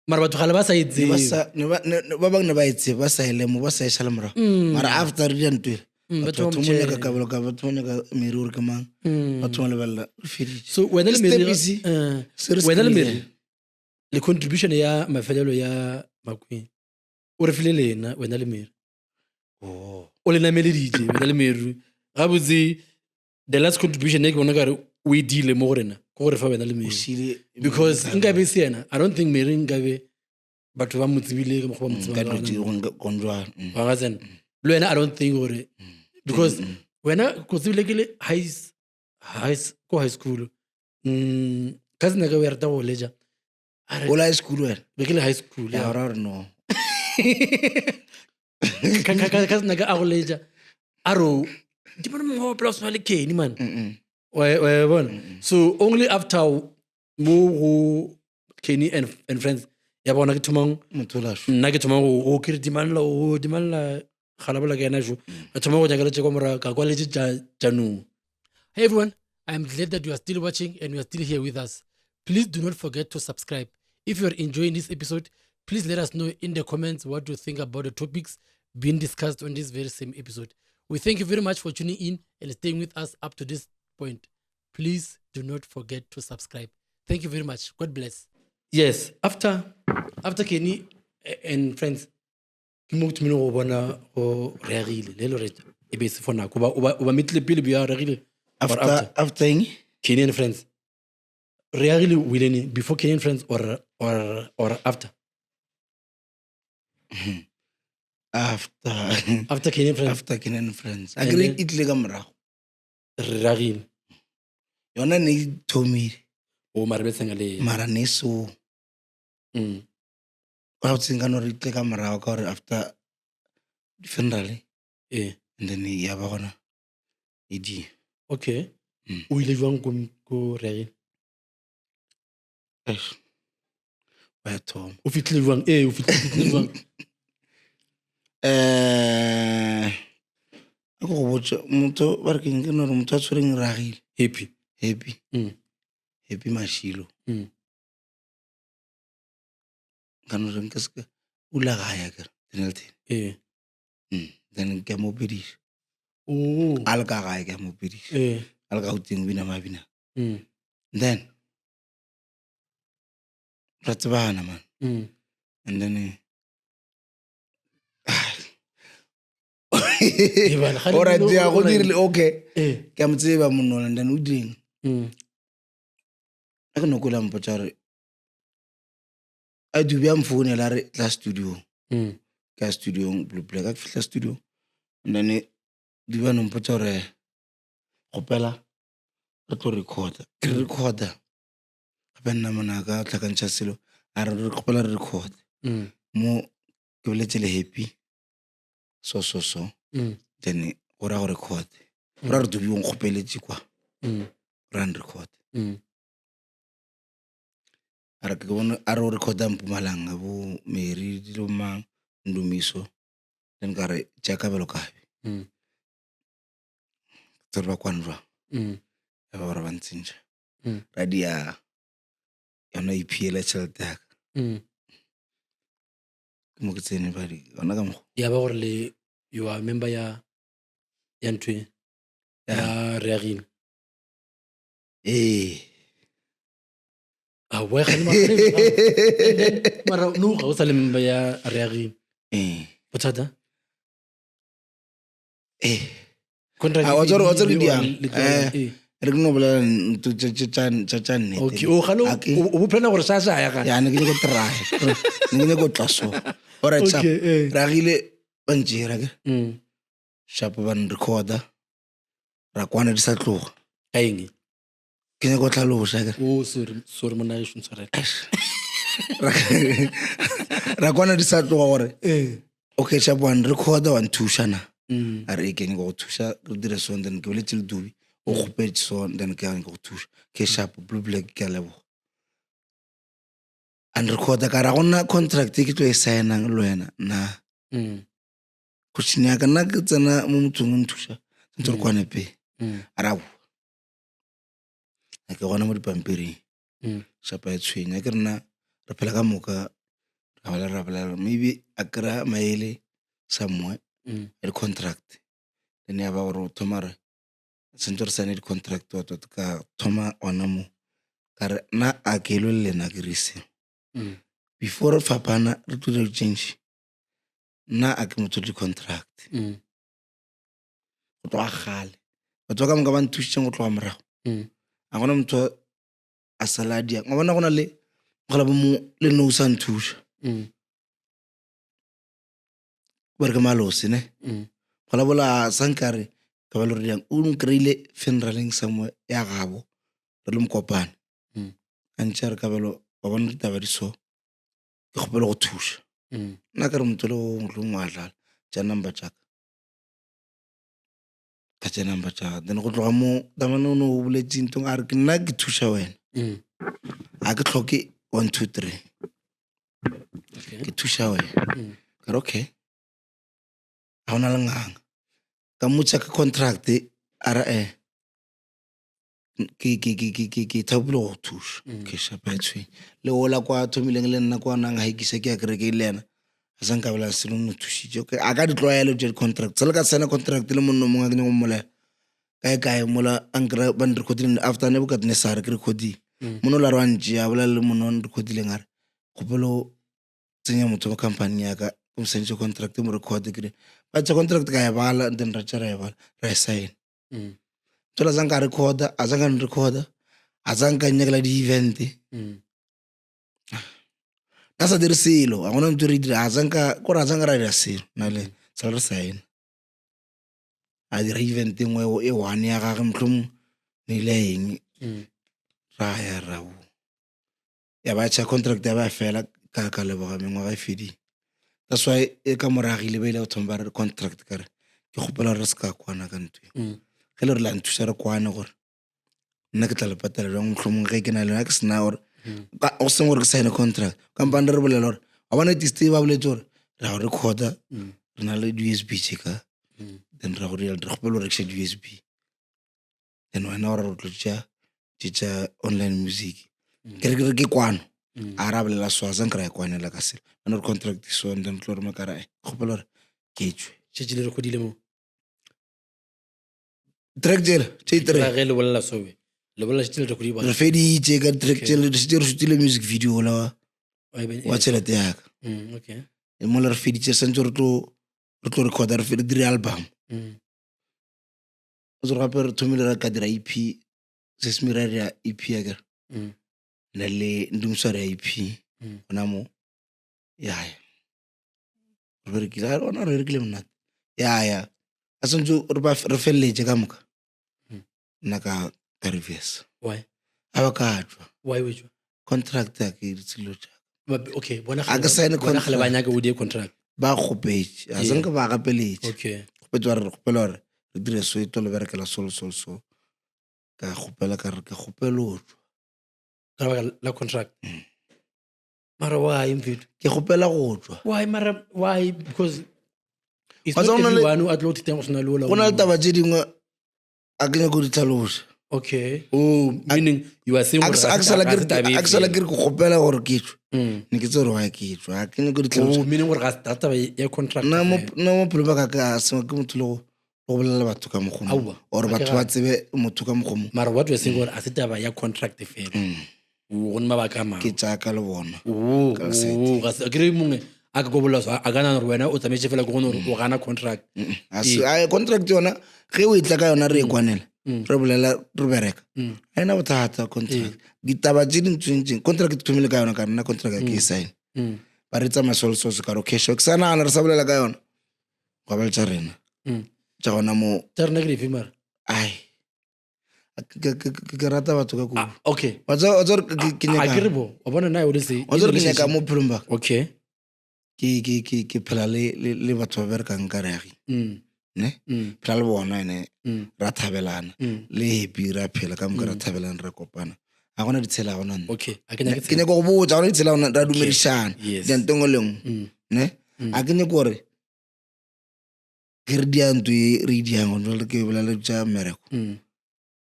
mara batho gale ba sa etse
ba bang ne ba etse ba sa ele mo ba sa isha le morago mara after re ntwe batho mo nyaka ka bolo ka batho mo nyaka Mary o re ke mang batho mo le balla feditse
so wena le Mary le contribution ya mafelelo ya Makweng o re file lena wena le Mary o le nameleditše wena le Mary ga botse the last contribution e ke bona kare o e dile mo go rena ko gore fa wena le Mary because nkabe se yena I don't think Mary nkabe batho ba motsibile mo go ba motsibile le wena I don't think gore because wena ko tsibile ke le high school ka se naka o ya rata go leja
o la high school wena
be ke le high school
ya ra no
ka se naka a go leja a ro di bona mo plus le Kenny man wa bona so only after mo go Kenny and friends ya bona ke thomang nna ke thomang go ke dimanla galabola ke ena jo a thoma go nyaka le tse kwa mora ka kwa le jaanong. Hey everyone, I am glad that you are still watching and you are still here with us. Please do not forget to subscribe. If you are enjoying this episode, please let us know in the comments what you think about the topics being discussed on this very same episode. We thank you very much for tuning in and staying with us up to this point. Please do not forget to subscribe. Thank you very much. God bless. Yes, after Kenny and friends, ke mo tumile go bona go reagile le re e be se fona go ba mitle pele bia reagile
after
Kenny and friends reagile willing before Kenny and friends or after after Kenny
and friends agree it le ka morago
reagile
yona ne thomile
o marbetseng le
mara ne so ba tsinga no re tle ka morago ka gore after funeral and then ya ba gona edi
okay o ile jwang ko reagile
ba thoma
o fitlile jwang o fitlile jwang
a go botsa motho ba re keng ke nore motho a tshwereng Ragile Happy Mashilo ka nore nke seka ula gaya ke Denelton then ke mo pedisha a le ka gae ke mo pedisha a le ka uteng bina mabina then ra tsebana man and then alright ya go dirile okay ke mo tseba monno and then o ding a ke no kola mpotsa re a dubi am phone la re tla studio ka studio Blue Black a fitla studio and then dubi no mpotsa re gopela re tlo recorda gape nna mona ka tlhakantsha selo a re gopela re record mo ke boletse le Happy so then go ra go record go ra re dubi o nkgopeletse kwa ra record a re ke bona a re recorda Mpumalanga bo Mary dilo mang Ndumiso then ka re jaaka belo kabe tsere ba kwanjwa ya ba re ba ntsinja radia yona iphela tšhelete yaka ke mo ke tsene badi yona ka mokgwa
ya ba gore le you are member ya ntwe ya Reagile boy ga mara no ga o sa le member ya Reagile bothata
o tsere diang re ke no bolela ntho tša nnete
okay o galo o bo plana gore sa ya ka
ya ne ke go try ne ke go tlaso alright sharp Reagile ba ntjera ke sharp ba recorda ra kwana di sa tloga
ka eng
ke ne go tlhalosa ke
sorry mona e shun sorry
ra kwana di sa tloga gore okay sharp one recorda one thusha na a re ke go thusha re dire son then ke le tšile dubi o gopetse son then ke go thusha ke Sharp Blue Black ke lebo and recorda ka ra gona contract ke tlo e signa le wena na go tshinya ka nna ke tsena mo mothong o nthusha ntse re kwane pe ara ke gona mo dipampiring Sharp a tshwenya ke rena re phela ka moka ra bala maybe a kra maele somewhere el contract then ya ba gore thomare sentse re sign contract wa ka thoma ona mo ka re na a ke lo lena ke rise before fapana re tlo change na a ke motho di contract go tloga gale batho ka moka ba nthusitseng go tloga morago a gona motho a saladia ga bona gona le mogala bo mo le no sa nthusha ba re ke malosi ne gola bola sankare ka ba le re yang o nkreile funeraleng somewhere ya gabo re le mokopane a ntšha re ka belo ba bona ditaba di so ke kgopela go thusha nna ka re motho le go ngwa tlala tša number tšaka ka tša number tšaka then go tloga mo tamane o ne o boletse ntong a re ke nna ke thusha wena a ke tlhoke 1 2 3 ke thusha wena ka re okay a gona le ngang ka motšha ka contract a ra ke thapile go thusha ke Sharp a tshwenya le ola kwa thomileng le nna kwa nang haikisa ke ya kereke le yena a sa nkabela selo no thušitše okay a ka di tlwaelo tša di-contract se le ka signa contract le monno mongwe a ke nyako mmolaya kae mola ankra ba nrecordile after ne bokat ne sa re ke recordile mono la re wa ntšea bolela le mono wa nrecordileng a re kgopelo tsenya motho wa company ya ka o sentse contract mo record ke ba tša contract ka ya bala then ra tša ra ya bala ra e sign tšola zanka recorda a zanka recorda a zanka nyakela di-event ka sa dire selo a gona ntho re dira a zanka ko ra zanka ra dira selo na le sa re sign a dira event engwe e one ya gage mohlomong ne ile eng ra ya ra bo ya ba tša contract ya ba fela ka leboga mengwaga e fedile that's why e ka moragile ba ile go thoma ba re contract ka re ke kgopela re se ka kwana ka ntwe ge le re la nthuša re kwane gore nna ke tla le patela jang mohlomong ge ke na le ke sena gore o seng gore ke sign contract kampane re bolela gore wa bona tiste ba boletse gore ra go recorda re na le USB tse ka then ra go re kgopela go rekisa USB then wena o ra re tlo online music ke re ke kwano a ra bolela so a zang kra kwanela ka sela ana re contract so then tlo re makara kgopela gore ke tswe
tšetše le re godile mo
track jela tse tre
ge le bolela sobe le bolela tšetše le re godile
re feditse ka track jela re shutile music video la wa tšhelete yaka
okay
mo le re feditse sentse re tlo recorda re fedi dire album o tlo gape re thomile ra ka dira EP se se mira ya EP ya ka na le ndumswa ya EP ona mo ya re ke la ona re ke le mna ya a sentse re felletse ka moka nna ka reverse
why
abakatwa
why we
contract ya ke tsilo
okay bona
ga ke sign
contract le banya ke o di contract
ba khopetse a seng ka ba gapeletse
okay
khopetse re khopela re dire so ito le berekela so ka khopela ka re ke khopelo
ka ba la contract mara why mfethu
ke khopela go tswa
why mara why because it's not everyone who at lot teng sona lola
go na le taba tse dingwe a ke go di tlhalosa
okay oh meaning you are saying
aksala ke re go khopela gore ke tswa ne ke tsore wa ke tswa a ke go di tlhalosa
oh meaning gore ga data ya contract
na mo pelo ba ka se ke motho le go bolela batho ka mogomo or batho ba tsebe motho ka mogomo
mara what we saying gore a se taba ya contract fela go nna ba ka ma
ke tsa ka le bona
ga se kere mongwe a ka go bolela a kana re wena o tsametse fela go gone o gana contract
a contract yona ge o itla ka yona re ikwanela re bolela re bereka a ena bothata contract ditaba tse dintswentse contract ke thomile ka yona ka nna contract ke e sign ba re tsamaya solso ka ro cash ke sana ana re sa bolela ka yona go ba le tsa rena tsa gona mo
tsa rena ke di femara
ai ke rata batho ka kubu
okay
wa tsa ke
a ke re bo o bona na o le se
o tsa ke nyaka mo plumba
okay
ke phela le batho ba berekang ka reagi ne phela le bona ene ra thabelana le happy ra phela ka moka ra thabelana ra kopana a gona ditshela gona nne
okay
ke ne go botsa gona ditshela gona ra dumedishana dintong leng ne a ke ne gore ke re dianto re diang go ke bolela tsa mereko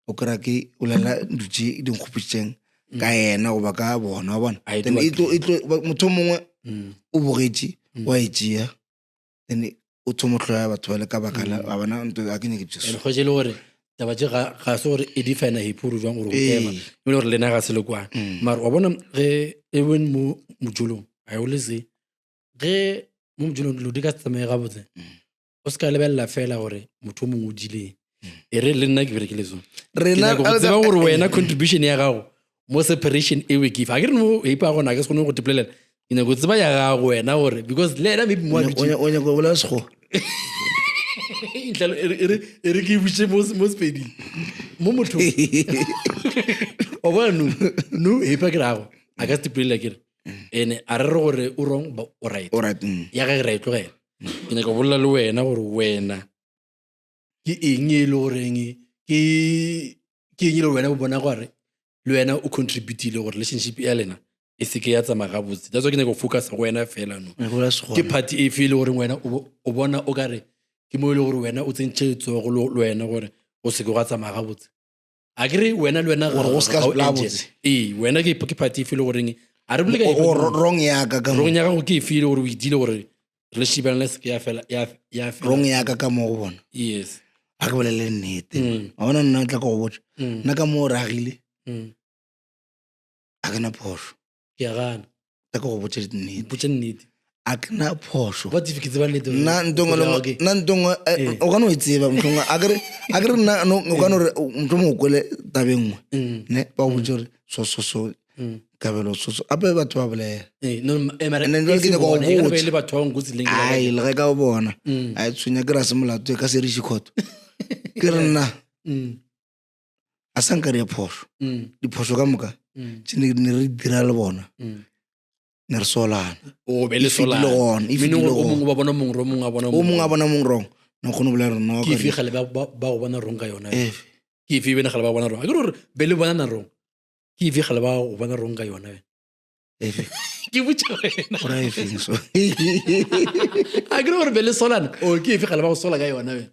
o kra ke o lela dutse di nkgopitseng ka ena go ba ka bona wa bona then itlo motho mongwe o bogetse wa etsia then o thomotloya batho ba le ka bakala ba bona ntwe a ke ne ke tseso
go je le gore taba tse ga se gore e define hipuru jwang gore o ema mo le gore lena ga se le kwana mara wa bona ge e wen mo mojolong a o le se ge mo mojolong lo di ka tsamaya ga botse o ska lebella fela gore motho mongwe o dileng e re le nna ke bere ke le so rena go tseba gore wena contribution ya gago mo separation e we give a ke re no hipa gona ke se gone go tipelela ke ne go tseba ya gago wena gore because le ena maybe mo
o nya go bola sego
intlalo e re ke butse mo spedi mo motho o bona no hipa ke rago a ka tipelela ke re ene a re gore o wrong ba o right ya ga right tlogela ke ne go bolla le wena gore wena ke eng e le goreng ke eng le wena o bona gore le wena o contributile gore relationship ya lena e se ke ya tsamaya ga botse that's why ke ne go focus go wena fela no ke party e feel gore wena o bona o ka re ke mo ile gore wena o tsentse tsogo le wena gore o se ke go tsamaya ga botse a ke re wena le wena
gore go se ka bla botse
wena ke party e feel gore a re bule ka
wrong ya ka
wrong ya go ke feel gore o idile gore relationship ya se ke ya fela
wrong ya ka mo go bona
yes
a ke bolele nnete a bona nna tla ka go botsa nna ka mo ragile a kana phosho
ke gana
tla ka go botsa
nnete
a kana phosho
what if ke tseba nnete
nna ntongwe o kana o tseba mhlonga a ke re nna o kana re motho mo kwele tabengwe ne ba go botsa re so kabelo so ape batho ba bolela ai le ga ka bona a tsunya ke ra se molato ka se re shikhoto ke re nna a sanka re phosho diphoso ka moka tsene re dira le bona ne re solana
o be le solana o mongwe ba bona mongwe ro mongwe a bona
mongwe rong no khone bolela no
ke fi gale ba go bona rong ka yona ke fi bena gale ba bona rong a ke re be le bona na rong ke fi gale ba go bona rong ka yona ke botsa wena
ora efeng so
a ke re gore be le solana o ke efe gale ba go sola ka yona wena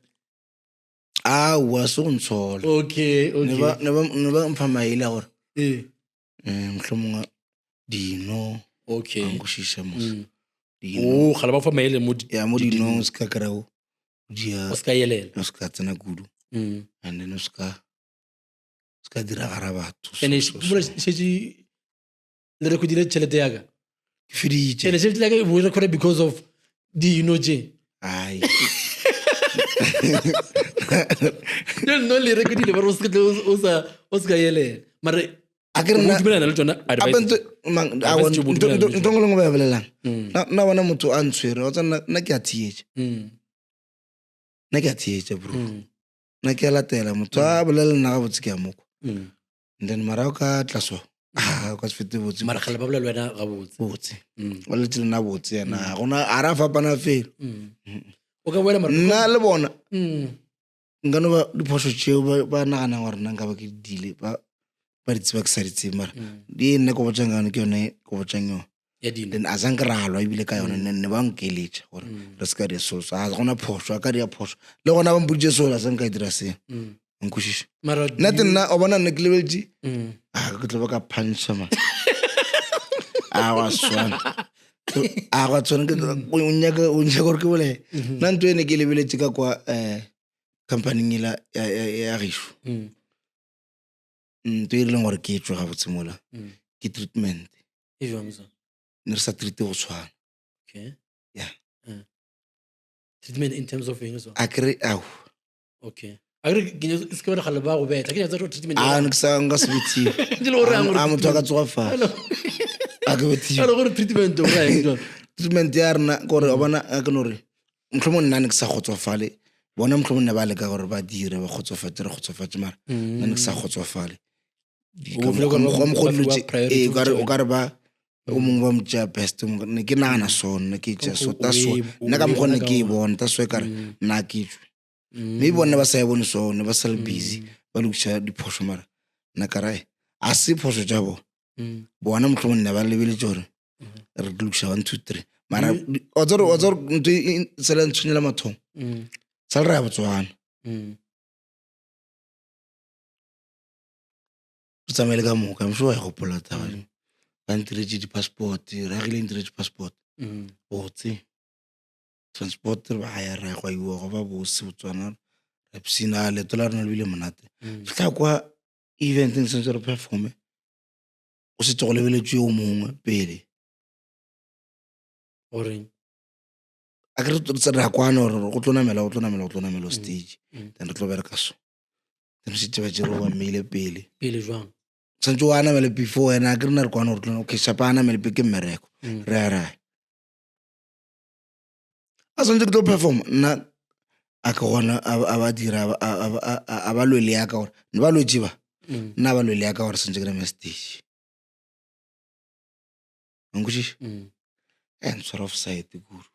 awa se go ntshola
okay
ne ba mpha maele a gore
eh
mohlomongwe dino
okay
ankušiša mos
o gale ba fa maele mo
ya mo dinong se ka kry-a
o ska yelela
o se ka tsena kudu and then o se ka diragara batho
ene šetše le rekodile tšhelete yaka
ke feditše
ene šetše like we recorded because of dino tše
ai
no le rekodile bare o ska yelela mare
a ke
o dumelana le tsona advice
ntho ngwe ba belelang na bona motho a ntshwere o tsa nna ke a thietša bro nna ke a latela motho a bolele nna ga botse ke a moko and then mara o ka tlaswa o ka se fete botse
mara gale ba bolela wena ga
botse o letse le nna botse yana gona a ra fapana felo
o ka boela mara
nna le bona nkano ba diphoso tšeo ba nagana gore nna nka ba ke dile ba di tseba ke sa di tsebe mara di nne ko botsang yone ke yone ko botsang yone
ya dino
then a sanke re alwa ebile ka yone nne ba nkeletša gore re se ka di soloso a gona phoso a ka dia phoso le gona ba mpoditše solo a se nka e dira seno nkwešiša
mara
nnete nna o bona nne ke lebeletse ke tlo ba ka puncha ma a wa swana a wa tswana o nyaka gore ke bole nna ntho ene ke lebeletse ka kwa company ela ya gisho ntho e leng gore ke etswe ga botse mola ke treatment
e jwang so
ne re sa treate go tshwana
okay
yeah
treatment in terms of so
a kry au
okay agre ke se ke bona gale ba go betla ke nyatsa treatment
a nka se betiwe a motho a ka tsoga fala a ke betiwe
gore treatment o ra eng
treatment ya rena gore o bona a ke nore mohlomong nna ne ke sa kgotsofale bona mohlomong ne ba leka gore ba dire ba kgotsofatse re kgotsofatse mara nna ne ke sa kgotsofale o ka re ba o mongwe ba motšea best ne ke nagana sone ke tšea so nna ka mokgone ke e bona ta so e kare nna ke tswe mme bone ba sa e bone sone ba sa le busy ba lokiša diphoso mara nna karae a se phoso tša bona mohlomong ne ba lebeletse gore re di lokiša 1 2 3 mara o tsere ntho se le ntshwenyela mathong sa le re ya Botswana re tsamaile ka moka mso wa e gopola taba ba ntiretse di-passport re agile ntiretse passport botse transport re ba ya ra gwa iwa go ba bose Botswana re psina leto la rena le bile monate fitlha kwa event e sentse re performe o setse go lebeletswe o mongwe pele
gore
a ke re ra kwana gore go tlo namela stage then re tlo bereka so then se tse ba tšere o ba mmeile pele
jwang
santse o anamele before wena a ke rena re kwana gore okay shapa anamele pe ke mmereko re ya raya a santse ke tlo perform nna a ke gona a ba dira a ba lwele yaka gore ne ba lwetse ba nna ba lwele yaka gore santse ke reme stage nkwešiša ntshwara offside kuru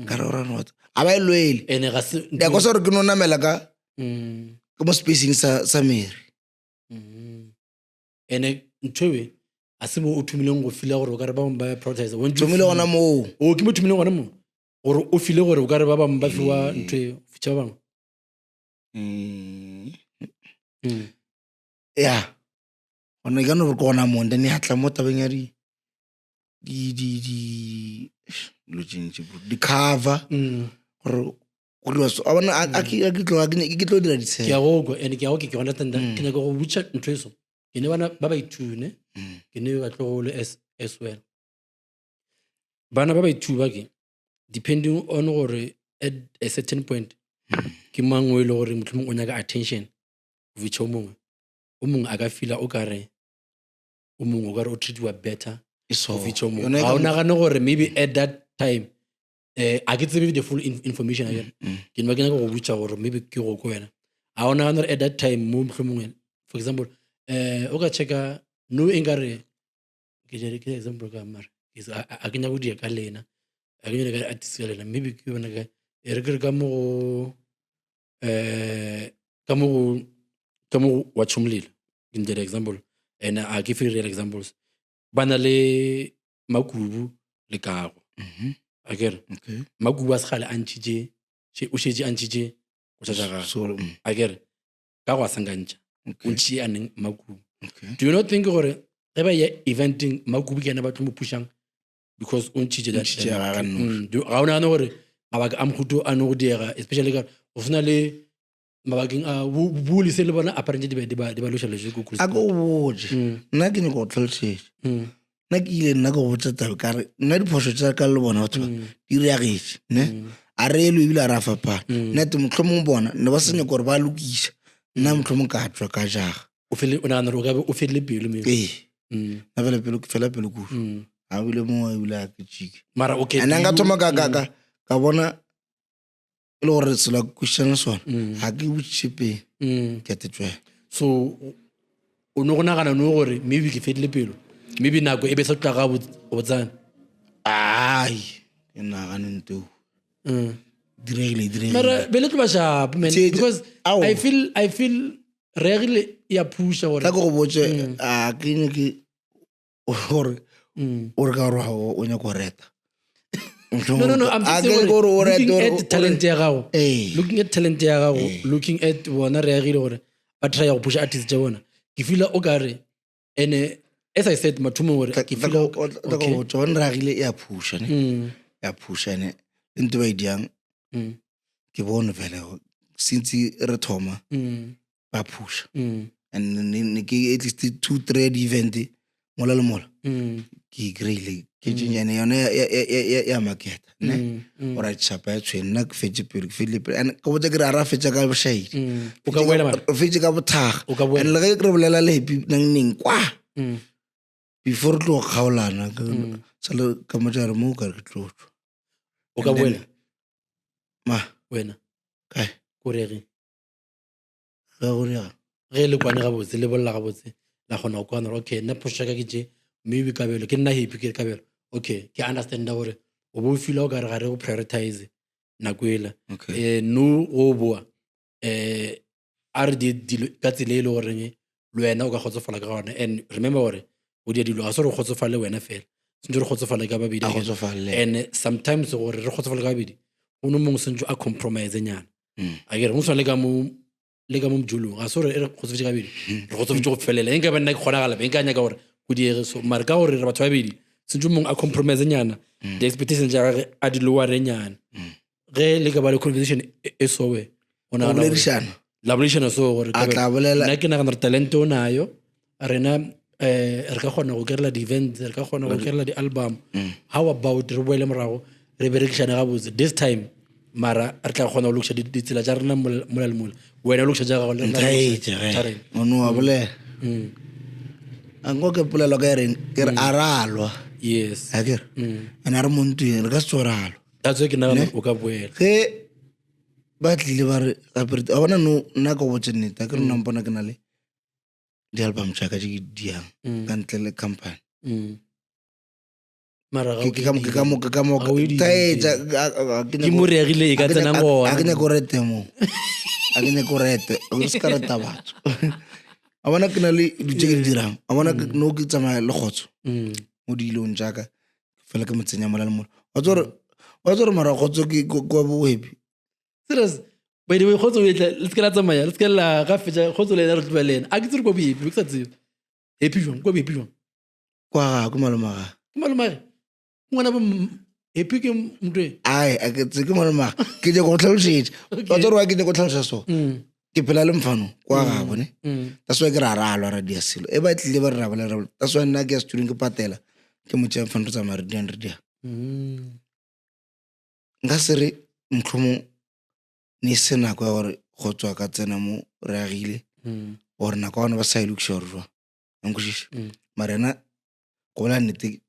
ka re orane wata a ba e lwele
ene ga se
ya kwa sa gore ke no namela ka mo spacing sa Mary
ene nthowe a se mo o thumileng go fila gore o ka re ba bangwe ba protest
thomile gona moo
o ke mo thumileng gona mo gore o file gore o ka re ba bangwe ba fiwa ntho e fitša ba bangwe
ya gona e ka no re ke gona moo then ya tla mo tabeng ya di-cover gore go dira so a bona a ke tlo dira ditshego
ke a go go ene ke a go ke understand ke nyaka go butša ntho eso ke ne bana ba baithune ke ne ba tlogolo as well bana ba baithuti ba ke depending on gore at a certain point ke mangwe le gore motlhomong o nyaka attention go fitša o mongwe a ka fila o kare o mongwe o kare o treatiwa better go fitša o mongwe ga o nagane gore maybe at that time a ke tsebe the full information again ke nna ke nyaka go butša gore maybe ke go ko wena a o nagane gore at that time mo motlhomongwe for example o ka checka no e nkare ke jere ke example ka mara a ke nyaka go dia ka lena a ke nyaka artist ka lena maybe ke bona ka e re ka mo ka mo wa tshomlile ke ntshe example and I give you real examples ba na le Makubu le Kago a kere Makubu a segale a ntšhitše o šetše a ntšhitše go tša gagwe a kere Kago a sankantšha o ntšhie a neng Makubu. Do you not think gore ge ba ya eventing Makubu ke ena ba tlo mo pushang because o ntšhitše ga o nagane gore mabaka a mohuto a no go diega especially ka go sena le mabakeng a bule se le bona apparently di ba lošheletse ko
a ko botse nna ke ne go tlhalosetse nna ke ile nna go botsa tabe ka re nna diphoso tsa ka le bona batho di reagetse ne a re elo ebile a ra fapana nna te motlhomong bona ne ba senya gore ba lokisa nna motlhomong ka tswa ka jaga
o nagana gore o ka be o fedile pelo
na fela pelo kuso a bile mongwe ebile a ke chike
mara okay
and nka thoma ka bona le gore sela question sona ga ke botsipeng ke tetswe
so o no go nagana no gore maybe ke fedile pelo maybe nako e be sa tla ga botsana
ai ke nagane ntho diregile
mara be le tlo ba sharp man because I feel really ya pusha gore
ka go botse a ke ne ke gore o re ka roha o nya go reta
no I'm just looking at talent ya gago looking at bona re agile gore ba try go pusha artist ja bona ke feel o ka re ene as I said mathumo gore ke feel
okay bona re agile ya pusha ne into ba idiang ke bona vele since re thoma ba pusha and ne ke at least 2-3 event mola le mola ke greile ke tšenyane yone ya market ne o ra tšhapa ya tšhwene nna ke fetse pelo ke fedile pelo and ke botse ke re a ra fetša ka bošaedi o fetse ka bothaga and le ge ke re bolela le happy nang kwa before re tlo go kgaolana sale ka motšare mo o ka re ke tlotlo
o ka boela
ma
wena
kae
ko rege
ga go rega
ge le kwane gabotse le bolela gabotse la kgona go kwana okay nna pusha ka ke tše maybe kabelo ke nna happy ke kabelo okay ke understanda gore o bo feel o ka re ga re go prioritize nakwela no go boa a re di ka tsile ile gore le wena o ka khotsofala ka gona and remember gore o di dilo ga se re khotsofala wena fela sentse re khotsofala ka babedi and sometimes gore re khotsofala ka babedi o no mongwe sentse a compromise nyana a ke re go swa le ka mo mjulong ga se re khotsofetse ka babedi re khotsofetse go felela enka ba nna ke kgonagala be nka nyaka gore go diege so mara ka gore re batho ba babedi sentse mongwe a compromise nyana the expectation ja gage a di lowere nyana ge le ka ba le conversation e sowe ona la bulishana so gore nna ke nagana re talente o nayo rena re ka kgona go kerela di-events re ka kgona go kerela di-album how about re boele morago re berekisane gabotse this time mara re tla kgona go lokisa ditsela tša rena mola le mola wena o lokisa ja gago
ono wa bolela ango ke polelo ka reng ke re a ralwa
yes
a kere ane a re montweng re ka se tso ralwa
that's ke nagana o ka boela
ge ba tlile ba re gape a bona no nna ka botse nnete a ke re nna mpona ke na le di-album tšaka tše ke diang ka ntle le company
ke mo reagile e ka tsena gona
a ke nyako rete mo a ke nyako rete o se ka reta batho a bona ke na le ditše ke di dirang a bona no ke tsamaya le kgotso mo dilong jaaka fela ke motsenya mola le mola wa tsore mara kgotso ke kwa bo happy
serious by the way kgotso le se la tsamaya le se la ga fetša kgotso le re tloba lena a ke tsere kwa bo happy ke sa tsebe happy jong kwa happy jong
kwa ga go malomage
ngwana bo happy ke motho
ai a ke tse ke malomage ke je go tlhalosetse wa tsore wa ke je go tlhalosa so ke phela le mfano kwa ga bone that's why ke ra ralwa ra dia selo e ba tlile ba re ra bolela that's why nna ke ya student ke patela ke motse mfano tsa mare dia nka se re mtlhomo ne se nako ya gore go tswa ka tsena mo re agile gore nako ya bona ba sa e lokisa gore jwa nkwešiše mara ena go bola nnete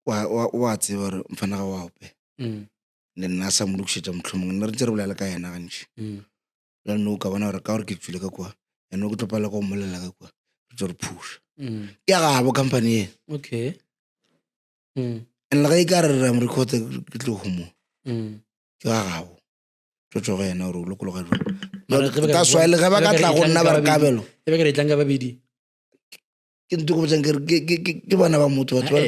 wa tseba gore mfana ga wa ope le nna a sa mo lokišetša motlhomong nna re ntse re bolela ka yena gantši la nno o ka bona gore ka gore ke tswile ka kua ene o ke tlopala go mmolelela ka kua re tse re phuša ke ya gabo company ena
okay
and le ga e ka re ra morekote ke tlo homo ke ga gabo go yena gore o lokologa jwa ka swile ge ba ka tla go nna ba re kabelo
e be ka re tlang ka babedi
ke ntho go botsang ke bana ba motho batho ba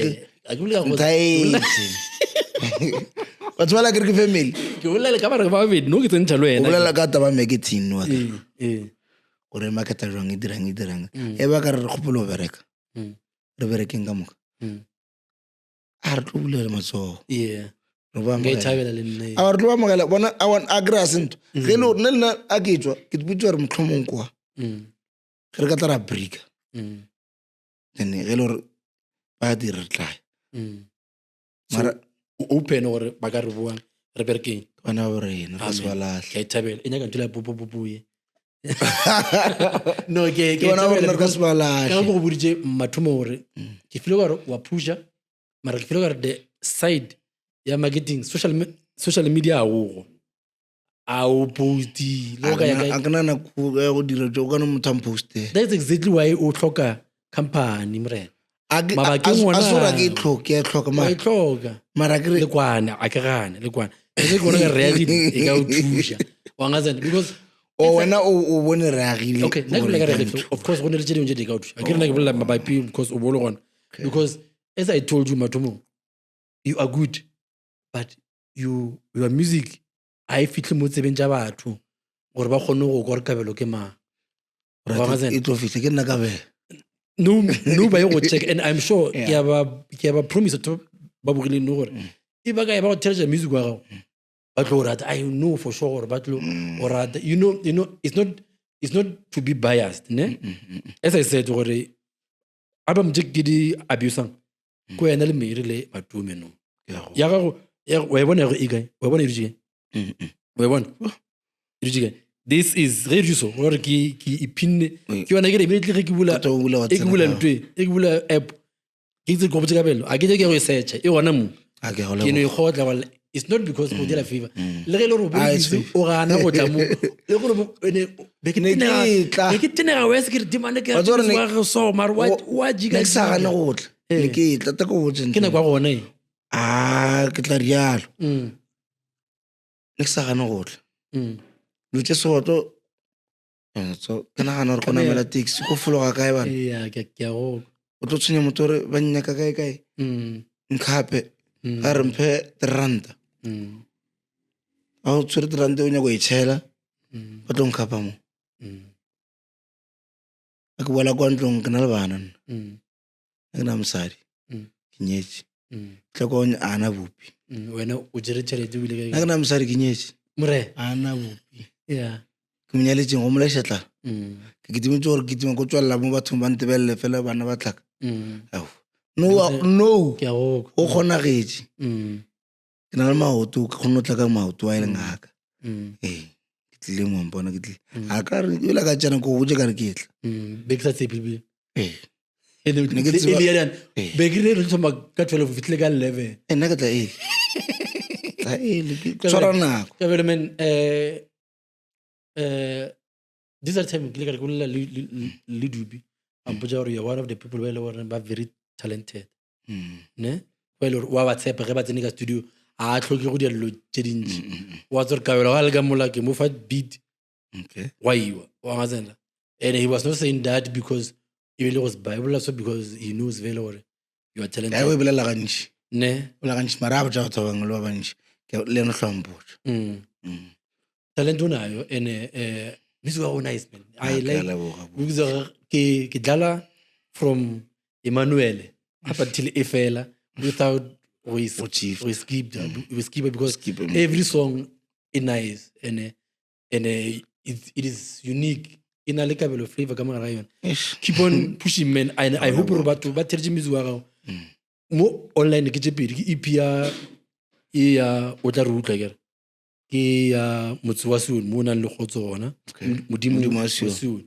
batho ba la ke family
ke bolela ka bare ba babedi no ke tsentšha le
o
wena
bolela ka taba magazine wa ka gore market jwang e dirang e ba ka re kgopolo bereka re berekeng ka moka a re tlo bulela matsogo
re thabela le nne
a re tlo ba mogela bona a kry-a sento ge le gore nne lena a ke tswa ke botse gore motlhomong kwa ge re ka tla ra breaka then ge le gore ba dire re tlaya
mara open gore ba ka re buang re berekeng
bana ba borena re se ba latlhe
ke thabela e nyaka ntho la popopopoe no
ke bona gore re ka se ba
ka
latlhe
go boditse mathomo gore ke file gore wa pusha mara ke file gore the side ya marketing social media a o posti lo ka ya
a ke nana go dira jo ka no motho ang poste
that's exactly why o tlhoka company mre
mabakeng wona a sora ke tlhoke ya tlhoka mara ke
le kwana a ke gane le kwana ke gona ga reagile e ka o thusha wa ngazana because
wena o bone reagile
okay nna ke le ka of course go ne le tšedimo tše di ka o thusha a ke re nna ke bolela mabapi because o bolo gona because as I told you mathomo you are good but your music a e fitlhe mo tsebeng tša batho gore ba kgone go kwa re kabelo ke mang
e tlo fitlhe ke nna ka bela
no ba ye go check and I'm sure ke ba promise to ba bogile no gore e ba ka e ba go tell music wa gago ba tlo rata I know for sure gore ba tlo rata you know it's not to be biased ne as I said gore album je ke di abusang ko ena le mere le matume no ya gago wa bona go ikai wa bona e wa bona e di this is reduso gore ke ipinne ke yona ke re immediately ke bula ntwe e ke bula app ke itse go botse ka belo a ke ke go search e gona mo ke no e khotla wala it's not because go dela favor le ge le go botse o gana go tla mo le gore ene be ke tenega wa se ke demand ke wa go so mar wa jiga
ke sa gana go tla le ke tla ta go botse
ke na kwa gona
ke tla rialo le sa gana go tla lo tse soto so ke nagana gore go namela taxi go fologa kae bana
ke go
o tlo tshwenya motho gore ba nnyaka kae nkgape ga re mphe 3 ranta a o tshwere 3 ranta o nyako e tšhela ba tlo nkgapa mo a ke boela kwa ntlong ke na le bana nna ke na mosadi ke nyetse tlhoko ana bopi
wena o jere tšhelete o ile
nna ke na mosadi ke nyetse
more
ana bopi ke mo nyaletseng go molaišatla ke kitimetse gore kitima ko tswalela mo bathong ba ntebelele fela bana ba tlhaka no o kgonagetse ke na le maoto ke kgone o tla ka maoto a e leng aka ke tlile mo mpona ke tlile a ka re ela ka tsena ko botse ka re ke tla
be ke sa tsepile be ke re thoma ka 12 fitlile ka 11
nna ke tla ke tshwara nako
ka bele men this are time ke le ka re bolela le dubi ampotsa gore you are one of the people who are very talented ne well wa ba tshepa ge ba tsene ka studio a tlhoke go dilo tse dintsi wa tsore ka bela ga le ka mola ke mo fa beat wa iwa wa ngazela and he was not saying that because he really was Bible so because he knows very well you are talented
ya go bolela gantši
ne
o la gantši mara ba tšwa bang le ba bantši ke le no hlomphotsa
talent unayo and music wa nice man I like because ke dlala from Emmanuel up until Efela without we skip because every song is nice and it is unique in a lekabelo flavor ka mogara yona keep on pushing man I hope re batho ba theretse music wa gago mo online ke tsepedi ke EP ya o tla re utlwa ke ya motse wa Sion mo nang le khotso gona modimo wa Sion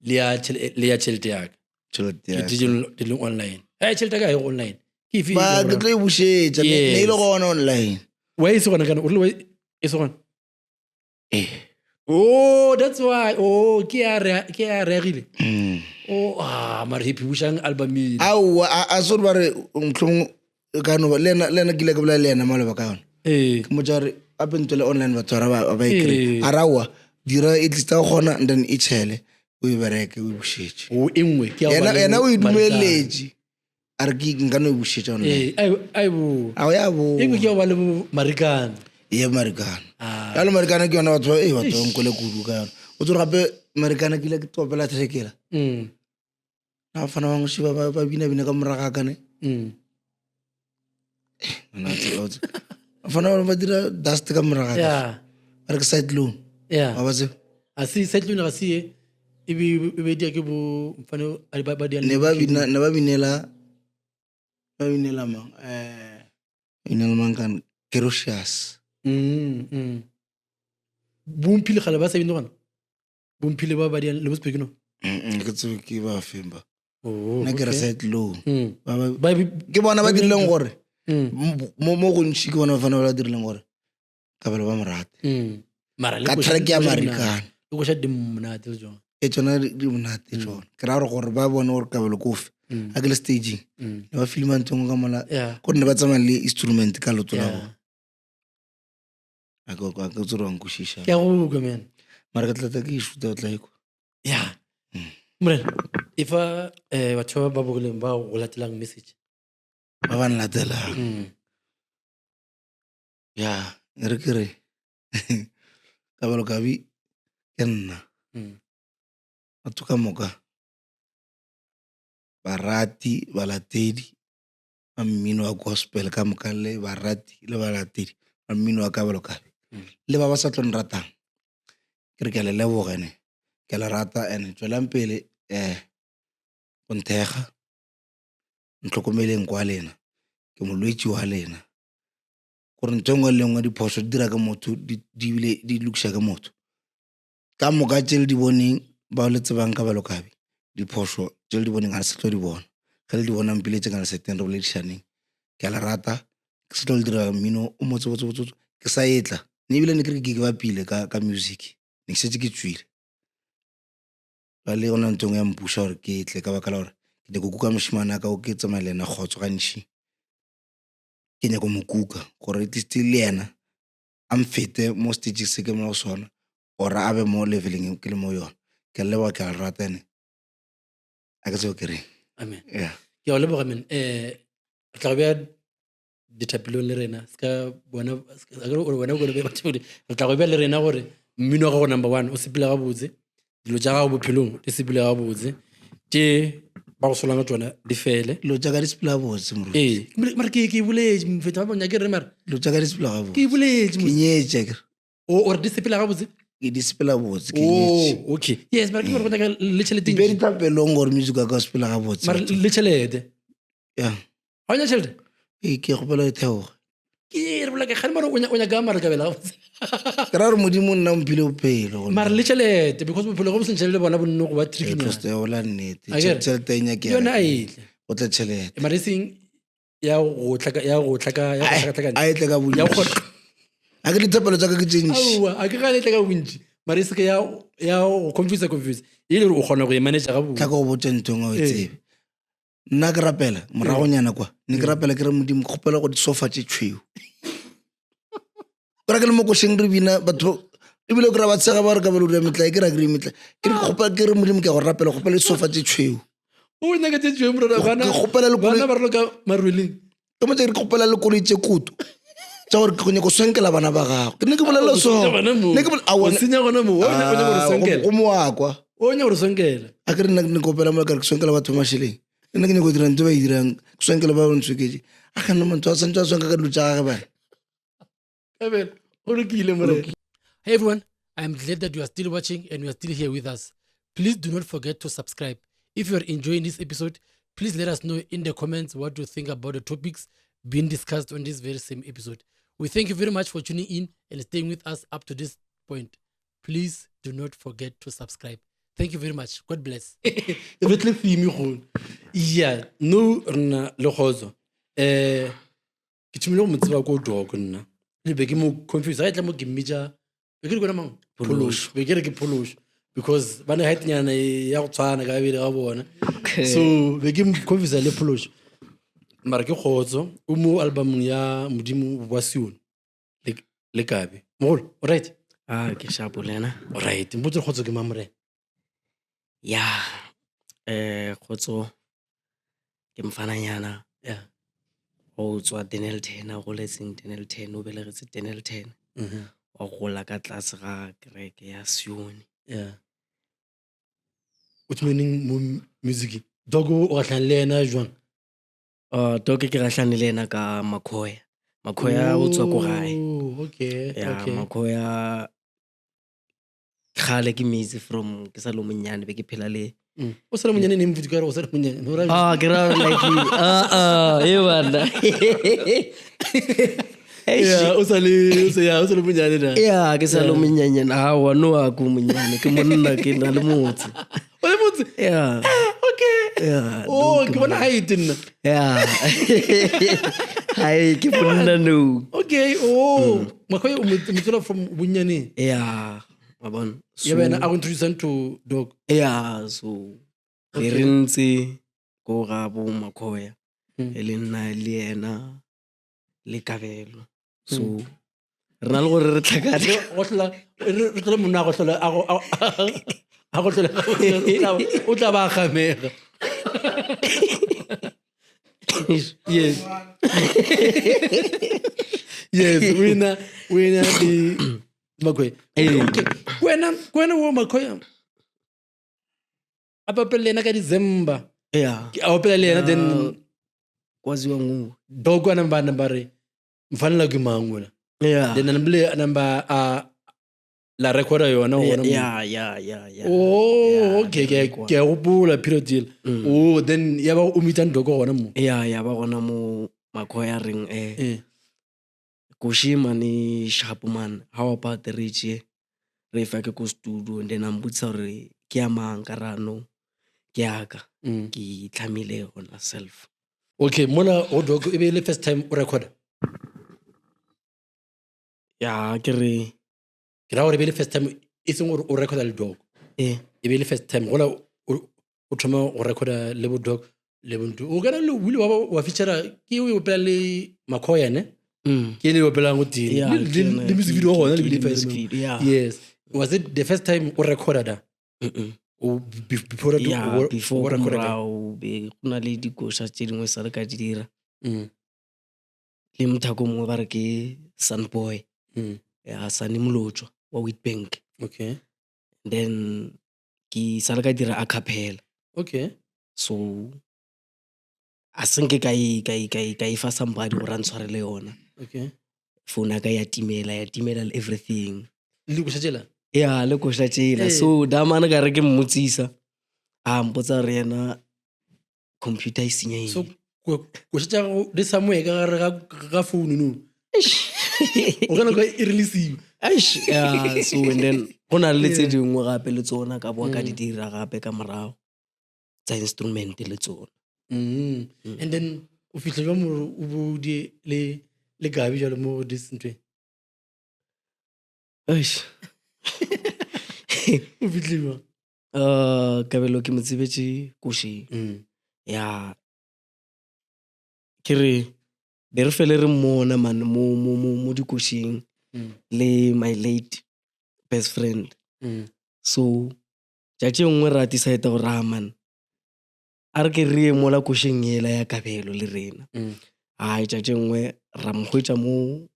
le ya tšhelete yaka digital online tšhelete ka go online
ba ke tlo e bušetša ne ile go bona online
wa e se gona kana o le e se gona oh that's why ke ya reagile mara happy bushang album
a so ba re mhlong ka no lena ke le ka bola lena maloba ka yona ke mo jare a pentole online batho ba e kry arawa dira at least ga gona and then e tšhele o e bereke o e bušetše
o engwe ke ya
yena o e dumeletše a re ke nka no e bušetša online
ai bo
a o ya bo
engwe ke ya ba le marikana
ye marikana ya le marikana ke yona batho ba nkwele kudu ka yona o tsore gape marikana ke ile ke topela thekela na fana wa ngošiba ba bina ka moragakane fana ba dira dust ka moragaka ba re ke side loan wa ba tseo
a se side loan ga se ye e be dia ke bo mfane ba dia
ne ba binela mang binela mang kan Kerosius
bomphile gale ba sa bine gona bomphile ba dia le bospeki no
ke tsebe ke ba femba
oh
na ke re side loan
ba
ke bona ba dirileng gore mo go ntši ke bona ba fana ba dirileng gore ka bele ba morate
mara le
ka track ya marikana
le go sha dimmonate le jona
e tsona di monate tsona ke ra gore ba bone gore kabelo kofe a ke le staging ne ba filma ntong ka mola gore ne ba tsamaya le instrument ka loto la bona a ke tsoro wa nkušiša
ke a go utlwa man
mara ke tlata ke ishuta o tla eko
morena ifa batho ba bogoleng ba go latelang message
ba ba nlatelang e re ke re kabelo kabi ke nna batho ka moka barati balatedi ba mmino wa gospel ka moka le barati le balatedi ba mmino wa kabelo kabi le ba ba sa tlo nratang ke re ke a le lebogene ke le rata and tswelang pele go nthega ntlhokomeleng kwa lena ke molwetši wa lena gore ntho engwe le ngwe diphoso di dira ka motho di lokiša ka motho ka moka tše le di boneng ba le tsebang kabelo kabi diphoso tše le di boneng ga le se tlo di bona ge le di bonang pele tse ka le seteng re boledišaneng ke a le rata ke se tlo le dira mmino o motse ke sa etla ne ebile ne ke re ke bapile ka music ne ke setse ke tswile ba le gona ntong ya mpuša gore ke etle ka baka la gore ke ne kuka mošimane ka o ke tsamaya le ena kgotso gantši ke nyako mokuka gore at least le ena a mfete mo stage se ke mo go sona gore a be mo leveleng ke le mo yona ke a leboga ke a le rata ene a ke tseo ke reng
amen ke a o leboga men tla go bea dithapilong le rena ska bona re tla go bea le rena gore mmino wa gago number 1 o sepile ga botse dilo tša gago bophelong di sepile ga botse tše ba go solanga tsona di fele
lo tša ka di sepela botse moruti
mara ke boletše mfeta ba bonya ke re mara
lo tša ka di sepela ga botse
ke boletše
ke nyetše ke
ore di sepela ga botse
ke di sepela botse ke nyetše
okay yes mara ke gore go nyaka le tšhelete
di be ditapelong gore music wa ka o sepela ga botse
mara le tšhelete
ga
o nya tšhelete
ke kgopela e theoga
ke re bola ke gane mara o nyaka mara ka bela ga botse
ke ra gore modimo nna mphile bophelo
mara le tšhelete because bophelo go bosentšhele le bona bonno go ba
ola nnete tšhelete e nyake
yona a etle
o tla tšhelete
mara eseng ya go tlhaka
a etle ka bontši a ke dithapelo tsa ka ke tšentši
a ke gane etle ka bontši mara e seke ya go confuse e le gore o kgona go e manage ga botse
tla ka go botse nthong o e tsebe nna ke rapela moragonyana kwa ne ke rapela ke re modimo kgopela go disofa tše tšhweu kora ke le mo košeng re bina batho ebile ke ra ba tshega ba re ka balodi ya metlae ke ra kry metlae ke re modimo ke ya go rapela kgopela disofa tše tšhweu
o nyaka tše tšhweu bana ba relo ka marweleng
ke motse ke kgopela le koloi tše kutu tša gore ke nyako swenkela bana ba gago ke ne ke bolela go moakwa
o nya gore swenkela
a ke re nna ke kopela mo ka re ke swenkela batho mašheleng nna ke nyako dira ntse ba e dirang ke swenkela ba bontsweketse a ka nna motho a santse a swenka ka dilo tša gage bana.
Hey everyone, I am glad that you are still watching and you are still here with us. Please do not forget to subscribe. If you are enjoying this episode, please let us know in the comments what you think about the topics being discussed on this very same episode. We thank you very much for tuning in and staying with us up to this point. Please do not forget to subscribe. Thank you very much. God bless. Yeah, no rna le kgotso. Ke tshimile go motseba ko doko nna. Le be ke mo confuse ga tla mo ke mmitša be ke re kona mang phološo be ke re ke phološo because ba ne haitnyana ya go tshwana ka bele ga bona so be ke confuse le phološo mara ke kgotso o mo albumong ya modimo wa Sion le kabe mogolo alright
ke shapo lena
alright mpotse kgotso ke mamorena
ya khotso ke mfananyana
Yeah.
o tswa Denelton a goletseng Denelton o belegetse Denelton wa gola ka tlase ga kereke ya Sione.
Yeah. Which meaning mo music. Dogo o gatlhang le ena jwang?
Toke ke gatlhane le ena ka Makhoya o tswa ko gae.
Oh, okay.
Ya
Okay.
Makhoya kgale ke metse from ke sa le monyane be ke phela le
O sa le monyane ne mvuti ka re o sa le monyane.
ke ra like bana
Yeah, o sa le monyane na.
ya ke sa le monyanyana hawa no a ko monyane ke monna ke na le motse.
O le motse?
ya
Okay.
ya
Oh, ke bona height nna.
ya hai ke monna no.
Okay. Oh, Makhoya o motsola from bonyane.
ya wa bona
Ya bana a go introduce to dog.
ya so
Okay.
re ntse ko ga bo Makhoya
Mm.
e le nna le ena le Kabelo so re na le gore re tlhakane.
Go tla re tla monna go tla a go tla o tla ba gamega. Yes. Yes, wena di Makhoya. Okay. Wena wo Makhoya. Apa pele na ka December.
ya
Ke a opela le ena then
kwaziwa nguwe.
dog wa namba re mfanela ke mang wena.
ya
Then namba la recorder yona gona mo.
ya
Oh,
Yeah,
okay,
the
ke
record.
a gopola period deal. Oh, then ya ba o meetsang dog gona mo.
ya ba gona mo Makhoya reng Koshima ni sharp man how about the rich re fa ke ko studio and then ambutsa gore ke ya mang ka rano ke aka ke tlhamile gona self.
Okay, mona o dog e be le first time o recorder.
ya ke re
Ke ra gore e be le first time e seng gore o recorder le dog. E be le first time gola o thoma go recorder le bo dog le bontu. O kana le wili wa feature ke o opela le Makhoya ne? Ke le opelang go teng.
Yeah,
Le music video gona le
ke
bile
music
first.
video, yeah.
Yes. Was it the first time o recorder da? O before that
ya before
o
ko
recorder.
morao be go na le dikoša tse dingwe sa re ka di dira
Mm.
le mothako mongwe ba re ke Sunboy
Mm.
ya Sunny Molotswa wa Witbank
Okay.
then ke sa re ka dira a cappella
Okay.
so a senke ka e fa somebody gore a ntshwarele yona
Okay.
phone ya ka ya timela le everything
Le go tšela.
ya le koša tšela so damane ka re ke mmotsisa a mpotsa gore yena computer e
So
senyegile
go tšetša go di somewhere ka gare ga phone no. O kana go e release.
so and then go na le tse dingwe gape le tsona ka boa ka di dira gape ka morago tsa instrument le tsona.
And then o fitlha jwa mo o bo di le gabi jalo mo this ntwe. O fitlhe jwa.
Kabelo ke mo tsebetse Koshing ya ke re be re fele re mmona man mo dikošing le my late best friend so tšatši nngwe re decide gore man a re ke re ye mola košeng ela ya Kabelo le rena tšatši nngwe ra mokgwetša mo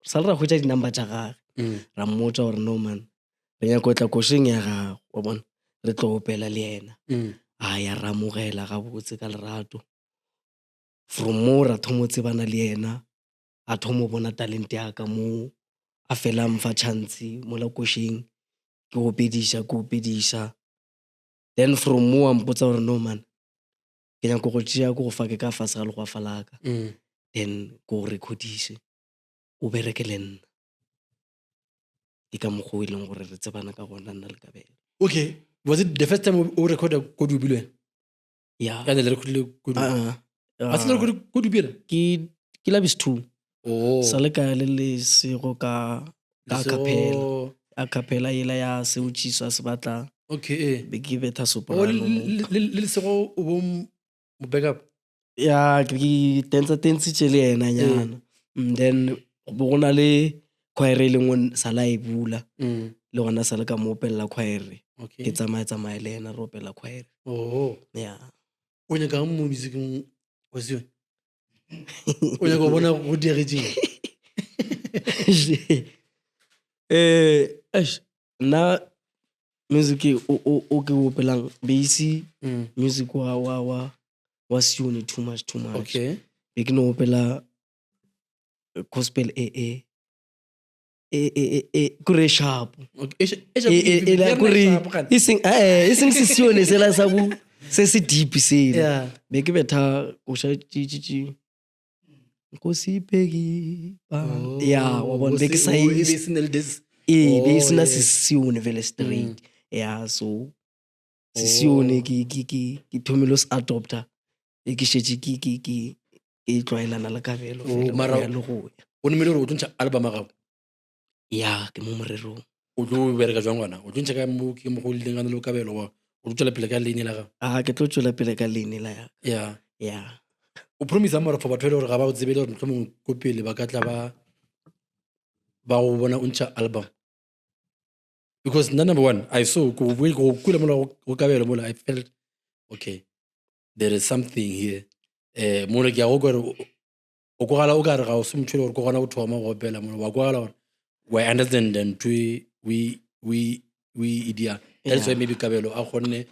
sa le ra hwetša di-number tša gage ra mmotsa gore no man re nyako tla košeng ya gago wa bona re tlo opela le yena ya ra amogela gabotse ka lerato from mo ra thomo tsebana le yena a thomo bona talent ya ka mo a fela mfa chance mola košeng ke opediša then from mo a mpotsa gore no man ke nyako go tšea ko go fa ke ka fase ga legwafa laka then ko go recodiše o bereke le nna ke ka mokgwa o e leng gore re tsebana ka gona nna le Kabelo.
Okay, was it the first time o recorda ko dubilwe?
ya
Ya le recordile ko dubilwe. A se le recordile ko dubilwe?
ke labis 2
Oh.
sa le ka le lesego ka cappella a cappella ela ya se utsiswa se batla
Okay.
be ke betha
Oh,
soprano
le sego o bo mo backup.
ya ke tentse le yena nyana then bo gona le choir e lengwe sa la e bula le gona sa le ka mo opelela choir
Okay.
ke tsamaye le ena re opela choir
Oh.
ya
O nyaka mo musicing wa seo. O nyaka go bona go diretseng.
nna music o ke opelang bass music wa Sione too much
Okay.
be ke no opela gospel kore sharp e seng se Sione sela sa bo se se deep sele
Yeah.
be ke betha o sha Nkosi Peggy ya wa bona be ke sa
e be se ne le this.
be se na
yes.
se Sione vele straight ya so se Sione ke thomelo se adopter e ke shetse ke tlwaelana le kabelo fela
mara-
ya le go
O ne mele gore o tlo ntsha album gago.
ya ke mo morerong
O tlo bereka jwang gona. O tlo ntsha ka mo ke mo go leng ana le kabelo wa. O tlo tswela pele ka lane la gago.
ke tlo tswela pele ka lane la ya
Yeah.
ya
O promise mara for batho gore ga ba o tsebele gore motho mongwe ko pele ba ka tla ba go bona o ntsha album. Because number one, I saw go kula mola go kabelo mola I felt okay. There is something here. Mola ke a go gore o go gala o ka re ga o se motho gore go gona go thoma go opela mola wa go gala gore we understand and we idia. That's why
Yeah.
maybe kabelo a kgonne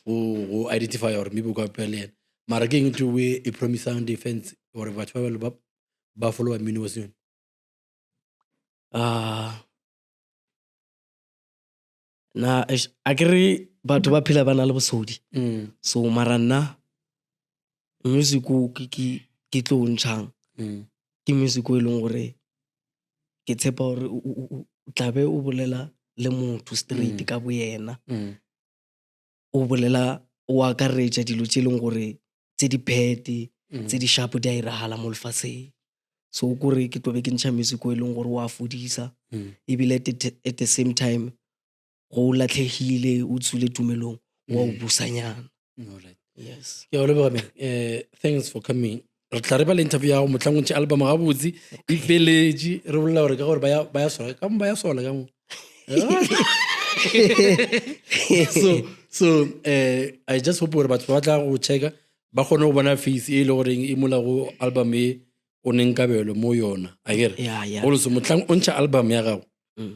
go identify or maybe go opela yena. Mara ke into we e promise on defense or batho ba follow mmino wa sone.
na a ke re batho ba phela ba na le bosodi so mara nna music o ke tlo ntshang ke music o e leng gore ke tshepa gore o tlabe o bolela le motho straight ka bo yena o bolela o akaretša dilo tse e leng gore tse di phete tse di sharp di a iragala mo lefatsheng so kore ke tlobe ke ntšha music o e leng gore o a fodisa ebile at the same time go latlhegile o tswile tumelong wa o busanyana
Alright.
yes
Ke a leboga man. Thanks for coming. Re tla re ba le interview ya go motlhang o ntse album ga botse e feletše re bolela gore ka gore ba ya sola ka mo ba ya sola ka mo. So I just hope gore batho ba tla go checka ba kgone go bona face e le goreng e mola go album e o neng kabelo mo yona a kere
yeah
go so motlhang o ntšha album ya gago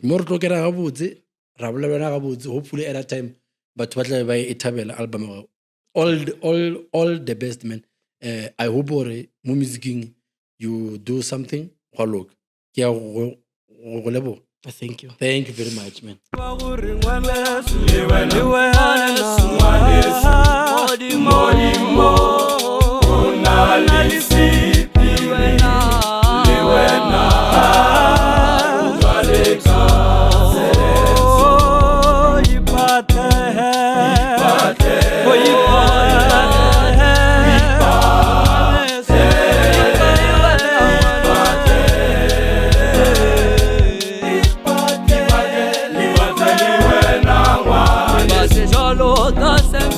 mo re tlo kera ga botse ra bolela yona ga botse hopefully at that time batho ba tla ba e thabela album ya gago all the best man. I hope gore mo musicing you do something go look ke a go leboga.
thank you
Thank you very much man.
Jalo ka sem